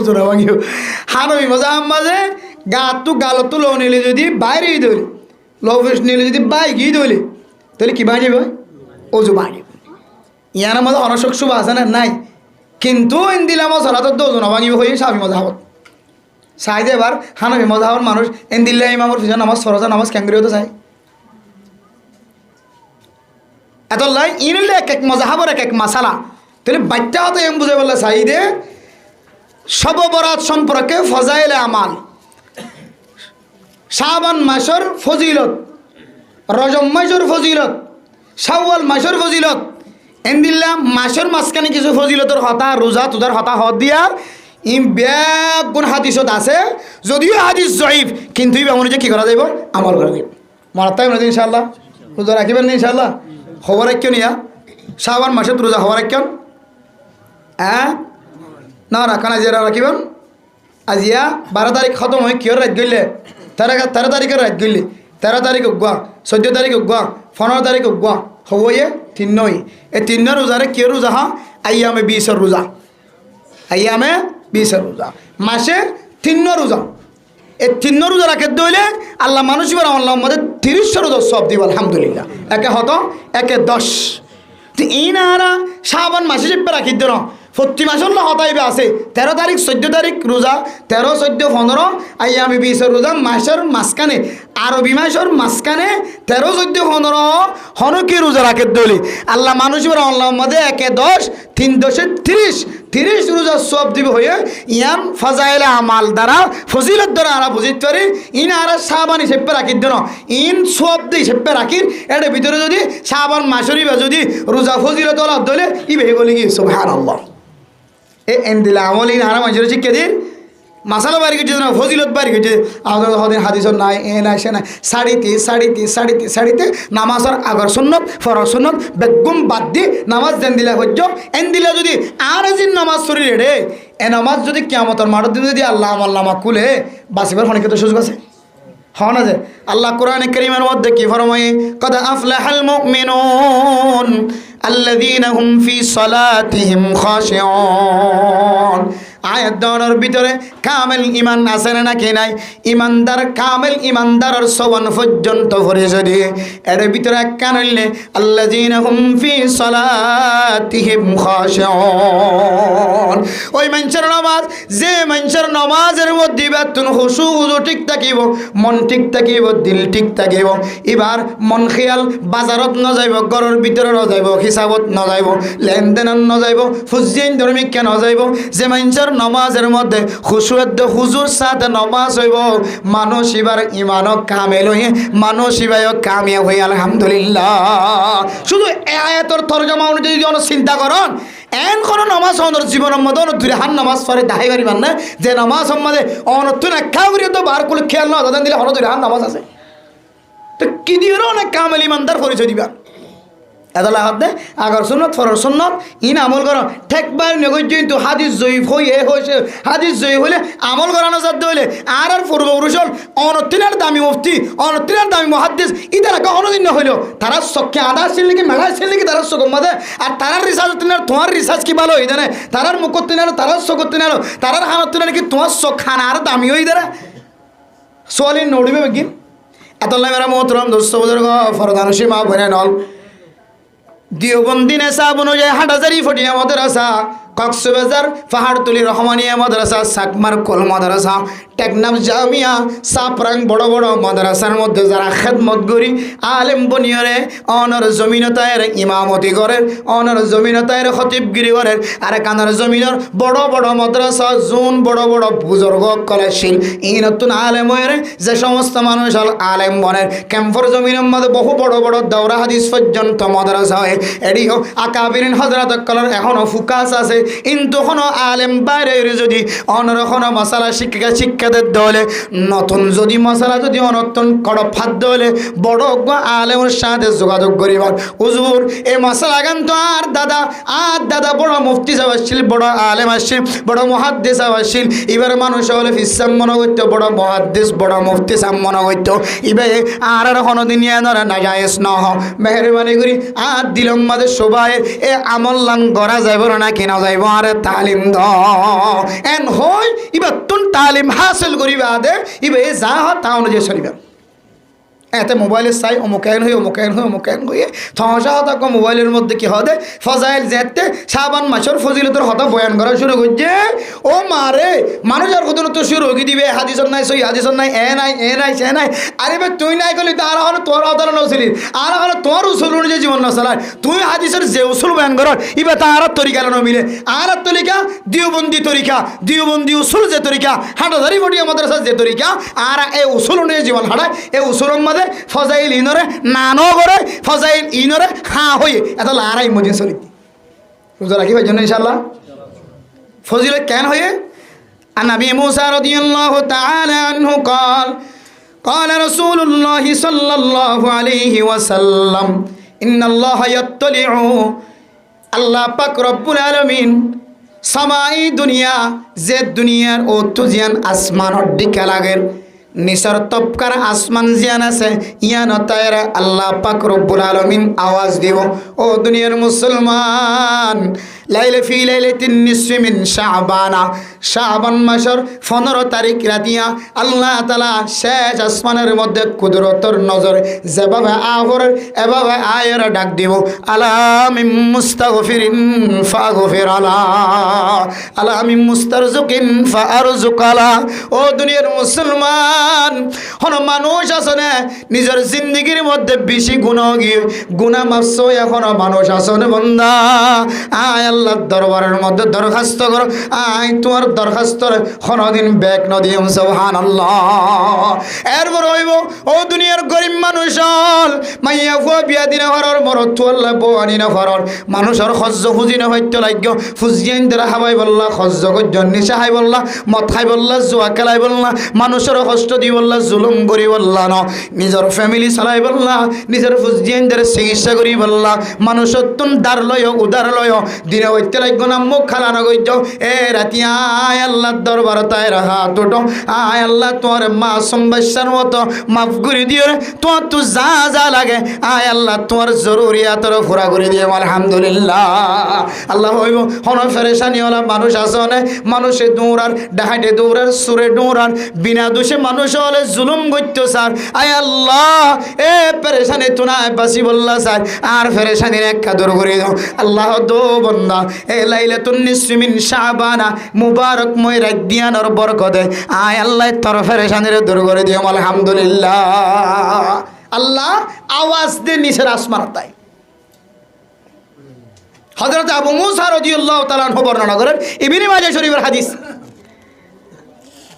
জোড়া ভাঙিও হানবি মজা আম্মাজে গাতো গালতো লো নিলে যদি বাইরে দইলে লফিস নিলে যদি বাই গিয়ে দইলে তাহলে কি বাড়ি যাবে ওজু বাড়ি ইয়ার মধ্যে অনশক শুভ আছে না নাই কিন্তু ইন্দিলাম সলাত ওজন ভাঙিব হয়ে সাফি মজাহত চাইদে এবার হানবি মজাহর মানুষ ইন্দিল্লা ইমামর ফিজা নামাজ ফরজা নামাজ ক্যাঙ্গরিও তো চাই এত লাই ইনলে এক এক মজাহাবর এক এক মাসালা তাহলে বাচ্চা হতো এম বুঝে বললে চাইদে শব বরাত সম্পর্কে ফজাইলে আমাল শাবান মাসের ফজিলত রজব মাসের ফজিলত শাওয়াল মাসের ফজিলত এন্দিল্লা মাসের মাঝখানে কিছু ফজিলতের হতা রোজা তোদের হতা হত দিয়া ইম ব্যাগুণ হাদিসত আছে যদিও হাদিস জয়ীফ কিন্তু ইবা অনুযায়ী কী করা যাইব আমল করা যাইব মনে তাই মনে ইনশাআল্লাহ রোজা রাখিবেন না ইনশাআল্লাহ খবর রাখিও নিয়া শাবান মাসের রোজা খবর রাখিও হ্যাঁ না রাখা না যে রাখিবেন আজিয়া 12 তারিখ খতম হয় কিয়র রাত গেলে 13 তারিখের রাত গেলে 13 তারিখ গুয়া 14 তারিখ গুয়া 15 তারিখ গুয়া হয়ে 3 নয় এই 3 রোজারে কিয়র রোজা হা আইয়ামে 20 রোজা আইয়ামে 20 রোজা মাসে 3 রোজা এই 3 রোজা রাখে দইলে আল্লাহ মানুষ বার আল্লাহ আমাদের 30 রোজা সব দিব আলহামদুলিল্লাহ একে হত একে 10 তো এই না শাবান মাসে চেপে রাখি দেন প্রতি মাসের হতাইবে আছে 13 তারিখ 14 তারিখ রোজা 13 14 15 আইয়ামে 20 রোজা মাসের মাঝখানে আরবি মাসের মাঝখানে 13 14 15 হনকি রোজা রাখে দলি আল্লাহ মানুষের আল্লাহ মধ্যে একে 10 3 10 30 রোজা সব দিব হয়ে ইয়াম ফাজাইলে আমাল দ্বারা ফজিলত দ্বারা আমরা বুঝিতে পারি ইন আর শাবান হিসেবে রাখি দেন ইন সব দিয়ে হিসেবে রাখি এর ভিতরে যদি শাবান মাসেরই যদি রোজা ফজিলত ওলা দলে ইবে বলি কি সুবহানাল্লাহ এ এন্দিলা আমলিন হারা মানুষের শিক্ষা দিন মাসালা বাড়ি গেছে না ফজিলত বাড়ি গেছে আমাদের হদিন হাদিস নাই এ নাই সে নাই শাড়িতে নামাজের আগর সুন্নত ফরজ সুন্নত বেগুম বাদ দি নামাজ দেন দিলা হজ্জ এন দিলা যদি আর এজিন নামাজ শরীরে রে এ নামাজ যদি কিয়ামতের মাঠের দিন যদি আল্লাহ আল্লামা কুলে বাসিবার অনেকে তো সুযোগ আছে হওয়া না যে আল্লাহ কোরআনে কারীমের মধ্যে কি ফরমায় কদ আফলাহাল মুমিনুন الذين هم في صلاتهم خاشعون আয়াত দানের ভিতরে কামেল ইমান আছে না নাকি নাই? ইমানদার কামেল ইমানদারের সওয়ান পর্যন্ত পরিচয় দিয়ে এর ভিতরে কান হইলে আল্লাযীনা হুম ফি সালাতিহিম খাশিউন। ওই মানুষের নামাজ, যে মানুষের নামাজের মধ্যে বেতন খুশু খুজু ঠিক থাকিব, মন ঠিক থাকিব, দিল ঠিক থাকিব। এবার মন খেয়াল বাজারত ন যাইব, ঘরের ভিতরে ন যাইব, হিসাবত ন যাইব, লেনদেনত ন যাইব, ফুজিয়ান ধর্মিককে ন যাইব। যে মানুষের নামাজের মধ্যে খুশুয়ের হুজুর সাথে নামাজ হইব, মানুষ এবার ইমানক কামেল হয়ে মানুষ এবার কামিয়া হয়ে আলহামদুলিল্লাহ। শুধু এ আয়াতর তরজমা অনুযায়ী যদি চিন্তা করেন, এন কোনো নামাজ অনর জীবনের মধ্যে দুই হান নামাজ পড়ে দাহাই পারি মানে যে নামাজ মধ্যে অনতুন একা করিও তো বার করলে খেয়াল না দাদা দিলে হলো দুই হান নামাজ আছে, তো কি দিয়ে অনেক কামেল ইমানদার পরিচয় দিবা। এতলা হাত দে আগর সুন্নত ফরর সুন্নত ইন আমল করো ঠেকবার নগজ কিন্তু হাদিস জয়ীফ হয়ে হয়েছে। হাদিস জয়ীফ হইলে আমল করানো যাতে হইলে আর পূর্বপুরুষ হল অনতিনার দামি মুফতি, অনতিনার দামি মহাদ্দিস ইতারা কখনো দিন হইল তারা চক্ষে আদা ছিল নাকি মেঘা ছিল নাকি তারা চোখ মাঝে। আর তারার রিসার্চ তিনার তোমার রিসার্চ কি ভালো হই জানে, তারার মুখত তিনার তারার চোখত তিনার তারার হানত তিনার কি তোমার চোখ খানা আর দামি হই দাঁড়া সোয়ালি নড়িবে বেগিন। এতলাই মেরা মোহতরম দোস্ত বুজুর্গ ফরদানুসী মা বোনেন হল দিওবন্দি নেশাব অনুযায়ী হাটাজারি ফটিয়া মাদ্রাসা, কক্সবাজার পাহাড়তলি রহমানিয়া মাদ্রাসা, সাকমার কোল মাদ্রাসা, টেকনাফ জামিয়া, সাপরাং বড় বড় মাদ্রাসার মধ্যে যারা খেদমত করি আলেম বনিয়রে অনর জমিনতায়ের ইমামতি করেন, অনর জমিনতায়ের খতিবগিরি করেন। আর কানার জমিনের বড় বড় মাদ্রাসা জুন বড় বড় বুজুর্গ কলেজশীল ই নতুন আলেম হয়ে যে সমস্ত মানুষ হল আলেম বনের ক্যাম্পর জমিনের মধ্যে বহু বড় বড় দাওরা হাদিস পর্যন্ত মাদ্রাসা হয়। এটিও আকাবিরিন হজরত কলার এখনও ফুকাস আছে, কিন্তু কোনো আলেম বাইরে যদি অনর কোনো মশালা শিক্ষাদের দলে নতুন যদি মশালা যদি অনতুন কড়প ফাদ্য হলে বড় আলেমের সাথে যোগাযোগ করিবার হুজুর এই মশালা গান তো আর দাদা বড় মুফতি সাহেব আসছিল, বড় আলেম আসছিল, বড় মহাদ্দেশ সাহেব আসছিল। এবার মানুষ হলে ফিসাম মনে করতো বড় মহাদ্দেশ বড় মুফতি সাহেব মনে করতো। এবার আর কোনোদিন না যায়স ন মেহরবানি করি আর দিলম মাঝে সবাই এ আমল লান করা যাইব না কিনা যাইব আর তালিম দ এন হই এবার তুন তালিম হাসিল করিবা দে এবার যা হয় তা অনুযায়ী চলিবা। এতে মোবাইলে চাই অমুকায়ন হয়ে থসা হতাক মোবাইলের মধ্যে কি হবে ফজাইল যেতে সাবান মাসের ফজিলতর হতা বয়ান করা শুরু করছে। ও মারে মানুষ আর কত তো শুরু হয়ে দিবে হাদিসন নাই সই হাদিসন নাই এ নাই সে নাই। আরে ভাই তুই নাই করলি তো আর হলো তোর অবদান নছিলি, আর হলো তোর উসুল অনুযায়ী জীবন নচলায়। তুই হাদিসের যে উসুল বয়ান কর এবার তার তরিকা নমিলে আর তরিকা দিওবন্দি তরিকা দিওবন্দি উসুল যে তরিকা হাঁটাধারি ফটিয়া মাদ্রাসা যে তরিকা আর এই উসুল অনুযায়ী জীবন হাঁটায় এই উসুলের মাঝে ফজাইল ইনরে নানো করে ফজাইল ইনরে হা হয়ে এত লারাই মজে চলিতি বুঝা রাখি ভাই জন্য ইনশাআল্লাহ ফজিলত কেন হয়ে আনাবি মুসা রাদিয়াল্লাহু তাআলা আনহু قال قال رسول الله صلى الله عليه وسلم ان الله يطلع আল্লাহ পাক রব্বুল আলামিন সামাই দুনিয়া যে দুনিয়ার ও তুজিয়ান আসমানের দিকে লাগেন নিসর তপকার আসমান জিয়ান আছে ইয়ান তায়রা আল্লাহ পাক রব্বুল আলামিন আওয়াজ দিব ও দুনিয়ার মুসলমান লাইলে ফি লাইলাতিন নিসফি মিন শাবান মাসের 15 তারিখ রাতিয়া আল্লাহ তাআলা শেষ আসমানের মধ্যে কুদরতর নজর যেভাবে আহর এভাবে আয়ের ডাক দিব আলা মিন মুস্তাগফিরিন ফাগফির আলা মিন মুস্তারযুকিন ফারযুকালা। ও দুনিয়ার মুসলমান হন মানুষ আছে না নিজের জিন্দগির মধ্যে বেশি গুনাহ মাফসো এখনো মানুষ আছে না বান্দা আয় আল্লাহর দরবারের মধ্যে দরখাস্ত কর আয় তোমার দরখাস্ত কোনদিন ব্যাক ন দিও সুবহানাল্লাহ। এরপর হইব ও দুনিয়ার গরিব মানুষ হল মাইয়া ফুয়া বিয়া দিনা হরর মরত আল্লাহ বয়ানি না হরর মানুষের খজ্জ খুঁজি না হইতে লাগো ফুজিয়ান দ্বারা হাবাই বললা খজ্জ গজন নিশা হাই বললা মদ খাই বললা জুয়া খেলাই বললা মানুষের কষ্ট দি বললা জুলুম করি বললা ন নিজের ফ্যামিলি চালাই বললা নিজের ফুজিয়ান দ্বারা চিকিৎসা করি বললা মানুষের তুন দার লয় উদার লয় দিন বিনা হইতে লাগবো না মুখ খালানো গইজ এ রাতি আয় আল্লাহর দরবার তাই হাত উঠো আয় আল্লাহ তোমার মাসুম বাচ্চার মতো মাফ করে দিও রে তোমার তো যা যা লাগে আয় আল্লাহ তোমার জরুরিয়াতর পুরা করে দিও আলহামদুলিল্লাহ আল্লাহ হইব হন ফেরেশানি ওলা মানুষ আসনে মানুষে দৌড়ার ডাহাটে দৌড়ার সুরে দৌড়ার বিনা দোষে মানুষ হলে জুলুম করতে স্যার আয় আল্লাহ এ পেরেশানি তুনায় বাসি বললা স্যার আর ফেরেশানির একটা দূর করে দাও আল্লাহ দো বন্দা এ লাইলাতুন নিসফি মিন শাবানা মুবারকময় রাত দিয়ানোর বরকতে আয় আল্লাহ তোর ফেরেশানির দূর করে দিও আলহামদুলিল্লাহ আল্লাহ আওয়াজ দিয়ে নিচের আসমান তাই হযরত আবু মুসা রাদিয়াল্লাহু তাআলা আনহু বর্ণনা করেন ইবনে মাজাহ শরীফের হাদিস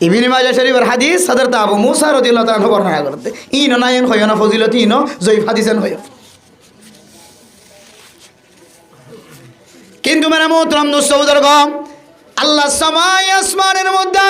ইবনে মাজাহ শরীফের হাদিস হযরত আবু মুসা রাদিয়াল্লাহু তাআলা আনহু বর্ণনা করতে ইন নায়ন হয় না ফজিলত ইন জয়ীফ হাদিসেন হয় কিন্তু মেরা মোহতরম দোস্ত বুজুর্গ আল্লাহ সামাই আসমানের মধ্যে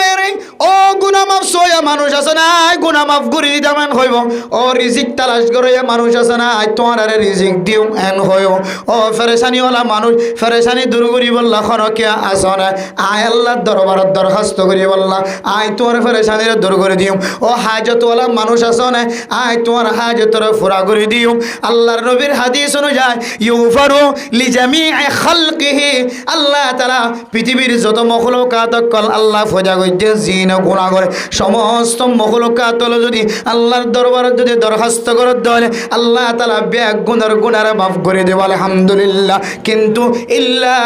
ও গুনাহ মাফ সোয়া মানুষ আছে না গুনাহ মাফ করে দিতাম হইব ও রিজিক তালাশ করে মানুষ আছে না তোমার আরে রিজিক দিও এন হইব ও ফেরেশানি ওলা মানুষ ফেরেশানি দূর করি বললা খরকিয়া আছে না আয় আল্লাহর দরবারত দরখাস্ত করি বললা আয় তোমার ফেরেশানির দূর করে দিও ও হাজত ওলা মানুষ আছে না আয় তোমার হাজতর পুরা করে দিও আল্লাহর নবীর হাদিস অনুযায়ী ইউফারু লিজামিই খালকিহি আল্লাহ তাআলা পৃথিবীর যত মখলুকাত কল আল্লাহ ফজা গইতে জিন গুনাহ করে সমস্ত মখলুকাত যদি আল্লাহর দরবারে যদি দরখাস্ত করে দেয় আল্লাহ তাআলা ব্যাগ গুনার মাফ করে দেব আলহামদুলিল্লাহ কিন্তু ইল্লা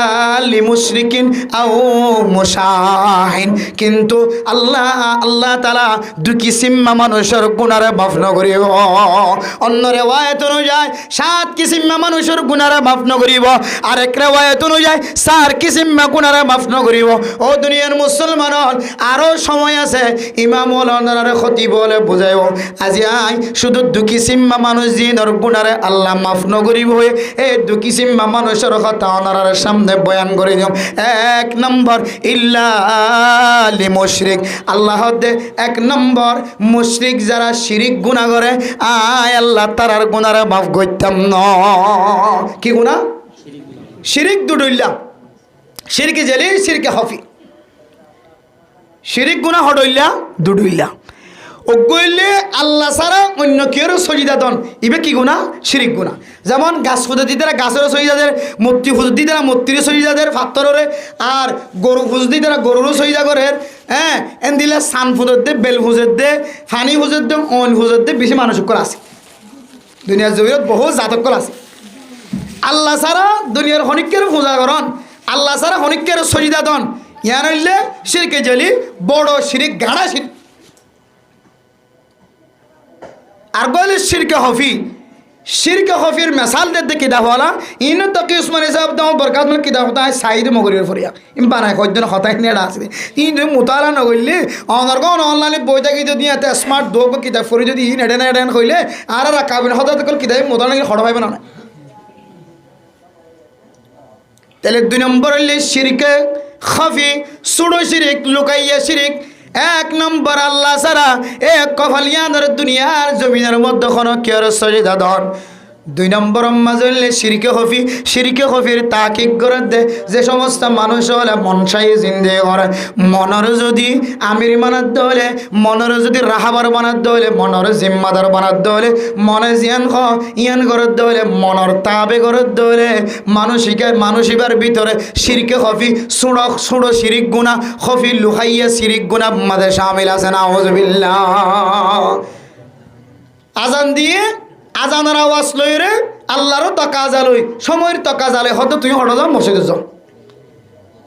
লিমুশরিকিন আও মুশাহিন কিন্তু আল্লাহ তাআলা দুই কিসিম মানুষের গুনারে মাফ ন করিব অন্য রিওয়ায়াত অনুযায়ী 7 কিসিম মানুষের গুনারে মাফ ন করিব আরেক রিওয়ায়াত অনুযায়ী 4 কিসিম গুনারে মাফ ন করিব ও দুনিয়ার মুসলমান আরো সময় আছে ইমাম ওলানারে খতিব বলে বুঝাইব আজি আই শুধু দুকি সিম্মা মানুষ জিনর গুনারে আল্লাহ মাফ ন করিব এই দুকি সিম্মা মানুষের কথা ওনার সামনে বয়ান করে দিও এক নম্বর ইল্লা লিমুশরিক আল্লাহ দে এক নম্বর মুশরিক যারা শিরিক গুনাহ করে আয় আল্লাহ তারার গুনারে মাফ করতাম না কি গুনাহ শিরিক দুডইলা শিরকে জেলি শিরকে হফি শিরিক গুনাহ হডইলা দুডইলা ওগইলে আল্লাহ ছাড়া অন্য কেউ সজিদা দন ইবে কি গুনাহ শিরিক গুনাহ যেমন গাছ ফুজে দিতে গাছেরও সজিদাদের মূর্তি ফুজে দিতে মূর্তির সজিদাদের পাথরের আর গরু ফুজ দিতে গরুরও সজিদা করে হ্যাঁ এন দিলে সান ফুজের দে বেল ফুজের দে ফানি ফুজের দে অন ফুজের দে বেশি মানুষকল আছে দুনিয়ার জমিনত বহু জাতকল আছে আল্লাহ ছাড়া দুনিয়ার হনিকের পূজা করন আল্লাহ ছাড়া হনিকের সজিদা দন ইয়ার হইলে শিরকে জেলি বড় শিরিক গাড়া শিরিক আর বলে শিরকে হফির মিসাল দে কিদা হলা ইন তকি উসমান সাহেব দাও বরকাত মে কিদা হতা है সাইদ মগরির ফরিয়া ইম বানায় কয়জন হতাই নেড়া আছে তিন মুতালা ন কইলে অনরগন অনলাইনে বইতা কি যদি এত স্মার্ট দোব কিদা ফরি যদি ইন এডেন কইলে আর রাকাবিন হতা কল কিদা মুতালা কি খড় পাইবে না তাহলে 2 নম্বর হইলে শিরকে খফি সুড়ো শিরিক লুকাইয়া শিরিক এক নম্বর আল্লাহ ছাড়া এক কফালিয়ানের দুনিয়ার জমিনের মধ্যে কোনো কেউ সজিদা ধন 2 নম্বর মাঝে শিরকে হফির তাকিক করে দে যে সমস্ত মানুষ হলে মনসাই জিন্দে করে মনের যদি আমির বানাতে হলে মনের যদি রাহাবার বানাতে হলে মনের জিম্মাদার বানাতে হলে মনে জিয়ান ইয়ান করতে হলে মনের তাবে করতে হলে মানসিকার ভিতরে শিরকে হফি সুড়ো শিরিক গুনাহ হফি লুহাইয়া শিরিক গুনাহ মাঝে শামিল আছে নাউযুবিল্লাহ আজান দিয়ে আজানের আওয়াজ লই রে আল্লাহরও তকা জালই সময়ের তকা জালে হয়তো তুই হঠাৎ যাও মসজিদে যাও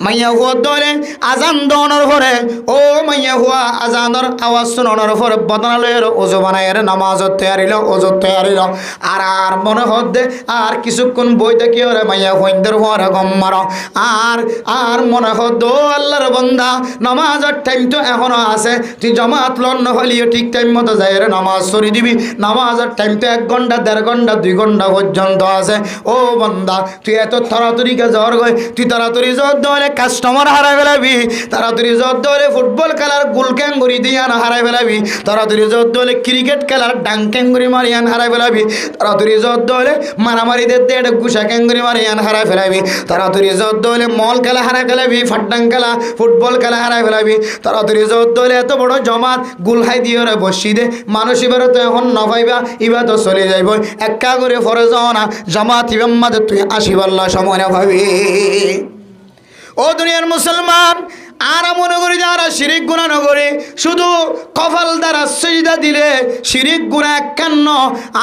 মাইয়া হুয়া দরে আজান দনের পরে ও মাইয়া হুয়া আজানের আওয়াজ শোনানোর পরে বদনালয়ের ওজু বানাই নামাজত তৈয়ারিল আর মনে হদ্দে আর কিছুক্ষণ বইতে কি ওরে মাইয়া হইন্দের হরে গম মার আর মনে হদ্দ আল্লাহর বন্দা নামাজের টাইম তো এখনো আছে তুই জমাত লন হলিও ঠিক টাইম মতো যাই রে নামাজ সরি দিবি নামাজের টাইম তো 1 ঘন্টা 1.5 ঘন্টা 2 ঘন্টা পর্যন্ত আছে ও বন্দা তুই এত তাড়াতাড়ি কে যাওয়ার গই তুই তাড়াতাড়ি যাওয়ার দৌড়ে কাস্টমার হারাই ফেলাবি, তাড়াতাড়ি যত দৌড়ে ফুটবল খেলার গোল ক্যাঙ্গুরি দিয়ে হারাই ফেলাবি, তাড়াতাড়ি যত দৌড়ে ক্রিকেট খেলার ডাং ক্যাঙ্গুরি মারিয়ান হারাই ফেলাবি, তাড়াতাড়ি যত দৌড়ে মারামারি দিতে এটা গুসা ক্যাঙ্গুরি মারিয়ান হারাই ফেলাবি, তাড়াতাড়ি যত দৌড়ে মল খেলা হারাই ফেলাবি, ফাট্টাং খেলা ফুটবল খেলা হারাই ফেলাবি, তাড়াতাড়ি যত দৌড়ে এত বড় জমাত গুলহাই দিয়ে ওরা বসি দে মানুষ এবার তো এখন নভাইবা ইবা তো চলে যাইব একা করে ফরে যাও না জমাত ইবাম মাঝে তুই আসিবাল্লা সময় না ভাবি। ও দুনিয়ার মুসলমান, আর মনে করি যারা শিরিক গুনাহ নগরে শুধু কপাল দ্বারা সিজদা দিলে শিরিক গুনাহ একান্ন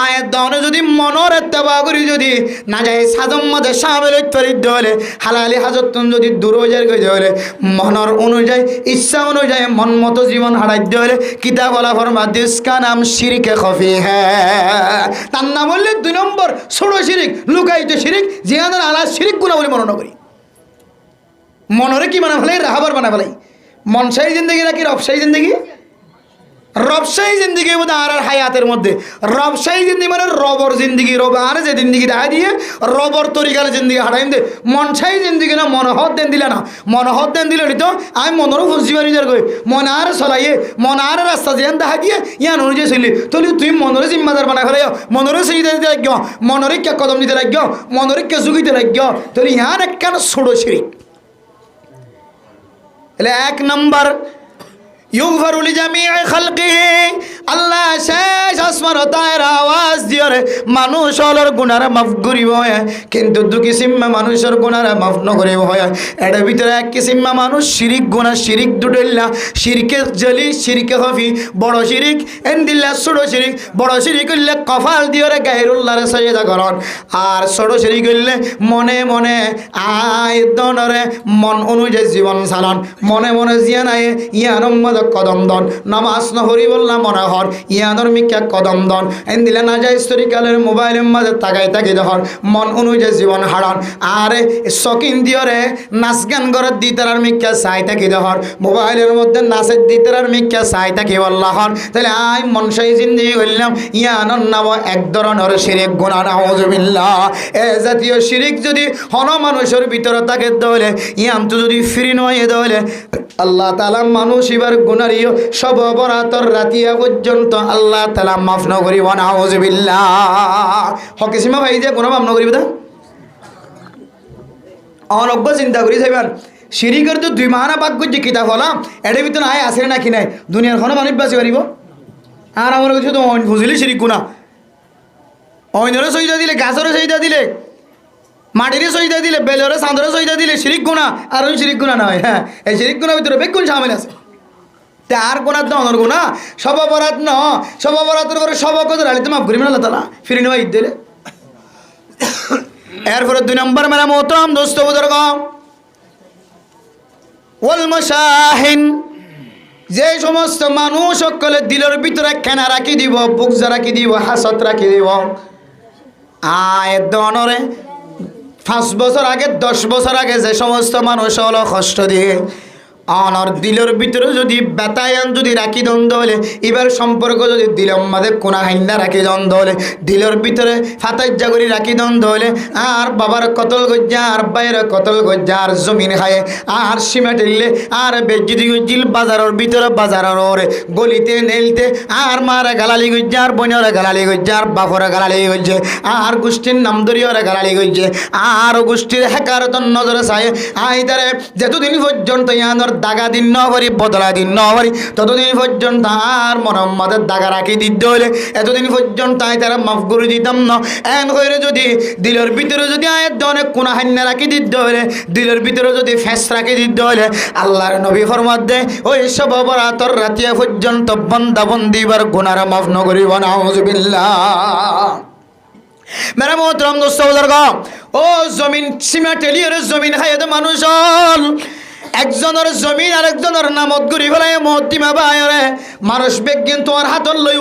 আয়াত দাওনে যদি মনের ইত্তেবা করি যদি না যায় সাদম মাঝে শামিল হইতে হলে হালালি হাজত যদি দূর হয়ে যায় হলে মনের অনুযায়ী ইচ্ছা অনুযায়ী মন মতো জীবন হারাইতে হলে কিতাব বলা ফরমা দিসকা নাম শিরিকে খফি হ্যাঁ তার নাম বললে 2 নম্বর ছোট শিরিক লুকায়িত শিরিক জিহাদের আলা শিরিক গুনাহ বলে মনে করি। মনরে কি বানা ফেলাই রাহাবার বানা ফেলাই মনসাই জিন্দগি নাকি রবসাই জিন্দগি? রবসাই জিন্দগি বোধ আর হায়াতের মধ্যে রবসাই জিন্দগি মানে রবর জিন্দগি রব আর যে জিন্দগি দেখা দিয়ে রবর তরিকার জিন্দগি হারাইম দে মনসাই জিন্দগি না মনহত দেন দিলে না মনহত দেন দিলে নিত আমি মনেরও ফুসি বানি যার কই মন আর চলাইয়ে মন আর রাস্তা যেন দেখা দিয়ে ইয়ান অনুযায়ী চলি তলি তুই মনরে জিম্মাদার বানা ফেলাই মনরে সেই দিতে লাগ মনরে কে কদম দিতে লাগ মনরে কে যুগিতে লাগ তলি ইয়ান একখান ছোট শিরিক। এক নম্বর ইউগফারু লিজামিই খালকিহি আল্লাহ শেষ আসমান তায়ের আওয়াজ দিয়ে মানুষের গুনার মাফ করিব কিন্তু দু কিসিমা মানুষের গুনার মাফ নকরিব হয় এটার ভিতরে এক কিসিমা মানুষ শিরিক গুনাহ শিরিক দুডল্লা শিরকে জলি শিরকে খফি বড় শিরিক এন্দিল্লা ছোট শিরিক বড় শিরিক হইলে কপাল দিয়ে গায়রুল্লাহরে সাজদা করন আর ছোট শিরিক হইলে মনে মনে আয়তনরে মন অনুযায়ী জীবন চালান মনে মনে জিয়া নাই ইয়ানম কদম দন নামাজ নহরি বললাম মনে হর ইয়ানোর মিকা কদম দন এন দিলে না যায় স্তরিকালের মোবাইলের মাঝে তাকাই তাকি দহর মন অনুযায়ী জীবন হারান আর শকিন দিয়রে নাচ গান করার দিতার মিকা চাই তাকি দহর মোবাইলের মধ্যে নাচের দিতার মিকা চাই তাকি বললাহর তাহলে আই মনসাই জিন্দিগি করলাম ইয়ানোর নাম এক ধরনের শিরিক গুনাহ নাউযুবিল্লাহ। এ জাতীয় শিরিক যদি হন মানুষের ভিতরে থাকে তাহলে ইয়ান তো যদি ফ্রি নয় তাহলে আল্লাহ তাআলা মানুষ এবার গুনারিও সব অপরাধর রাতিয়া পর্যন্ত আল্লাহ তাআলা মাফ ন করিব নাউযুবিল্লাহ। হকিসীমা ভাই যে কোনো মাফ ন করিব দা অনজ্ঞ চিন্তা করি যাইবার শিরিকের তো 2 মাহানা পাক করছে কিতাব হলাম এটার ভিতরে আয় আসে নাকি নাই দুনিয়ার কোনো মানুষ বাঁচি পারিব আর আমার কিছু তো বুঝলি শিরিক গুনাহ অইনরে সইদা দিলে গাছরে সইদা দিলে মাটিরে সইদা দিলে বেলরে চাঁদরে সইদা দিলে শিরিক গুনাহ আর ওই শিরিক গুনাহ নয় হ্যাঁ এই শিরিক গুনার ভিতরে বেগুন শামিল আছে তার গুনাহ তো অনর গুনাহ সব অপরাধ ন সব অপরাধের করে সব কদর আলি তো মাফ করিবেন আল্লাহ তাআলা ফিরে নেওয়া ঈদ দিলে এরপরে 2 নম্বর মেরা মোহতরম দোস্ত বুজুর্গ ওয়াল মাশাহিন যে সমস্ত মানুষ সকলে দিলের ভিতরে কেনা রাখি দিব বুকজা রাখি দিব হাসত রাখি দিব আয় দনরে 5 বছর আগে 10 বছর আগে যে সমস্ত মানুষ হলো কষ্ট দিয়ে অনর দিলের ভিতরে যদি বেতায়ান যদি রাখি দ্বন্দ্ব হলে এবার সম্পর্ক যদি দিলের মাঝে কোনা হাইন্দা রাখি দ্বন্দ্ব হলে দিলের ভিতরে ফাতাজ্জা করে রাখি দ্বন্দ্ব হলে আর বাবার কতল গজ্জা আর বাইরে কতল গজ্জা আর জমিন খায় আর সীমা টেললে আর বেজ্জিদি গজ্জিল বাজারের ভিতরে বাজারের ওরে গলিতে নেলতে আর মারা গালালি গজ্জা আর বোনের গালালি গজ্জা আর বাপরে গালালি গজ্জে আর গোষ্ঠীর নাম ধরিয়ে গালালি গজ্জে আর গোষ্ঠীর হেকারতন নজরে চায় আইতারে যেতদিন পর্যন্ত ইয়ানোর দাগা দিন নভরি বদলা দিন নভরি ততদিন পর্যন্ত আর মোহাম্মদের দাগা রাখি দিতে হলে এতদিন পর্যন্ত আয় তারা মাফ করে দিতাম না এন করে যদি দিলের ভিতরে যদি আয়ের অনেক কোনা হান্না রাখি দিতে হলে দিলের ভিতরে যদি ফেস রাখি দিতে হলে আল্লাহর নবী ফরমাত দেয় ওই সব অপরাধর রাতিয়া পর্যন্ত বন্দা বন্দিবার গুনার মাফ ন করিব নাউযুবিল্লাহ। মেরা মোহতরম দোস্ত বুজুর্গ ও জমিন সীমা টেলিয়ে জমিন খাইয়ে মানুষ একজনের জমিন আরেকজনের নামত ঘুরি ফেলায় মহতিমা বায়রে মানুষ বেগিন তোমার হাতত লই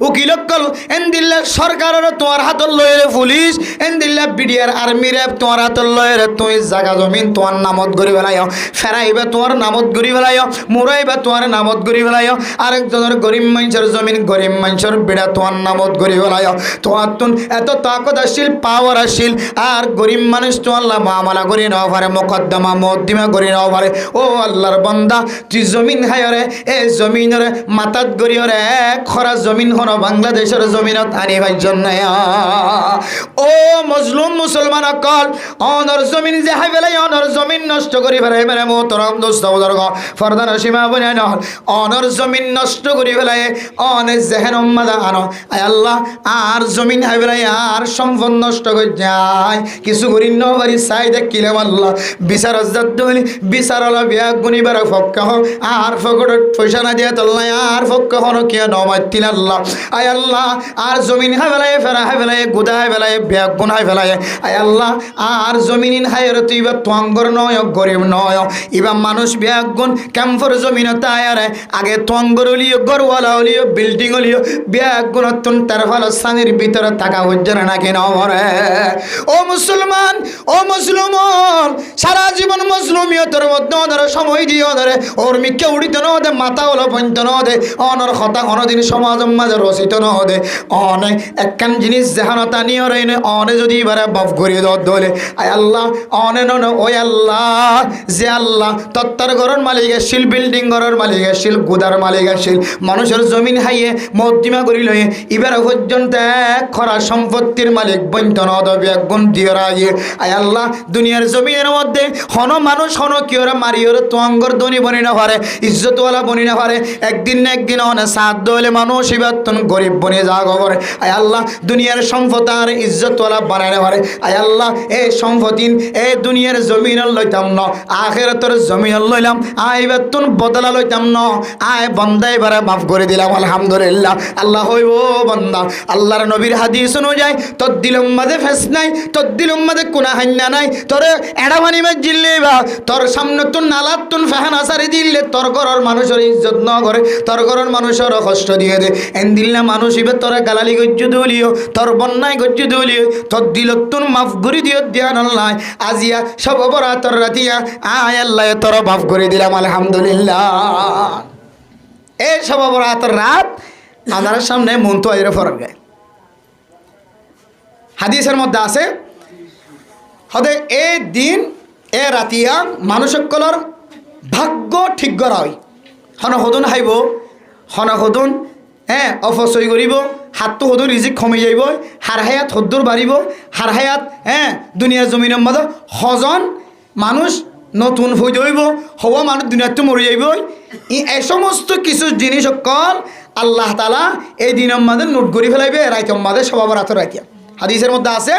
উকিলকল এন্দিল্লা সরকারের তোমার হাতত লই পুলিশ এন্দিল্লা বিডিআর আর্মি র্যাব তোমার হাতত লই তুই জায়গা জমিন তোমার নামত ঘুরি ফেলাই ফেরাইবা তোমার নামত ঘুরি ফেলাই মুরাইবা তোমার নামত ঘুরি ফেলাই আরেকজনের গরিব মানুষের জমিন গরিব মানুষের বিড়া তোমার নামত ঘুরি ফেলাই তোমার তুন এত তাকত আসিল পাওয়ার আসিল আর গরিব মানুষ তো আল্লাহ মামলা করি নাও পারে মোকদ্দমা মদ্দিমা করি নাও পারে ও আল্লাহর বান্দা তুই জমিন হায়রে এ জমিনের মাতাত গড়িয়রে খরা জমিন হন বাংলাদেশের জমিনত আনি ভাই জন্য ও মজলুম মুসলমান অকল অনর জমিন যে হাই ফেলাই অনর জমিন নষ্ট করি ফেলাই মানে মোহতরম দোস্ত বুজুর্গ ফরদান সীমা বনে নহল অনর জমিন নষ্ট করি ফেলাই অনে জেহেন উম্মাদা আনো আয় আল্লাহ আর জমিন হাই ফেলাই আর সম্পদ নষ্ট করে যায় কিছু করি নবারি চাই দেখিলাম আল্লাহ বিচার হলি বিচার হলো বিয়া গুনিবার ফক্কা হোক আর ফকট পয়সা না দিয়ে তোল্লাই আর ফক্কা হনো কে নমাতিল আল্লাহ আয় আল্লাহ আর জমিন হাই ফেলাই ফেরা হাই ফেলাই গুদা হাই ফেলাই বিয়া গুণ হাই ফেলাই আয় আল্লাহ আর জমিন হাই তুই বা তোয়াঙ্গর নয় গরিব নয় ইবা মানুষ বিয়া গুণ ক্যাম্পর জমিন তায়ারে আগে তোয়াঙ্গর হলিও গরওয়ালা হলিও বিল্ডিং হলিও বিয়া গুণ তুন তার ভালো সানির ভিতরে থাকা হজ্জারে নাকি নমরে ও মুসলমান ও মুসলমান সারা জীবন মুসলমিয়তের মধ্যে ওদের সময় দিয়ে ওদের ওর মিকে উড়িতে ন দে মাথা হলো পঞ্চ ন দে অনর কথা অনদিন সমাজ মাঝে রচিত ন দে অনে একখান জিনিস যেহানতা নিয়ে রে অনে যদি এবারে বাপ ঘুরিয়ে দলে আয় আল্লাহ অনে ন ওই আল্লাহ যে আল্লাহ তত্তার ঘরের মালিক আসছিল বিল্ডিং ঘরের মালিক আসছিল গুদার মালিক আসছিল মানুষের জমিন হাইয়ে মদ্দিমা করি লয়ে এবারে পর্যন্ত খরা সম্পত্তির মালিক বন্ত ন দবে গুণ দিয়ে রাগে আয় আল্লাহ দুনিয়ার জমিনের মধ্যে হন মানুষ হন কি ওরা মারিওর তোয়াঙ্গর ধনী বনি না পারে ইজ্জতওয়ালা বনি না পারে একদিন না একদিন অনেক সাথ হলে মানুষ এবার তখন গরিব বনে যা খবরে আয় আল্লাহ দুনিয়ার সম্পদ আর ইজ্জতওয়ালা বানায় না পারে আয় আল্লাহ এই সম্পদিন এই দুনিয়ার জমিন লইতাম ন আখেরাতের জমিন লইলাম আয় এবার তখন বদলা লইতাম ন আয় বন্দা এবারে মাফ করে দিলাম আলহামদুলিল্লাহ আল্লাহ হইব বন্দা আল্লাহর নবীর হাদিস অনুযায়ী তোর দিলম মাঝে ফেস নাই তোর দিলম মাঝে কোনা হান্না নাই তোর এড়া ভানি মাছ জিল্লে বা তোর সামনে তুন নালাত তুন ফেহান আসারি দিলে তোর ঘরের মানুষের ইজ্জত ন করে তোর ঘরের মানুষের কষ্ট দিয়ে দে এন দিল্লা মানুষ ইবে তোরা গালালি গজ্জ দলিও তোর বন্যায় গজ্জ দলিও তোর দিল তুন মাফ করে দিও দিয়ান আল্লাহ আজিয়া সব অপরাধ তোর রাতিয়া আয় আল্লাহ তোর মাফ করে দিলাম আলহামদুলিল্লাহ এই সব অপরাধ রাত আমাদের সামনে মন তো এর ফরক গায় হাদিসের মধ্যে আছে হদে এই দিন এ রাতিয়া মানুষসকলের ভাগ্য ঠিক করা হয় হন সদন হাইব হন সদন অপচয় করিব হাতটো সদন রিজিক কমি যাইব হার হায়াত সদ্দুর বাড়িব হার হায়াত দুনিয়ার জমিনের মধ্যে সজন মানুষ নতুন হয়ে যাইব হওয়া মানুষ দুনিয়াতে মরে যাইব এই সমস্ত কিছু জিনিস সকল আল্লাহ তালা এই দিনের মধ্যে নোট করে ফেলাইবে রাইতের মধ্যে সবার হাতে রাখিয়া হাদিসের মধ্যে আছে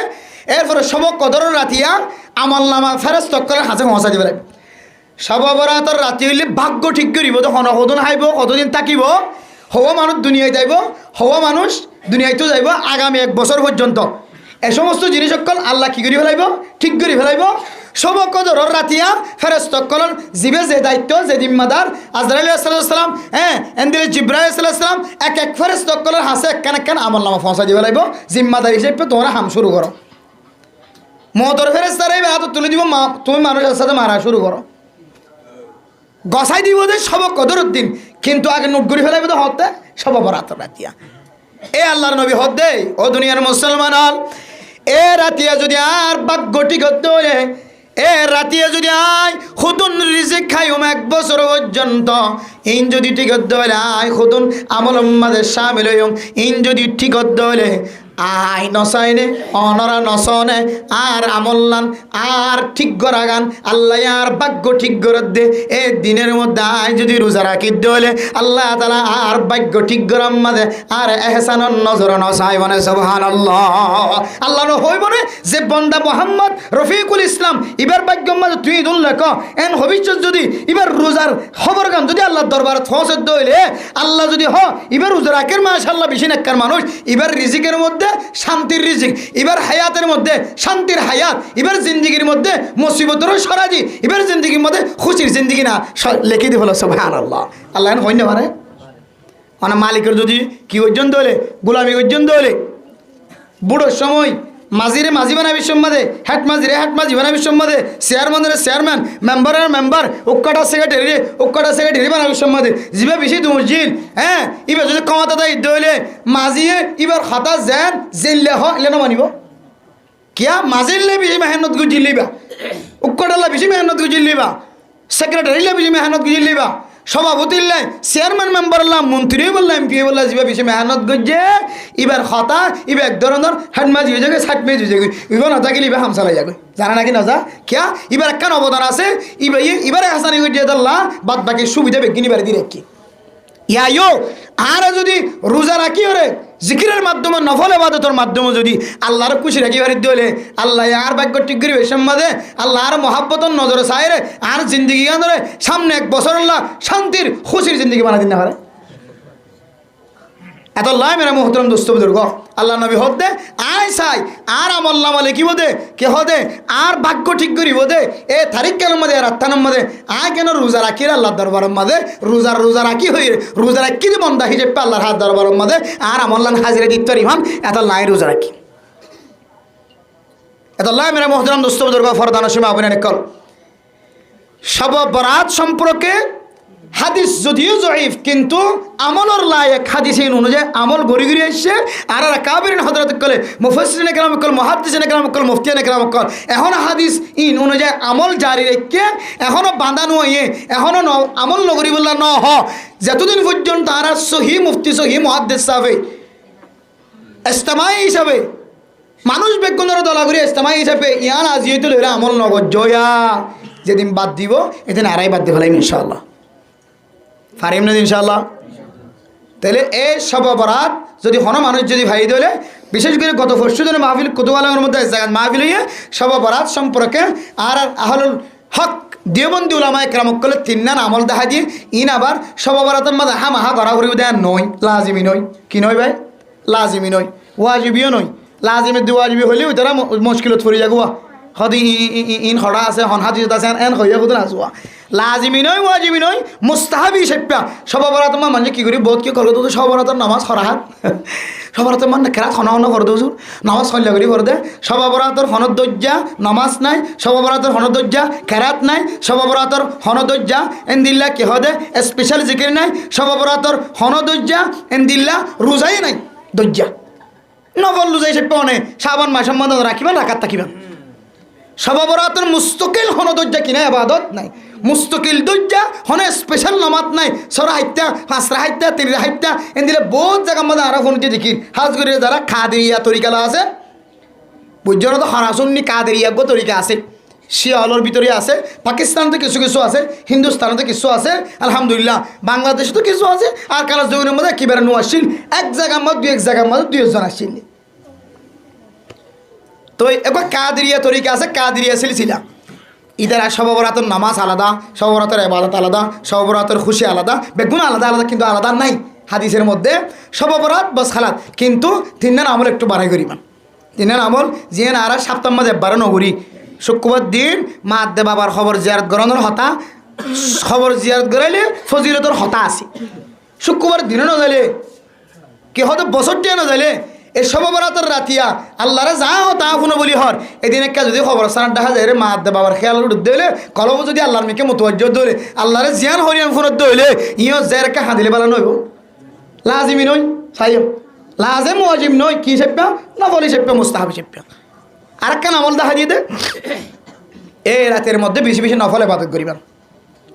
এরপরে সব কদরের রাতিয়া আমল নামা ফেরত তক্করের হাতে পৌঁছা দিবে সবরাতর রাতি হইলে ভাগ্য ঠিক করিব তো হনসদন হাইব কতদিন থাকিব হওয়া মানুষ দুনিয়ায় যাইব হওয়া মানুষ দুনিয়ায় তো যাইব আগামী 1 বছর পর্যন্ত এই সমস্ত জিনিস সকল আল্লাহ কি করে ফেলাইব ঠিক করে ফেলাইব সব কদরের রাতিয়া ফেরত তক্করের জিবে যে দায়িত্ব যে জিম্মাদার আজরাইল আলাইহিস সালাম এন্দিল জিব্রাইল আলাইহিস সালাম এক এক ফেরত তক্করের হাতে একখান আমল নামা পৌঁছা দিবে লাইব জিম্মাদার হিসেবে তোমরা হাম শুরু করো মতর ফেরেস্তারা এই হাত তুলে দিব তুমি মানুষের সাথে মারা শুরু করো গসাই দিব যে সব কদরের দিন কিন্তু আগে নোট করে ফেলাইবে তো হতে সব অপরাধ রাতিয়া এ আল্লাহর নবী হদ দেয় ও দুনিয়ার মুসলমান হল এ রাতিয়া যদি আর ভাগ্য ঠিক হতে হলে এ রাতিয়া যদি আয় খুদুন রিজিক খাই 1 বছর পর্যন্ত ইন যদি ঠিক হতে হলে আয় খুদুন আমল মাঝে সামিল হইম ইন যদি ঠিক হতে হলে আই নসাইনে অনরা নসনে আর আমল্লান আর ঠিক করা গান আল্লাহ আর ভাগ্য ঠিক করে দে এ দিনের মধ্যে আই যদি রোজা রাখি দলে আল্লাহ তাআলা আর ভাগ্য ঠিক করার মাঝে আর এহসানন নজর নসাই বনে সুবহানাল্লাহ আল্লাহ হই বনে যে বান্দা মুহাম্মদ রফিকুল ইসলাম ইবার ভাগ্য মাঝে তুই দুল্লা ক এন ভবিষ্যৎ যদি ইবার রোজার খবর গান যদি আল্লাহর দরবারে পৌঁছে দলে আল্লাহ যদি হ ইবার রোজা রাখের মাশাআল্লাহ বেশি নেককার মানুষ ইবার রিজিকের মধ্যে মধ্যে শান্তির রিজিক, এবার হায়াতের মধ্যে শান্তির হায়াত, এবার জিন্দিগির মধ্যে মুসিবতেরও সরাজি, এবার জিন্দিগির মধ্যে খুশির জিন্দিগি না লেখে দিয়ে হলো সুবহানাল্লাহ। আল্লাহ হইতে পারে মানে মালিকের যদি কি পর্যন্ত হলে গোলামি পর্যন্ত হলে বুড়োর সময় মাঝিরে মাঝি বানাবি সম্বাদে, হ্যাট মাঝিরে হ্যাট মাঝি বানাবি সম্বাদে, চেয়ারম্যানের চেয়ারম্যান, মেম্বারের মেম্বার, উক্কাটা সেক্রেটারি বানাবি সম্বাদে, জিবা বেশি দুমজিল হ্যাঁ এবার যদি কমাতে দেয় হইলে মাঝিয়ে এবার খাতা যেন জেললে হলে না মানিব কিয়া মাঝিলে বেশি মেহনত গুজিল লিবা, উক্কাটাল্লা বেশি মেহনত গুজিল লিবা, সেক্রেটারিলে বেশি মেহনত গুজিল লিবা, সভাপতি চেয়ারম্যান মেম্বার মন্ত্রী বললাম এমপি বললাম যা বেশি মেহনত করছে এবার হতা এবার এক ধরনের হাটমাজি হয়ে যাবে ষাট মেজ হয়ে যাবে এবার হতা গেলে এবার হামসালাই যাবে জানা নাকি না যা কিয়া এবার একখান অবদান আছে এবারে হাসানি করছে আল্লাহ বাদ বাকি সুবিধা বেগিন এবার দিয়ে রাখি ইয়াইও আর যদি রোজা রাখি ওরে জিকিরের মাধ্যমে নফল ইবাদতের মাধ্যমে যদি আল্লাহর খুশি রাখি বাড়ি দিলে আল্লাহ আর ভাগ্য ঠিক করিবে সম্বাদে আল্লাহ আর মহাব্বতর নজরে চাইরে আর জিন্দগি ধরে সামনে এক বছর আল্লাহ শান্তির খুশির জিন্দগি বানা দিন না পারে এত লাই মেরা মোহতরম দোস্ত বুজুর্গ আল্লাহ নবী হদ দে আয় চাই আর আমল নামা লিখিব দে কে হদে আর ভাগ্য ঠিক করিব দে এ তারিখ কেন মধ্যে রাত্তানোর মধ্যে আয় কেন রোজা রাখি আল্লাহ দরবারের মধ্যে রোজা রাখি হয়ে রোজা রাখি যে বন্ধা হিসেবে আল্লাহর হাত দরবারের মধ্যে আর আমল্লান হাজিরে দিতে ইমাম এত লাই রোজা রাখি এত লাই মেরা মোহতরম দোস্ত বুজুর্গ ফরদান সীমা আবু কল সব বরাত সম্পর্কে হাদিস যদিও জয়ীফ কিন্তু আমলের লায়ক হাদিস অনুযায়ী আমল গড়ি গড়ি আসছে আর কাবিরিন হযরত কলে মুফাসসিরিনে কেরাম কল মুহাদ্দিসিনে কেরাম কল মুফতিয়ানে কেরাম কল এখন হাদিস অনুযায়ী আমল জারি রেখে এখনো বাঁধানো হয়ে এখনো আমল নগরী বললা ন হ যতদিন পর্যন্ত তারা সহি মুফতি সহি মুহাদ্দিস সাহেব ইস্তেমাই হিসাবে মানুষ বেগুনের দলাগুড়ি ইস্তেমাই হিসাবে ইয়ান আজিয়েতুল আমল নগর জয়া যেদিন বাদ দিব এদিন আড়াই বাদ দিব ইনশাআল্লাহ ফারিম না ইনশাআল্লাহ তাহলে এই সব বরাত যদি কোনো মানুষ যদি ভাই দিলে বিশেষ করে গত পরশু দিনে মাহফিল কুতুবালার মধ্যে জায়গা মাহফিল হয়ে সব বরাত সম্পর্কে আর আহলুল হক দেওবন্দি উলামায়ে কেরাম কলে তিননান আমল দেখা দিয়ে ইন আবার সব বরাতের মধ্যে হামাহা করা করিব দেয় নয় লাজিমি নয় কি নয় ভাই লাজিমি নয় ওয়াজিবিও নয় লাজিমি ওয়াজিবি হইলেও তারা মুশকিলত পড়ে যাগুয়া হদি ইন খড়া আছে হন হাদিস আছে এন হইয়া খুদন আসুয়া লাজিমি নয় ওয়াজিবি নয় মুস্তাহাবি সেপ্পা সবাবরাত মা মানে কি করি বহুত কি করলো তো সবাবরাতের নামাজ খরাহাত সবাবরাতের মানে কেরাত হন করে দোজুর নামাজ খল্লা করি করে দে সবাবরাতের হনদজ্জা নামাজ নাই সবাবরাতের হনদজ্জা কেরাত নাই সবাবরাতের হনদজ্জা এন্দিল্লা কি হদে স্পেশাল জিকির নাই সবাবরাতের হনদজ্জা এন্দিল্লা রোজাই নাই দজ্জা নফল রোজাই সেপ্পা অনেক শাবান মাসের মধ্যে রাখিবেন রাখাত থাকিবেন সবাবরাতের মুস্তকিল হন দজ্জা কিনা আবাদত নাই মুস্তকিল দজ্জা হনে স্পেশাল নামাজ নাই সরা হাইত্যা হাসরা হাইত্যা তিরিরা হাইত্যা এন দিলে বহুত জায়গা মধ্যে আরো ফোনকে দেখির হাজ করে যারা খাদেরিয়া তরিকালা আছে বুঝছো না তো হরাসুন্নি কাদেরিয়া গো তরিকা আছে শিয়ালর ভিতরে আছে পাকিস্তানতে কিছু কিছু আছে হিন্দুস্তানতে কিছু আছে আলহামদুলিল্লাহ বাংলাদেশে তো কিছু আছে আর কালাস জগনের মধ্যে একেবারে নো আসছিল এক জায়গার মধ্যে দুই এক জায়গার মধ্যে দুই একজন আসছিল তো এবার কাদেরিয়া তরিকা আছে কাদেরিয়া সিলসিলা ইদারা সবাবরাতের নামাজ আলাদা সবাবরাতের ইবাদত আলাদা সবাবরাতের খুশি আলাদা বেগুন আলাদা আলাদা কিন্তু আলাদা নাই হাদিসের মধ্যে সবাবরাত বাস খালাত কিন্তু তিনজন আমল একটু বাড়াই করিবান তিনজন আমল জিয়ান আর সপ্তাহ মাঝে বারো নগরী শুক্রবার দিন মা দে বাবার খবর জিয়ারত করানোর হতা খবর জিয়ারত করাইলে ফজিলতর হতা আছে শুক্রবার দিনে না যাইলে কে হয়তো বছরটিয়া না যাইলে এই সবাবরাতের রাতিয়া আল্লাহরে যাও তা শুনো বলি হর এদিন একটা যদি খবর সানার দেখা যায় রে মা দে বাবার খেয়াল দিলে কলব যদি আল্লাহর মেয়েকে মতোয়াজ্জ দইলে আল্লাহরে জিয়ান হরিয়ান ফোনত দইলে ইও জেরকে হাঁদিলে বেলা নইব লাজিমি নই সাইম লাজেম ওয়াজিব নই কি সেপ্পা না বলি সেপ্পা মুস্তাহাবি সেপ্পা আর একটা আমল দেখা দিয়ে দে এই রাতের মধ্যে বেশি বেশি নফল ইবাদত করিবেন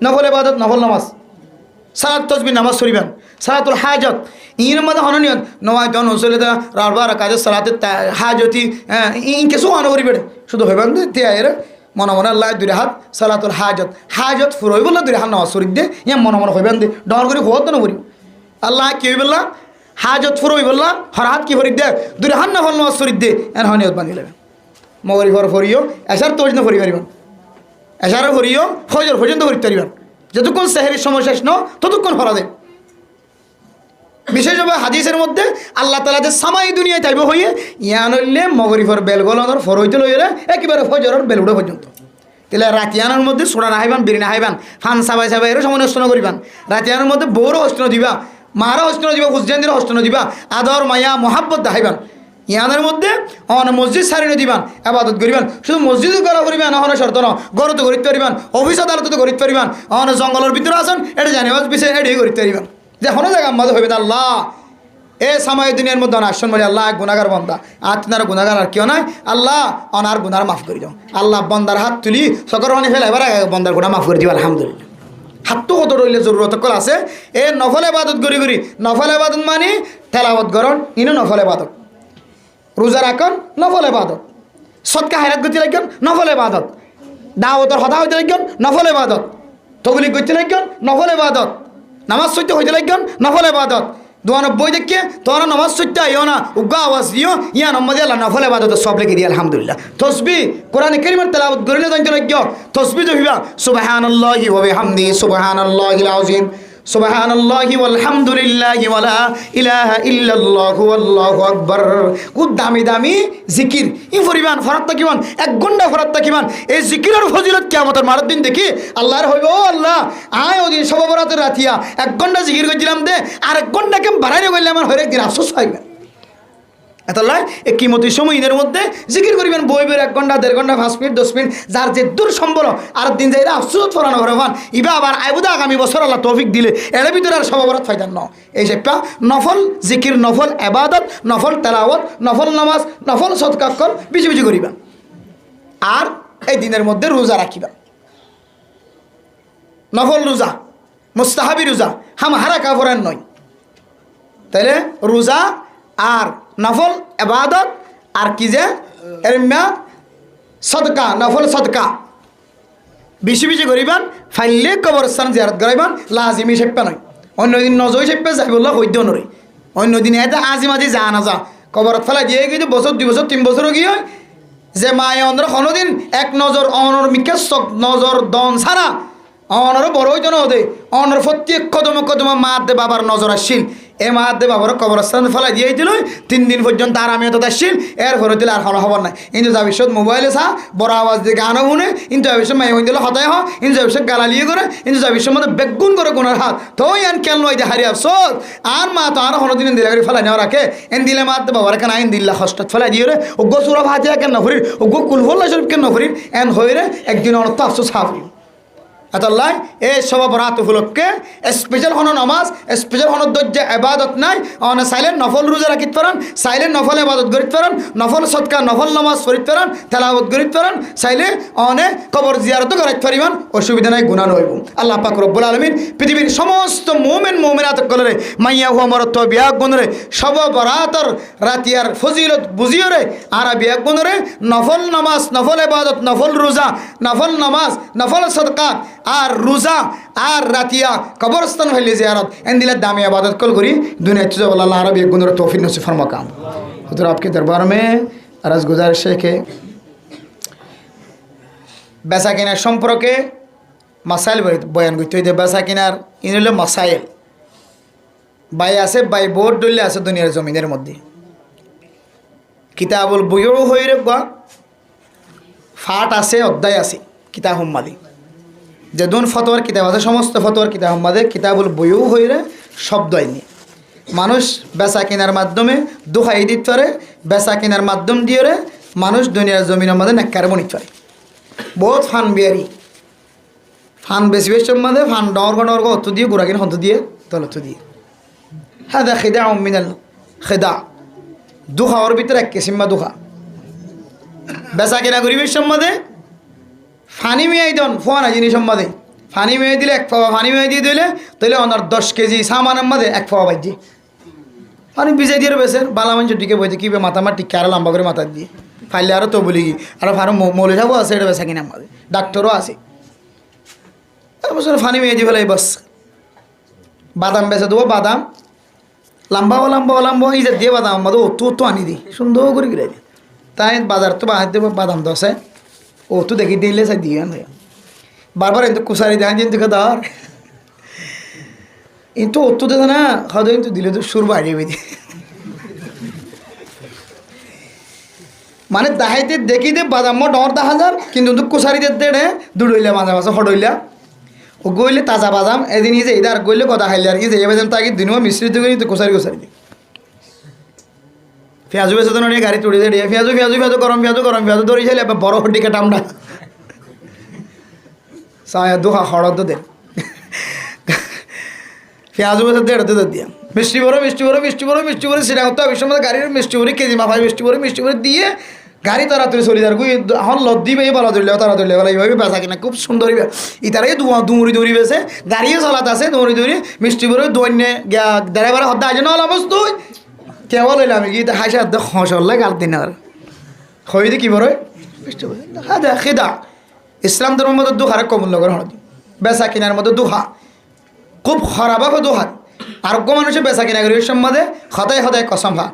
নফল ইবাদত নফল নামাজ সালাত তাসবিহ নামাজ করিবেন সালাতুল হাজত ইন মধ্যে হননিয়ত নওয়াই দন হোসলে দা রারবার কাজে সালাতে হাজতি ইন কিছু আনো করিবে শুধু হইবেন তে আয়ের মনে মনে আল্লাহ দুই হাত সালাতুল হাজত ফুরই বললা দুই হাত নামাজ করি দে ইয়া মনে মনে হইবেন দে ডর করে হত না করি আল্লাহ কি বললা হাজত ফুরই বললা হর হাত কি ফরিদ দে দুই হাত নফল নামাজ করি দে এন হনিয়ত বান্ধি লেবেন মগরি ফর ফরিও এসার তোজ না ফরি পারিবেন এসার ফরিও ফজর পর্যন্ত করিতে পারিবেন যতক্ষণ সেহরির সময় শেষ ন ততক্ষণ ফরা দেয় বিশেষভাবে হাদিসের মধ্যে আল্লাহ তাআলা যে সামাই দুনিয়ায় তাইব হইয়ে ইয়ান হইলে মগরিফর বেলগলর ফর হইতে লইরে একেবারে ফজরের বেল উঠে পর্যন্ত। তাহলে রাতিয়ানোর মধ্যে সোনা না হাইবান বিড়ি না হাইবান ফান সাবাই সাবাই এরও সময় নষ্ট করিবান। রাতিয়ানোর মধ্যে বউরও হস্ত দিবা, মারও হস্ত দিবা, হুসজেন্দিরও হস্ত দিবা, আদর মায়া মহাব্বত দেখাইবান। ইয়ানের মধ্যে মসজিদ সারিয়ে দিবান, আবাদত করিবান। শুধু মসজিদও করা করিবান অহনে শর্ত ন, গরও তো করিতে পারিবান, অফিস আদালতে করিতে পারিবান, অহনে জঙ্গলের ভিতরে আসেন এটা জানিবাজ বিষয় এটাই করিতে পারিবান। যে হনে জায়গা আমাদের হইবে আল্লাহ এ সামাই দুনিয়ার মধ্যে আসন বলে আল্লাহ গুনাগার বন্দা আর তিনার গুনাগার আর কেউ নাই, আল্লাহ অনার গুনার মাফ করে দাও। আল্লাহ বন্দার হাত তুলি সকর মানে ফেলে এবার বন্দার গুণা মাফ করে দিব আলহামদুলিল্লাহ। হাত তো কত রইলে জরুরত কল আছে। এ নফল ইবাদত করি করি, নফল ইবাদত মানে তেলাওয়াত করন ইনো নফল ইবাদত, রোজা রাখুন নফল ইবাদত, সদকা হায়রাত করতে লাগেন নফল ইবাদত, দাওয়াতের হদা হইতে লাগেন নফল ইবাদত, তবলিগ করতে লাগেন নফল ইবাদত, নামাজ পড়তে হইতে লাগেন নফল ইবাদত। 92 দেখে তোরা নামাজ পড়তে আইও না উগা আওয়াজ দিও ইয়া নম্বর আল্লাহ নফল ইবাদত সব লিখে দিই আলহামদুলিল্লাহ। তসবিহ কোরআন কারীমের তেলাওয়াত করিলে জানতে লাগো তসবিহ জহিবা সুবহানাল্লাহি ওয়া বিহামদিহি সুবহানাল্লাহিল আযীম সুবহানাল্লাহি ওয়ালহামদুলিল্লাহি ওয়ালা ইলাহা ইল্লাল্লাহু আল্লাহু আকবার। খুব দামি দামি জিকির ই পরিমাণ ফরাত তাকিবান 1 ঘন্টা ফরাত তাকিবান। এই জিকিরের ফজিলত কিয়ামতের মারার দিন দেখি আল্লাহর হইব ও আল্লাহ আয় ওদিন শবে বরাতের রাতিয়া 1 ঘন্টা জিকির করছিলাম দে আর 1 ঘন্টা কেম বাড়াইলে বললে আমার হয়ে একদিন আফসোস হইবে। এত লাই এই কিমতি সময় ঈদের মধ্যে জিকির করিবেন বই বের 1 ঘন্টা 1.5 ঘন্টা 5 মিনিট 10 মিনিট যার যে দূর সম্বল আর দিন যাই আফসোস ফরানো হরফান ইবা আবার আইবুদা আগামী বছর আল্লাহ তৌফিক দিলে এর ভিতরে আর শবে বরাত ফায়দান ন। এই সেপা নফল জিকির, নফল ইবাদত, নফল তেলাওয়াত, নফল নামাজ, নফল সদকা কর বেশি বেশি করিবেন। আর এই দিনের মধ্যে রোজা রাখিবা, নফল রোজা মুস্তাহাবি রোজা হারা কাফরের নয়। তাইলে রোজা আর নফল ইবাদত আর কি যে এরমা সদকা, নফল সদকা বেশি বেশি করিবান। ফাইলে কবরস্থান জিয়ারত করাইবান লাজিমি সেপ্পা নয়। অন্যদিন নজর সেপ্পে যাই বললো হইতে নয়। অন্যদিন এটা আজি মাঝি যা না যা কবরত ফেলা দিয়ে কিন্তু বছর 2 বছর 3 বছরও গিয়ে হয় যে মায়ে অন্ধ্র কোনোদিন এক নজর অনর মিকে নজর দন ছাড়া অনর বড় হইতো না ওদের অনর প্রত্যেক কদমে মা দে বাবার নজর আসছিল। এ মা দে বাবার কবরস্থান ফেলাই দিয়ে দিল 3 দিন পর্যন্ত আর আমি তো আসছিল এর ঘরে দিলে আর কোনো খবর নাই। কিন্তু যাবিষ্যৎ মোবাইলে চা বড় আওয়াজ দিয়ে গানও শুনে কিন্তু যাবিষ্যৎ মাই হইন দিলে হতায় হয় কিন্তু যাবিষ্যৎ গালালিয়ে করে কিন্তু যাবিষ্যৎ মধ্যে বেগুন করে গুণার হাত তো এন কেন নয় যে হারি আফসোস আর মা তো আর কোনো দিন দিলে করে ফেলাই নেওয়া রাখে এন দিলে মা দে বাবার কেন আইন দিল্লা হস্তাত ফেলাই দিয়ে রে ও গো সুরা ভাজিয়া কেন নফরির ও গো কুলফল্লা শরীফ কেন নফরির এন হয়ে রে একদিন অর্থ আফসোস হাফি আল্লাহ এই শবে বরাত উপলক্ষে স্পেশাল কোনো নামাজ স্পেশাল কোনো দজ্জা ইবাদত নাই অনে সাইলেন্ট নফল রোজা রাখিতে পারেন, সাইলেন্ট নফল ইবাদত করিতে পারেন, নফল সদকা নফল নামাজ পড়িতে পারেন, তেলাওয়াত করিতে পারেন, চাইলে অনে কবর জিয়ারত করাইতে পারিবেন, অসুবিধা নাই, গুনাহ নইব। আল্লাহ পাক রব্বুল আলামিন পৃথিবীর সমস্ত মুমিন মুমিনাত কলরে মাইয়া হুয়া মরত বিয়া গুনরে শবে বরাতর রাতিয়ার ফজিলত বুঝিয়রে আর বিয়া গুনরে নফল নামাজ নফল ইবাদত নফল রোজা নফল নামাজ নফল সদকা আর রোজা আর রাতিয়া কবরস্থান ফেলে জিয়ারত এন दिला दामी इबादत कल करी दुनिया चीज़ वाला अल्लाह रब एक गुनर तौफीक नसीब फरमा काम। हुजूर आपके दरबार में अर्ज़ गुजारिश है कि बेचा किनार सम्पर्के मसाइल बयान करते हैं। बेचा किनार इन हलो मसाइल बाई आछे बाई बोर्ड डले आछे दुनियार जमीनेर मध्य किताबुल बुयू हई रे फाट आछे अध्याय आछे किताब हुम्मादी যেদুন ফতোয়ার কিতাব আছে সমস্ত ফতোয়ার কিতাব আমাদের কিতাবুল বইও হইরে শব্দ আইনি মানুষ বেচা কেনার মাধ্যমে দোহাই দিতে পারে, বেচা কেনার মাধ্যম দিয়ে মানুষ দুনিয়ার জমিনের মধ্যে নেককার বনিতে পারে। বহুত ফান বিয়ারি ফান বেশি বেশি মধ্যে ফান ডর অর্থ দিয়ে গোড়া কিনা হন্ত দিয়ে তলত দিয়ে হ্যাঁ দা খেদা অমিনাল খেদা দুহাওয়ার ভিতরে এক কিসিম্মা দুহা বেচা কেনা গরিবের সম্বন্ধে ফানি মেয়াই দন ফোয়ানা জিনিস সম্বাদে ফানি মেয়ে দিলে 1 পাওয়া ফানি মেয়ে দিয়ে দিলে তাহলে ওনার 10 কেজি সামানের মধ্যে 1 পাওয়া বাজি ফানি ভিজাই দিয়ে বেসের বালা মানুষ টিকে বইতে কী মাথা মার টিকে আরো লম্বা করে মাথা দিয়ে ফাইলে আরও তো বলি কি আর ফারো মৌলে যাবো আছে এটা বেসা কিনা আমাদের ডাক্তারও আছে ফানি মেয়ে দিয়ে ফেলাই বস বাদাম বেসে দেবো বাদাম লম্বা এই যে দিয়ে বাদাম আমাদের তো আনি দিই সুন্দর করে গিয়ে তাই বাজার তো বাহার দেবো বাদাম দশে ও তো দেখি দিলে সে দিয়ে বারবার কিন্তু কুসারি দেখান কিন্তু ধর এই তো অত দেয় না খাওয়া কিন্তু দিলে তো সুর বাড়িয়ে বেঁধে মানে দাহাইতে দেখি দে বাদাম ডর 10,000 কিন্তু কুসারিতে দেড়ে দুড়ইলা মাঝে মাঝে হডইলা ও গইলে তাজা বাদাম এদিন ইজে ইদার গইলে কথা খাইলে আর ইজে এবার তাকে দিনও মিশ্রিত করি তো কুসারি দি পেঁয়াজু বেসে তো নিয়ে গাড়ি তুড়ি দিয়ে পেঁয়াজু গরম পেঁয়াজু ধরে চাইলে বড় হড্ডি কাটা আমরা সায়া দুহা হড়দ দে পেঁয়াজু বেসে দেড় দিয়া মিষ্টি বড় সেটা করতে হবে সময় গাড়ির মিষ্টি বড়ি কেজি মাফাই মিষ্টি বড়ি দিয়ে গাড়ি তাড়াতাড়ি চলে যার এখন লদ্দি বেয়ে বলা ধরলে তাড়াতাড়ি বলা এইভাবে বেচা কিনা খুব সুন্দর ইতারাই দৌড়ি বেছে গাড়িও চালাতে আছে দৌড়ি মিষ্টি বড়ি দৈন্যে ড্রাইভারের হদ্দা আছে না বস্তু কেবল হইলে আমি কি হাসে হসল্লাই গাল দিন আর হয়ে দি কি বড় মিষ্টি বড়ি খেদা ইসলাম ধর্মের মধ্যে দুহারে কমল লগর হদি বেচা কিনার মধ্যে দুহা খুব খারাপ দুহার আরোগ্য মানুষের বেচা কিনা করি সম্বন্ধে সদায় কসম ভা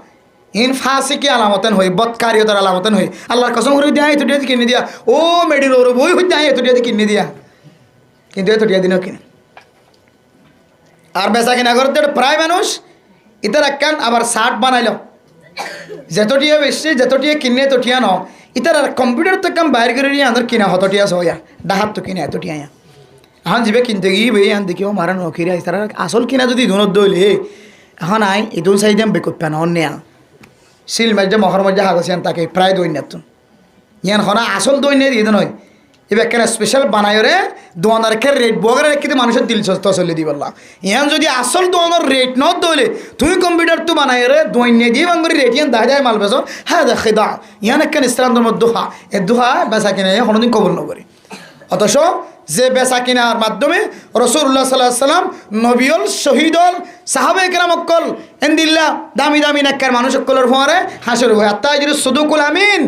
ইন ফাঁসিকে আলামতন হই বৎকারিয়তার আলামতন হই আল্লাহর কসম করে দিয়া এত দিয়ে কিনে দিয়া ও মেডির ওর বই হইতে এত দিয়ে কিনে দিয়া কিন্তু এত দিয়ে দিনও কিনে আর বেচা কিনা করতে প্রায় মানুষ ইতার একখান আবার শার্ট বানাইল যেতটিয়া বেশি যেতটিয়া কিনে তটিয়া ন ইতার আর কম্পিউটার তো কাম বাইর করে নিয়ে আমাদের কিনা হতটিয়া সয়া ডাহাত তো কিনা এতটিয়া এখন যাবে কিনতে গিয়ে বে আন দেখিও মারা নখিরে তারা আসল কিনা যদি দুনত দইলে এখন আই ইদুল সাইদাম বেকত পান অন্যা শিল মাঝে মহর মধ্যে হাগছেন তাকে প্রায় দৈন্যাত ইয়ান হনা আসল দৈন্য দিয়ে নয় এবার কেন স্পেশাল বানায় রে দোয়ানার রেট বগের কিন্তু মানুষের দিল তসলি দি বললাম ইয়ান যদি আসল দোয়ানোর রেট ন দইলে তুমি কম্পিউটার তো বানায় রে দৈন্য দিয়ে বাঙ্গরি রেট ইয়ান দেখা যায় মাল বেসো হ্যাঁ দেখে দা ইয়ান একখান ইসলামের মধ্যে দোহা এ দোহা বেচা কিনে কোনোদিন কবল নকরি অথচ যে বেচা কিনার মাধ্যমে রাসূলুল্লাহ সাল্লাল্লাহু আলাইহি সাল্লাম নবীল শহীদল সাহাবায়ে কেরাম অকল এন্দিল্লা দামি নেককার মানুষ অকলের ফরে হাসর হয় আত্তাজির সুদুকুল আমিন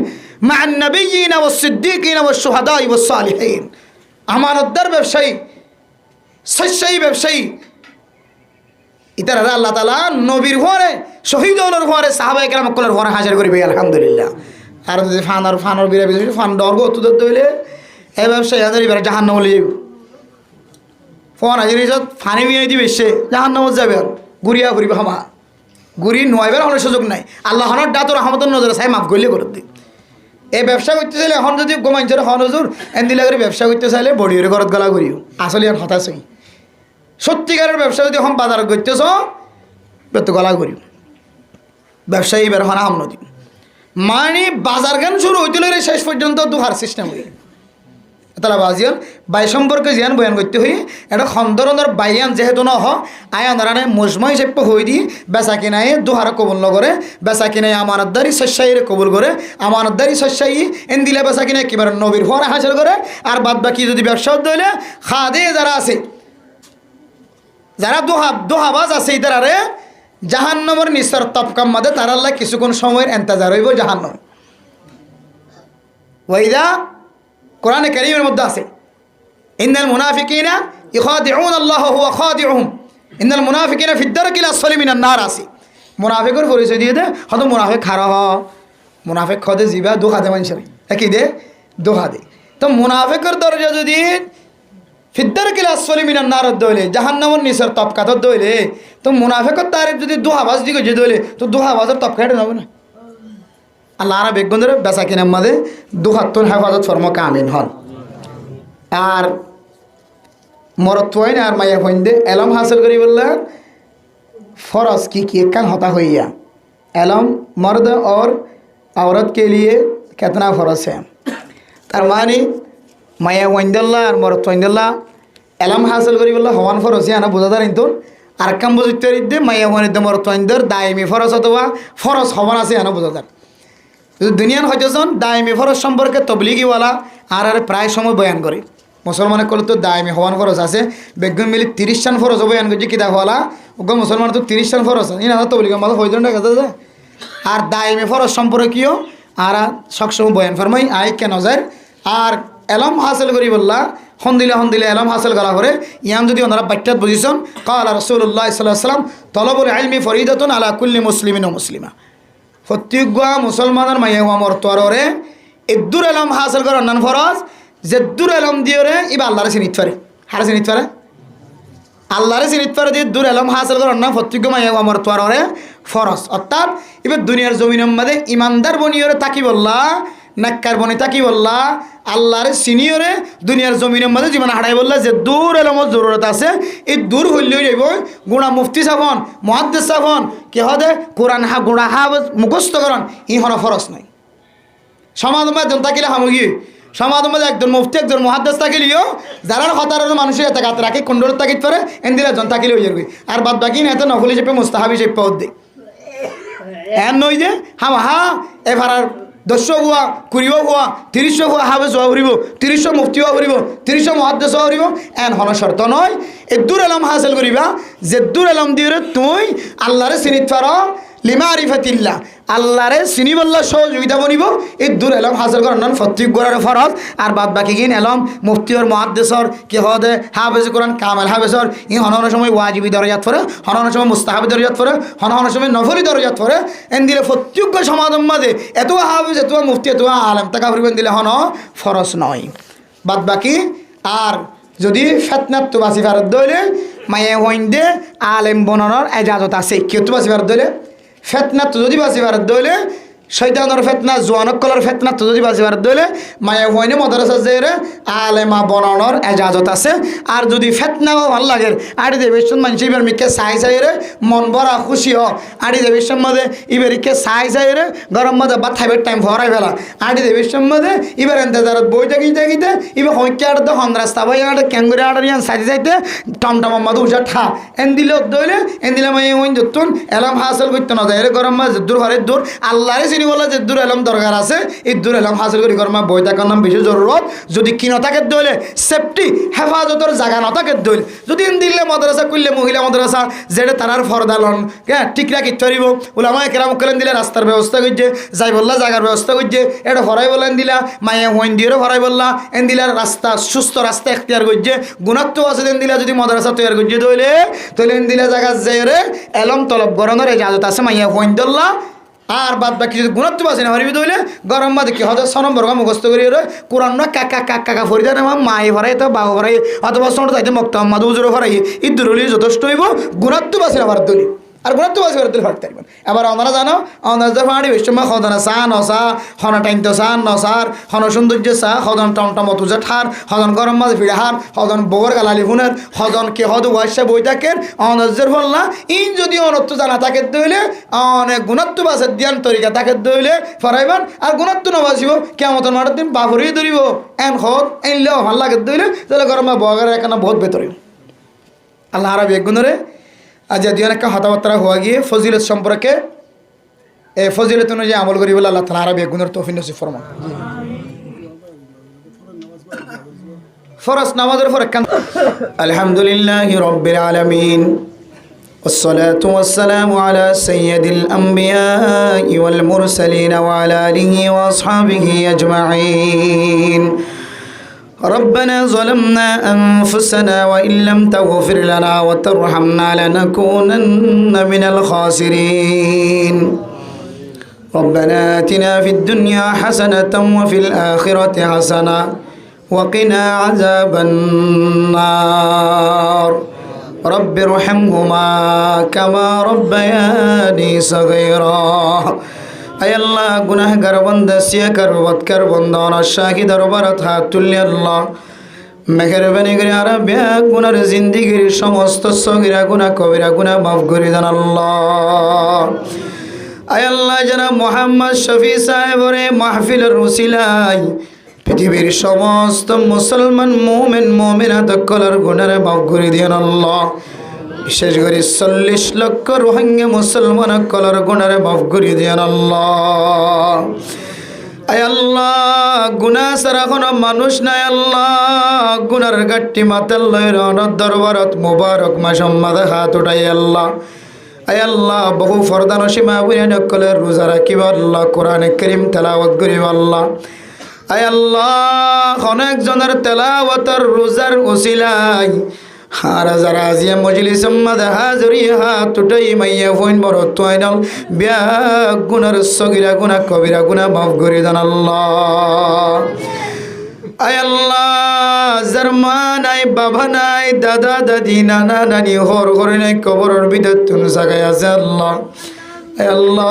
মা'আন নাবিয়্যিনা ওয়াস সিদ্দিকিনা ওয়াস শুহাদা'i ওয়াস সালিহিন আমানতদার ব্যবসায়ী ইতারা আল্লাহ তাআলা নবীর ফরে শহীদলের ফরে সাহাবায়ে কেরাম অকলের ফরে হাজির করিবে আলহামদুলিল্লাহ আর যদি ফানর বিরা ফান ডরগো তো দইলে এই ব্যবসায়ী হাজার এবার জাহান্নাম হলে যাবে ফোন হাজির ফানি মিয়ে দিবে সে জাহান্নামত যাবে আর ঘুরিয়া ঘুরিবে হামা ঘুরি নয়বার হলে সুযোগ নাই আল্লাহ হনর ডাতর রহমতের নজরে চাই মাফ করলে করে দিই এই ব্যবসা করতে চাইলে এখন যদি গোমাঞ্চের হন হজুর এন্দিলা করে ব্যবসা করতে চাইলে বড়িয়ে ঘরত গলা করিও আসলে আর হতাশই সত্যিকারের ব্যবসা যদি এখন বাজার করতেছ তো গলা করিও ব্যবসায়ী এবার হন হাম নদী মানে বাজার গান শুরু হইতে শেষ পর্যন্ত দুহার সিস্টেম হয়ে তারা বাজিয়ান বাই সম্পর্কে জিয়ান বয়ান করতে হই এটা খন্দরনের বাইয়ান যেহেতু ন আয়ানারানে মজমা হিসেবে হয়ে দি বেচা কিনায় দুহারা কবুল নগরে বেচা কিনায় আমানতদারি শস্যাইয়ের কবুল করে আমানতদারি শস্যাই এন দিলে বেচা কিনায় কিবার নবীর ফোয়ারা হাসিল করে আর বাদ বাকি যদি ব্যবসা দইলে খাদে যারা আছে যারা দোহাবাজ আছে ইতারে জাহান্নমের নিস্তর তপকাম মাদে তার আল্লাহ কিছুক্ষণ সময়ের এন্তেজার হইব জাহান্নম ওয়াইদা কোরআনে কারীমের মধ্যে আছে ইন্নাল মুনাফিকিনা ইখাদিউন আল্লাহ হুয়া খাদিউহুম ইন্নাল মুনাফিকিনা ফিদ দারকিল আসফালি মিনান নার আছে মুনাফিকের পরিচয় দিয়ে দে হয়তো মুনাফিক খারা মুনাফিক খদে জিবা দুঃখা দে মানুষের কি দে দুঃখা দে তো মুনাফিকের দরজা যদি ফিদ দারকিল আসফালি মিনান নার দইলে জাহান্নামের নিচের তপকাত দইলে তো মুনাফিকের তারিফ যদি দুহাবাজ দিকে যে দইলে তো দুহাবাজের তপকাটা নেবে না আল্লাহ আরা বেগবন্ধের বেচা কিনার মাঝে দুহাত্তর হেফাজত ফর্ম কামিন হন আর মরত হয় না আর মাইয়া ফইন্দে এলম হাসিল করি বললেন फरज की कान होता हुआ एलम मर्द और औरत के लिए कितना फ़र्ज है तार मानी माया वंदल्ला और मर्द वंदल्ला एलम हासिल करी बोला हवान फ़र्ज है ना बुझादार इंतु আর কাম বুঝতে দিতে মায়া ওয়ানিতে মরত ওয়াইন্দর দায়মি ফরজ অথবা ফরজ হওয়ার আছে না বুঝাদার দুনিয়ান হইতেছন দায়মি ফরজ সম্পর্কে তবলিগিওয়ালা আর প্রায় সময় বয়ান করে মুসলমানে করলে তো দায়মি হওয়ান ফরজ আছে বেগুন মিলি 30 টান ফরজ বয়ান করছে কিতা হওয়ালা ওগো মুসলমান তো 30 টান ফরজ আছে না তবলিগ মাল হইজন না কথা আর দায়মি ফরজ সম্পর্কীয় আর সবসময় বয়ান ফরমাই আই কেন যায় আর এলম হাসিল করি বললা হন্দিলে এলম হাসিল করা করে ইয়াম যদি ওনারা বাচ্চাত বুঝিছেন কালা রাসূলুল্লাহ সাল্লাল্লাহু আলাইহি ওয়াসাল্লাম তলবুল ইলমি ফরিদাতুন আলা কুল্লি মুসলিমিন ওয়া মুসলিমা প্রত্যেক মুসলমানের মাইয়া হওয়া মর্তরে এদুর এলম হাসিল করার নান ফরজ যেদুর এলম দিয়ে রে ইবা আল্লাহর চিনিত পারে হার চিনিত পারে আল্লাহরে চিনিত পারে দিয়ে দূর এলম হাসিল করার না প্রত্যেক মাইয়া আমার তোয়ারে ফরজ অর্থাৎ এবার দুনিয়ার জমিনের মধ্যে ইমানদার বনিয়রে তাকি বললা নাক্কার বনি তাকি বললা আল্লাহরে সিনিয়রে দুনিয়ার জমিনের মধ্যে জীবন হারাই বললা যে দূর এলমর জরুরত আছে এই দূর হইলেও যাইব গুণা মুফতি সাফন মহাদ্দেশ সাফন কে হদে কোরআন হা গুণা হা মুখস্থ করন ই হন ফরজ নাই সমাজ একজন তাকিলে সামগ্রী সমাজ মধ্যে একজন মুফতি একজন মহাদ্দেশ তাকিলিও যারা হতার মানুষের এত গাত রাখি কুণ্ডর তাকিত পারে এন্দিলে একজন তাকিলে হয়ে যাবে আর বাদ বাকি না এত নকলি চেপে মুস্তাহাবি চেপে পদ দেয় এন নই যে হা এবার আর 10 হুয়া 20 হুয়া 30 হুয়া হাবেজ হওয়া ফুরিব 30 মুফতি হওয়া ফুরিব 30 মহাদ্দেশ হওয়া ফুরিব এন হন শর্ত নয় এ দূর এলম হাসিল করিবা যে দূর এলম দিয়ে তুই আল্লাহরে চিনিত পার লিমারিফাতিল্লাহ আল্লাহরে চিনি বললা সহযোগিতা বনিব এই দূর এলম হাসিল করার নাম প্রত্যেক গোড়ার ফরজ আর বাদ বাকি কিন এলম মুফতির মহাদ্দেশর কে হদে হাফেজ কোরআন কামাল হাফেজর ই হন সময় ওয়াজিবি দরজাত পড়ে হন সময় মুস্তাহাবি দরজাত পড়ে হন সময় নফলি দরজাত পড়ে এন দিলে প্রত্যেক সমাজের মাঝে এত হাফেজ এত মুফতি এত আলেম টাকা ফুরিবেন দিলে হন ফরজ নয় বাদ বাকি আর যদি ফেতনাত তো বাসি ভারত দইলে মায়ে হইন দে আলেম বনানোর এজাজত আছে কেউ তো বাসি ভারত দইলে ফেতনাত যদি বাসি ভারত দইলে শৈতানোর ফেতনা জোয়ানক কলার ফেতনা তো যদি বাসি ভারত দইলে মায়ে হইনে মদরসা জেরে আলেমা বনানোর এজাজত আছে আর যদি ফেতনাও ভাল লাগে আড়ি দেবেশন মানুষ এবার মিকে চাই চাইরে মন ভরা খুশি হ আড়ি দেবেশন মধ্যে ইবেরিকে চাই চাইরে গরম মধ্যে বা থাইবের টাইম ভরাই ফেলা আড়ি দেবেশন মধ্যে ইবার এন্তেজারত বই থাকিতে গিতে ইবে হইকে আড়তে হন রাস্তা বই আড়ে ক্যাঙ্গুরে আড়ে ইয়ান সাইতে যাইতে টমটম মধ্যে উঠা ঠা এন দিলে দইলে এন দিলে মায়ে হইন যতুন এলাম হাসিল করতে না যায় গরম মধ্যে দূর হরে দূর আল্লাহরে চিনি বলে যে দূর এলাম দরকার আছে এই দূর এলাম হাসিল করি গরম বই থাকার নাম বেশি জরুরত যদি কি নথাকে দইলে সেফটি হেফাজতর জায়গা নথাকে দইল যদি এন দিলে মাদ্রাসা করলে মহিলা মাদ্রাসা যেটা তারার ফরদালন হ্যাঁ ঠিক রাখি তরিব ওলামায়ে কেরাম করেন দিলে রাস্তার ব্যবস্থা করছে যাই বললা জায়গার ব্যবস্থা করছে এটা হরাই বলেন দিলা মায়ে হইন দিয়েও হরাই বললা এন দিলার রাস্তা সুস্থ রাস্তা এখতিয়ার করছে গুণাত্ম আছে এন দিলা যদি মাদ্রাসা তৈরি করছে দইলে তাহলে এন দিলা জায়গা যে এলম তলব গরমের এজাজত আছে মাইয়া হইন দল্লা আর বাদ বাকি যদি গুণত্ব আছে না হরিবি দইলে গরম বাদে কি হয়তো সনম বর্গ মুখস্থ করি কোরআন না কাকা কাকা ফরি দেয় না মাই ভরাই তো বাবু ভরাই অথবা সনটা চাইতে মক্ত মাদু উজুরও ভরাই ইদুর হলি যথেষ্ট হইব গুণত্ব আছে না ভারত দলি আর গুণত্ব আছে ভারত দলি ভারত থাকবেন এবার ওনারা জানো ওনারা ফাঁড়ি বেশমা সদনা চা নসা হন টাইন্ত চা নসার হন সৌন্দর্য চা সদন টমটম তুজা ঠার সদন গরম মাছ ভিড়ে হার সদন বগর গালালি হুনের সদন কে হদ ওয়াইসা বই থাকেন অনজের ফলনা ইন যদি অনত্ব জানা তাকে দইলে অনেক গুণত্ব বাসে ধ্যান তরিকা তাকে দইলে ফরাইবান আর গুণত্ব নবাসিব কেমন মাঠের দিন বাফরিয়ে ধরিব এন হদ এনলেও ভাল লাগে দইলে তাহলে গরম বগের এখানে বহুত ভেতরে আল্লাহ আরবি একগুণরে আজ যদি অনেক কথাবার্তা হওয়া গিয়ে ফজিলত সম্পর্কে এই ফজিলত অনুযায়ী আমল করি বলে আল্লাহ তাআলা আরবি একগুণের তৌফিক নসিব ফরমান ফরজ নামাজের পরে আলহামদুলিল্লাহি রাব্বিল আলামিন والصلاة والسلام على سيد الأنبياء والمرسلين وعلى آله وأصحابه أجمعين ربنا ظلمنا أنفسنا وإن لم تغفر لنا وترحمنا لنكونن من الخاسرين ربنا آتنا في الدنيا حسنة وفي الآخرة حسنة وقنا عذاب النار رب ارحمهما كما ربياني صغيرا আয় আল্লাহ গুনাহগার বান্দা সিয়াকার বদকার বান্দা অনাশাকি দরবারত হাত তুললে আল্লাহ মেহেরবানি করে আর ব্যাগ গুনার জিন্দিগির সমস্ত সগীরা গুনাহ কবিরা গুনাহ মাফ করে দেন আল্লাহ আয় আল্লাহ জনাব মুহাম্মদ শফি সাহেবের মাহফিলের উসিলায় পৃথিবীর সমস্ত মুসলমান মুমিন মুমিনাত কলার গুনাহ মাফ করে দেন আল্লাহ বিশেষ করে 40 লক্ষ রোহিঙ্গা মুসলমান কলার গুনারে মাফ করে দেন আল্লাহ আয় আল্লাহ গুনাহ ছাড়া কোনো মানুষ নাই আল্লাহ গুনার গাট্টি মাতাল লয়ের অনর দরবারত মুবারক মাসম্মাদ হাত উঠাই আল্লাহ আয় আল্লাহ বহু ফরদান সীমা বুনিয়ান কলের রোজা রাখিব আল্লাহ কোরআনে কারীম তেলাওয়াত করিব আল্লাহ আয় আল্লাহ অনেক জনের তেলাওয়াতের রোজার উসিলায় হারা যারা আজিয়া মজলিস মাদা হাজরি হাত উঠাই মাইয়া ফোন বড় তোয়াইনাল বিয়া গুনার সগিরা গুনাহ কবিরা গুনাহ মাফ করে দেন আল্লাহ আয় আল্লাহ যার মা নাই বাবা নাই দাদা দাদি নানা নানি হর করে নাই কবরের ভিতর তুন জায়গায় আছে আল্লাহ আয় আল্লাহ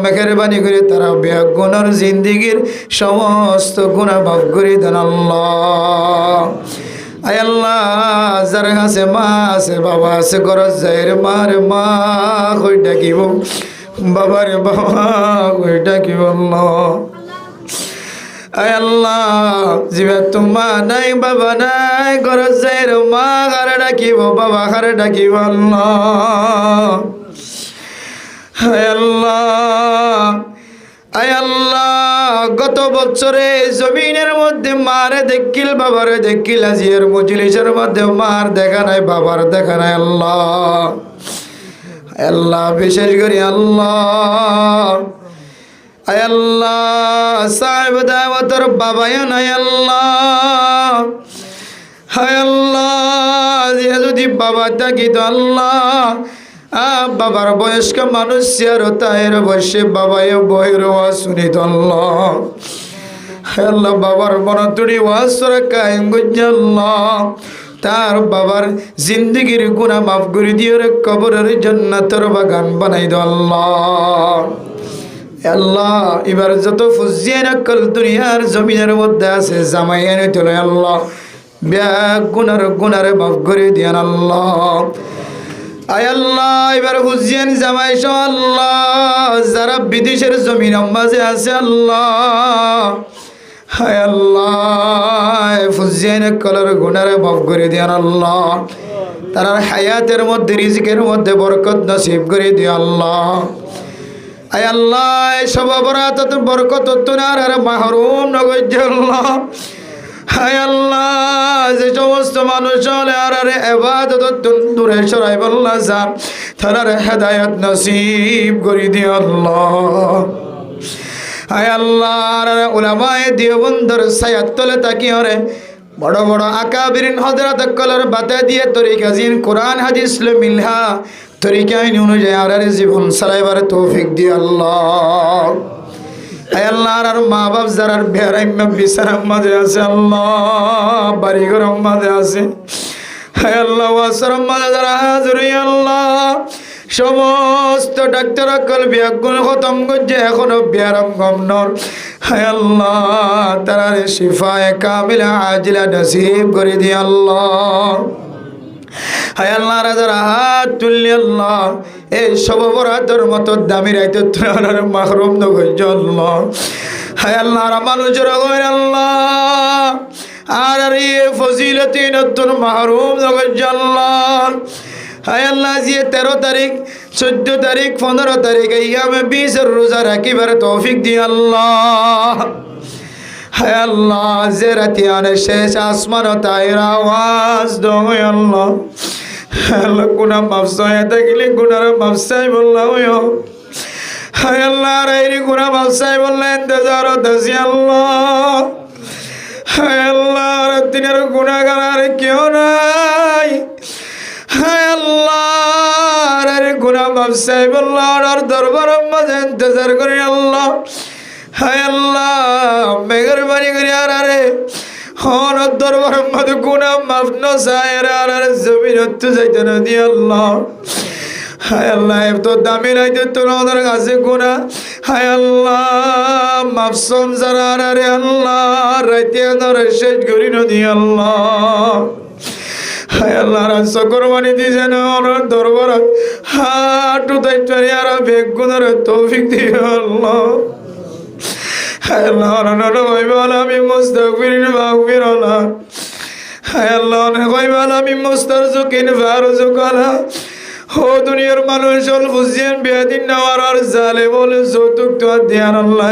মেহেরবানি করে তারা গুনার জিন্দিগির সমস্ত গুনাহ মাফ করে দেন আল্লাহ আয় আল্লাহ যার কাছে মা আছে বাবা আছে ঘরত যাইরে মারে মা কই ডাকিব বাবারে বাবা কই ডাকিব আল্লাহ আয় আল্লাহ জিবা তোমা নাই বাবা নাই ঘরত যাইরে মা কারে ডাকিব বাবা কারে ডাকিব আল্লাহ আয় আল্লাহ আয় আল্লাহ গত বছরে জমিনের মধ্যে মারে দেখিল বাবারে দেখিল আজিয়ার মজলিসের মধ্যে মার দেখা নাই বাবার দেখা নাই আল্লাহ আল্লাহ বিশেষ করে আল্লাহ আয় আল্লাহ সাহেব দাওয়াতের বাবাই নাই আল্লাহ আয় আল্লাহ যদি বাবা থাকি তো আল্লাহ বাবার বয়স্ক মানুষ আর তাহের বসে বাবাই বহের ওয়াজ শুনিত আল্লাহ আল্লাহ বাবার মনতুড়ি ওয়াজ সরা কায়েম করছে আল্লাহ তার বাবার জিন্দগির গুনাহ মাফ করে দিয়ে কবরের জান্নাতের বাগান বানাই দাও আল্লাহ আল্লাহ এবার যত ফুজিয়ান কল দুনিয়ার জমিনের মধ্যে আছে জামাই এনে তোলে আল্লাহ ব্যাগ গুনারে মাফ করে দিয়ান আল্লাহ আয় আল্লাহ এবার হুজিয়ান জামাই সহ আল্লাহ যারা বিদেশের জমিন মাঝে আছে আল্লাহ হায় আল্লাহ হুজিয়ান কলর গুনারে মাফ করে দিয়ান আল্লাহ তার হায়াতের মধ্যে রিজিকের মধ্যে বরকত নসিব করে দিও আল্লাহ আয় আল্লাহ সব অপরাধ বরকত তোনার আর মাহরুম নগজ আল্লাহ হায় আল্লাহ যে সমস্ত মানুষ আর ইবাদত দূরে সরাই বল্লা যান তার হেদায়েত নসিব করে দিও আল্লাহ হায় আল্লাহ আর উলামায়ে দেওবন্দের ছায়াত তলে তাকিয়ে রে বড় বড় আকাবিরিন হযরত কলর বাতা দিয়ে তরিকা জিন কোরআন হাদিস মিলহা তরিকা অনুযায়ী আর জীবন চালাইবার তৌফিক দিও আল্লাহ আয় আল্লাহ আর মা বাপ যারা বেড়াইমা বিছানার মাঝে আছে আল্লাহ বাড়ি ঘরের মাঝে আছে আয় আল্লাহ ওয়াসর মাঝে যারা হাজির আল্লাহ সমস্ত ডাক্তার কল বিয়াগুন খতম করছে এখনো বিয়ারাম গমনর হায় আল্লাহ তারা শিফায়ে কামিলা আজিলা নসিব করে দি আল্লাহ হায় আল্লাহ রাজারা হাত তুললি আল্লাহ এই সব অপরাধের মতো দামি রাইতে তোর মাহরুম নগজ আল্লাহ হায় আল্লাহ মানুষের গয় আল্লাহ আর ফজিলতি নতুন মাহরুম নগজ আল্লাহ হায় আল্লাহ যে 13 তারিখ 14 তারিখ 15 তারিখ ইয়ামে 20 রোজা রাখিবার তৌফিক দি আল্লাহ হায় আল্লাহ যে রাতিয়ানে শেষ আসমান তাইর আওয়াজ দই আল্লাহ আল্লাহ গুনাহ মাফ চাই থাকিলে গুনার মাফ চাই বললাম হায় আল্লাহ রাইরি গুনাহ মাফ চাই বললেন ইন্তজারত আছি আল্লাহ হায় আল্লাহ রাতিনের গুনাহগার আর কেউ নাই হায় আল্লাহ রে গুনাহ মাফ চাই বললাম আর দরবারের মাঝে ইন্তজার করি আল্লাহ হায় আল্লাহ মেহেরবানি করে আর হন দরবারের মধ্যে গুনাহ মাফ ন চাই আর জমিন তো যাইতে না দি আল্লাহ হায় আল্লাহ তো দামি রাইতে তোর কাছে গুনাহ হায় আল্লাহ মাফ সংসার আর আল্লাহ রাইতে ধরে শেষ করি না দি আল্লাহ হায় আল্লাহ সকর বাণী দিয়েছেন ওনার দরবার হাট উঠাইতে আর বেগুনের তৌফিক দিও আল্লাহ হায় আল্লাহ কইবাল আমি মুস্তাগফিরিন মাগফিরাল্লাহ হায় আল্লাহ কইবাল আমি মুস্তারজুকিন ফারজুকালা ও দুনিয়ার মানুষ হল বুঝিয়ান বেদিন নেওয়ার আর জালেম হল যৌতুক তো ধ্যান আল্লাহ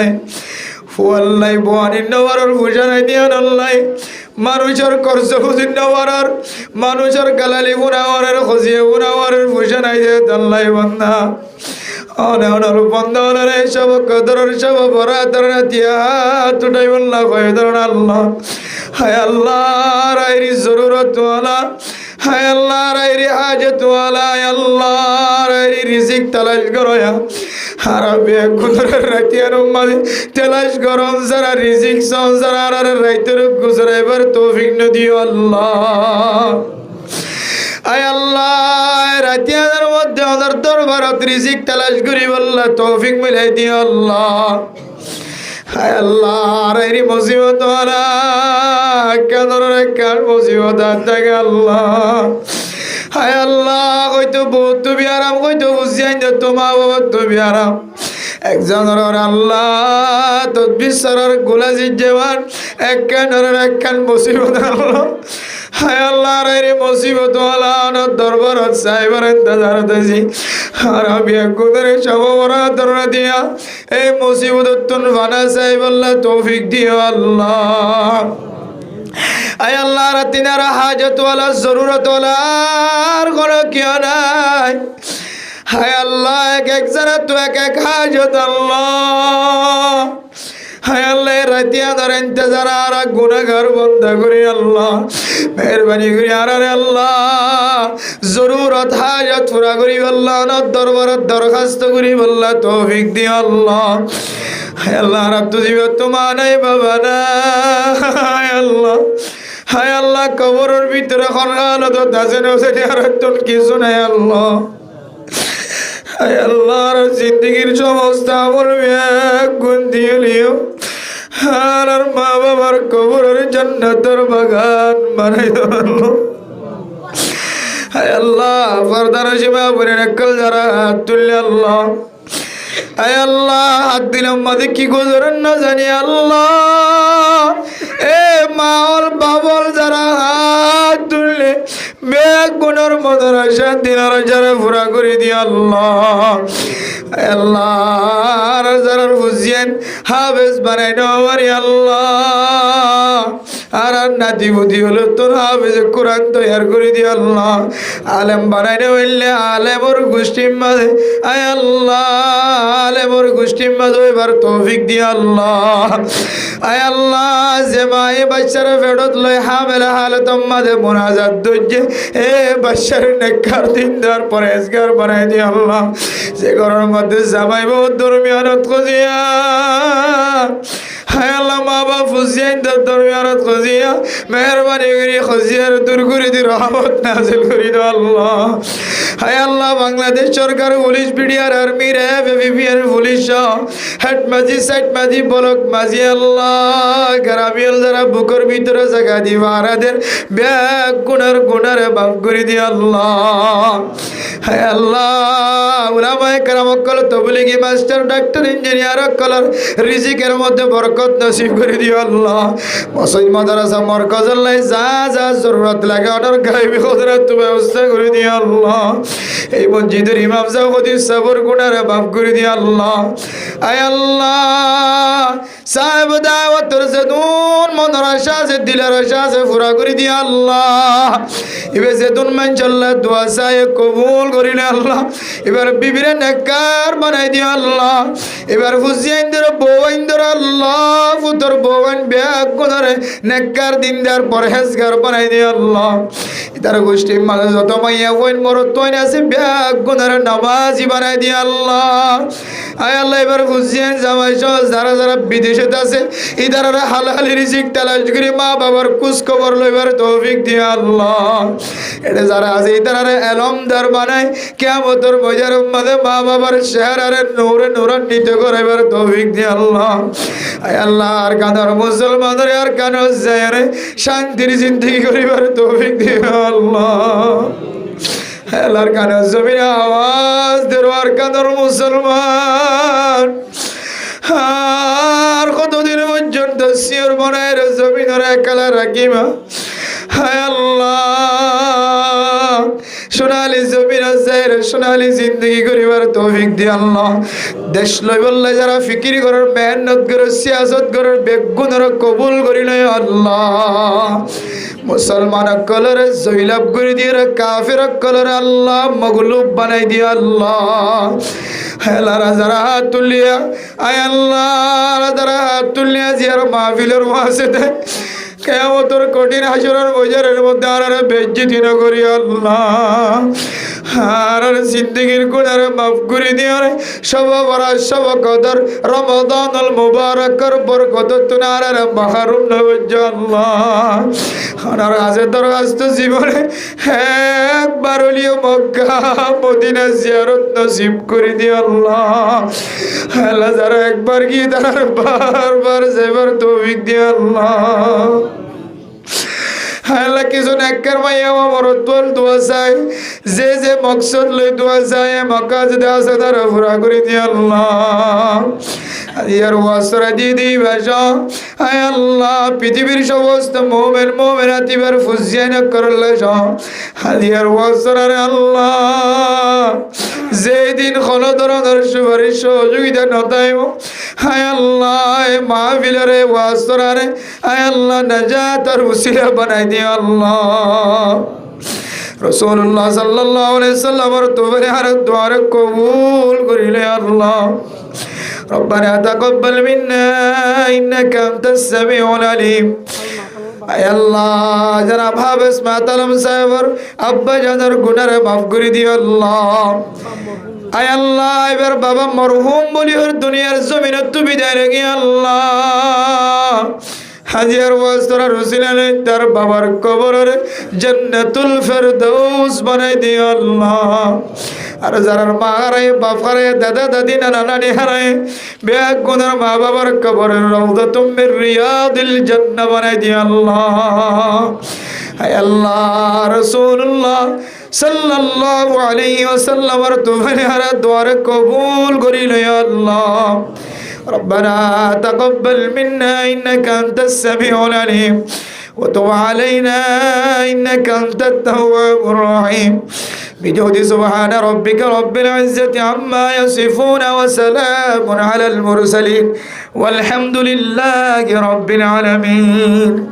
ফুয়াল্লাই বোয়ানিন নেওয়ার আর বুঝানাই ধ্যান আল্লাহ মানুষের কর্জ বুঝিন নেওয়ার মানুষের গালালি বুনাওয়ার খজিয়ে বুনাওয়ার বুঝানাই দে আল্লাহ বান্দা অনার বন্ধনের সব কদরের সব বরাদর দিয়া তুটাই বললা কয়দর আল্লাহ হায় আল্লাহ রাইরি জরুরত ওয়ালা হায় আল্লাহ রাইরি হাজত ওয়ালা আল্লাহ রাইরি রিজিক তালাশ করো হারাবে গুদরের রাতিয়ার মাঝে তালাশ করো যারা রিজিক চাও যারা আর রাইতের গুজরাইবার তৌফিক দিও আল্লাহ আয় আল্লাহ রাতিয়ার মধ্যে ওদের দরবারত রিজিক তালাশ করি বললা তৌফিক মিলাই দিও আল্লাহ হায় আল্লাহ রাইরি মুসিবত ওয়ালা কাদরের কার মুসিবত থাকে আল্লাহ হায় আল্লাহ কইতো বহুত তুমি আরাম কইতো বুঝিয়াই দে তোমা বাবা তুমি আরাম একজনের আল্লাহ তদবির সরার গোলা জিজ্ঞান একখান মুসিবত আল্লাহ হায় আল্লাহ রে মুসিবত আল্লাহ দরবার সাহেবের ইন্তজার দেছি আর আমি একদরে সবরা দররা দিয়া এই মুসিবত তুন বানা সাহেব আল্লাহ তৌফিক দিও আল্লাহ আয় আল্লাহ রাতিনারা হাজত ওয়ালা জরুরত ওয়ালা আর কোনো কিয় নাই হায় আল্লাহ এক জানা তো এক হাজত আল্লাহ হায় আল্লাহ রাতিয়া ধর ইন্তজার আর গুনাহগার বন্ধ করি আল্লাহ মেহরবানি করি আর আল্লাহ জরুরত হাজত পুরা করি আল্লাহ দরবারত দরখাস্ত করি আল্লাহ তৌফিক দি আল্লাহ হায় আল্লাহ রাত জীবত তোমার নাই বাবা না হায় আল্লাহ হায় আল্লাহ কবরের ভিতরে খনগানত দাসেন হোসেন আর তোর কিছু নাই আল্লাহ হায় আল্লাহর জিন্দগির সমস্ত আমল গুণ দিয়ে লিও আর মা বাবার কবরের জান্নাতের বাগান বানাই দাও হায় আল্লাহ ফরদার সীমা বলে নকল যারা হাত তুললে আল্লাহ আয় আল্লাহ হাত দিলাম মাঝে কি গুজরেন না জানি আল্লাহ এ মাওল বাবল যারা হাত তুললে বেগ গুণর মদর আশা দিনার যারা পুরা করে দিয়ে আল্লাহ আল্লাহ যারা বুঝিয়েন হাফেজ বানাই নেওয়ারি আল্লাহ আর নাতি বুদ্ধি হলো তোর হাফেজ কোরআন তৈয়ার করে দিয়ে আল্লাহ আলেম বানাই নেওয়াইলে আলেমর গোষ্ঠীর মাঝে আয় আল্লাহ আলেমর গোষ্ঠীর মাঝে এবার তৌফিক দিয়ে আল্লাহ আয় আল্লাহ যে মায়ে বাচ্চারা ফেরত লয় হামেলা হালত মাঝে মোনাজাত দইছে এ বাচ্চার নেককার দিনদার পরেজগার বানাই দিয়ে আল্লাহ যে ঘরের মধ্যে জামাই বহুত দরমিয়ানত খুঁজিয়া হায় আল্লাহ মা বাপ হুসেন দরমিয়ানত খুঁজিয়া মেহরবানি করে খুঁজিয়ার দূর করে দি রহমত নাজিল করে দাও আল্লাহ হায় আল্লাহ বাংলাদেশ সরকার police BDR army RAB ABPR police head মাঝি সাইড মাঝি ব্লক মাঝি আল্লাহ গ্রামীণ যারা বুকের ভিতরে জায়গা দিবা আরাদের ব্যাগ গুনার বাপ করে দি আল্লাহ হায় আল্লাহ উলামায়ে কেরাম call Tablighi master doctor engineer colour রিজিকের মধ্যে বরকত নসিব করে দিও আল্লাহ মসজিদ মাদ্রাসা মারকাজ আল্লাহ যা যা জরুরত লাগে অর্ডার গায়বী কুদরত তুমি ব্যবস্থা করে দিও আল্লাহ এই মসজিদের ইমাম সাহেব খতিব সাবর গুনার মাফ করে দিও আল্লাহ আয় আল্লাহ সাহেব দাওয়াতের জেদুন মনের আশা আছে দিলের আশা আছে পুরা করে দিও আল্লাহ এবে জেদুন মানশাল্লাহ দোয়া চাই কবুল করিলে আল্লাহ এবার বিবিরে নেককার বানাই দিও আল্লাহ এবার হুসেইনদের বউইনদের আল্লাহ ফুতর বউইন ব্যাগ গুনারে নেককার দিনদার পরহেজগার বানাই দিও আল্লাহ তার গোষ্ঠীর মাঝে যত মাইয়া বইন মরত তৈন আছে ব্যাগ গুনারে নামাজি বানাই দিও আল্লাহ আয় আল্লাহ এবার হুসেইন জামাই সহ যারা যারা বিদেশে আছে ইদারা হালাল রিজিক তালাশ করে মা বাবার কুছ খবর লইবার তৌফিক দিও আল্লাহ এটা যারা আছে ইদারা এলমদার বানাই কিয়ামতের ময়দানের মধ্যে মা বাবার চেহারারে নূরে নূরান্বিত করাইবার তৌফিক দিও আল্লাহ আয় আল্লাহ আর কানার মুসলমানদের আর কানার জায়রে শান্তির জিন্দেগি করিবার তৌফিক দিও আল্লাহ আল্লাহর কানার জমিনে আওয়াজ দেওয়ার আর কানার মুসলমান আর কতদিন পর্যন্ত শিওর বনায়ের জমিনের একালা রাখিবা হায় আল্লাহ সোনালি জমিন আছে সোনালি জিন্দগি করিবার তৌফিক দি আল্লাহ দেশ লই বললে যারা ফিকির করার মেহনত করে সিয়াসত করার বেগুনের কবুল করি লয় আল্লাহ মুসলমান কলর জয়লাভ করে দিয়ে কাফির কলর আল্লাহ মগলুব বানাই দিয়ে আল্লাহ হেলারা যারা হাত তুলিয়া আয় আল্লাহ যারা হাত তুলিয়া জিয়ার মাহফিলের মাসে কিয়ামতের কঠিন হাসরের বাজারের মধ্যে আর বেইজ্জতি না করি আল্লাহ আর জিন্দেগির গুনাহ মাফ করে দিও রে সব বরাত সব কদর রমাদানুল মুবারকের বরকত তুনার মাহরুম না হইজো আল্লাহ আর আজ দরখাস্ত জীবনে একবার হলিও মক্কা মদিনা জিয়ারত নসিব করে দিও আল্লাহ আল্লাহ যারা একবার গিয়ে তারা বারবার যাইবার তৌফিক দিও আল্লাহ আল্লাহ কিছু নেককার মাইয়া আমার তোল দোয়া চাই যে মকসদ লই দোয়া চাই মক্কা যদি আছে তারা পুরা করে দিও আল্লাহ ইয়ার ওয়াসরা দিদি ভাষা আয় আল্লাহ পৃথিবীর সমস্ত মুমিন মুমিনাতিবার ফুজিয়ানা করলে ইয়ার ওয়াসরা আল্লাহ যেদিন কোনো ধরনের সুপারিশ সহযোগিতা নতাইব আয় আল্লাহ মাহফিলের ওয়াসরারে আয় আল্লাহ নাজাতের উসিলা বানাই দিও আল্লাহ রাসূলুল্লাহ সাল্লাল্লাহু আলাইহি সাল্লামের তওবারে আর দোয়া কবুল করিলে আল্লাহ ربنا تقبل منا إنك أنت السميع العليم আয় আল্লাহ যারা ভাবেস মাতালম সাহেবর আব্বা জানার গুনার মাফ করে দিও আল্লাহ আয় আল্লাহ এবার বাবা মরহুম বলি ওর দুনিয়ার জমিনে তুমি বিদায় রেখে আল্লাহ হাজিয়ার ওয়াস্তরা রসিলানে তার বাবার কবরের জান্নাতুল ফেরদৌস বানাই দিও আল্লাহ আর যারা মা হারায় বাপ হারায় দাদা দাদি নানা নানি হারায় বেয়াক গুনার মা বাবার কবরের রওদাতুম মির রিয়াদিল জান্নাহ বানাই দিও আল্লাহ আয় আল্লাহ রাসূলুল্লাহ সাল্লাল্লাহু আলাইহি ওয়াসাল্লাম আর তোমার হারা দোয়ার কবুল করিলে আল্লাহ ربنا تقبل منا إنك أنت السميع العليم وتب علينا إنك أنت التواب الرحيم بجهد سبحان ربك رب العزة عما يصفون وسلام على المرسلين والحمد لله رب العالمين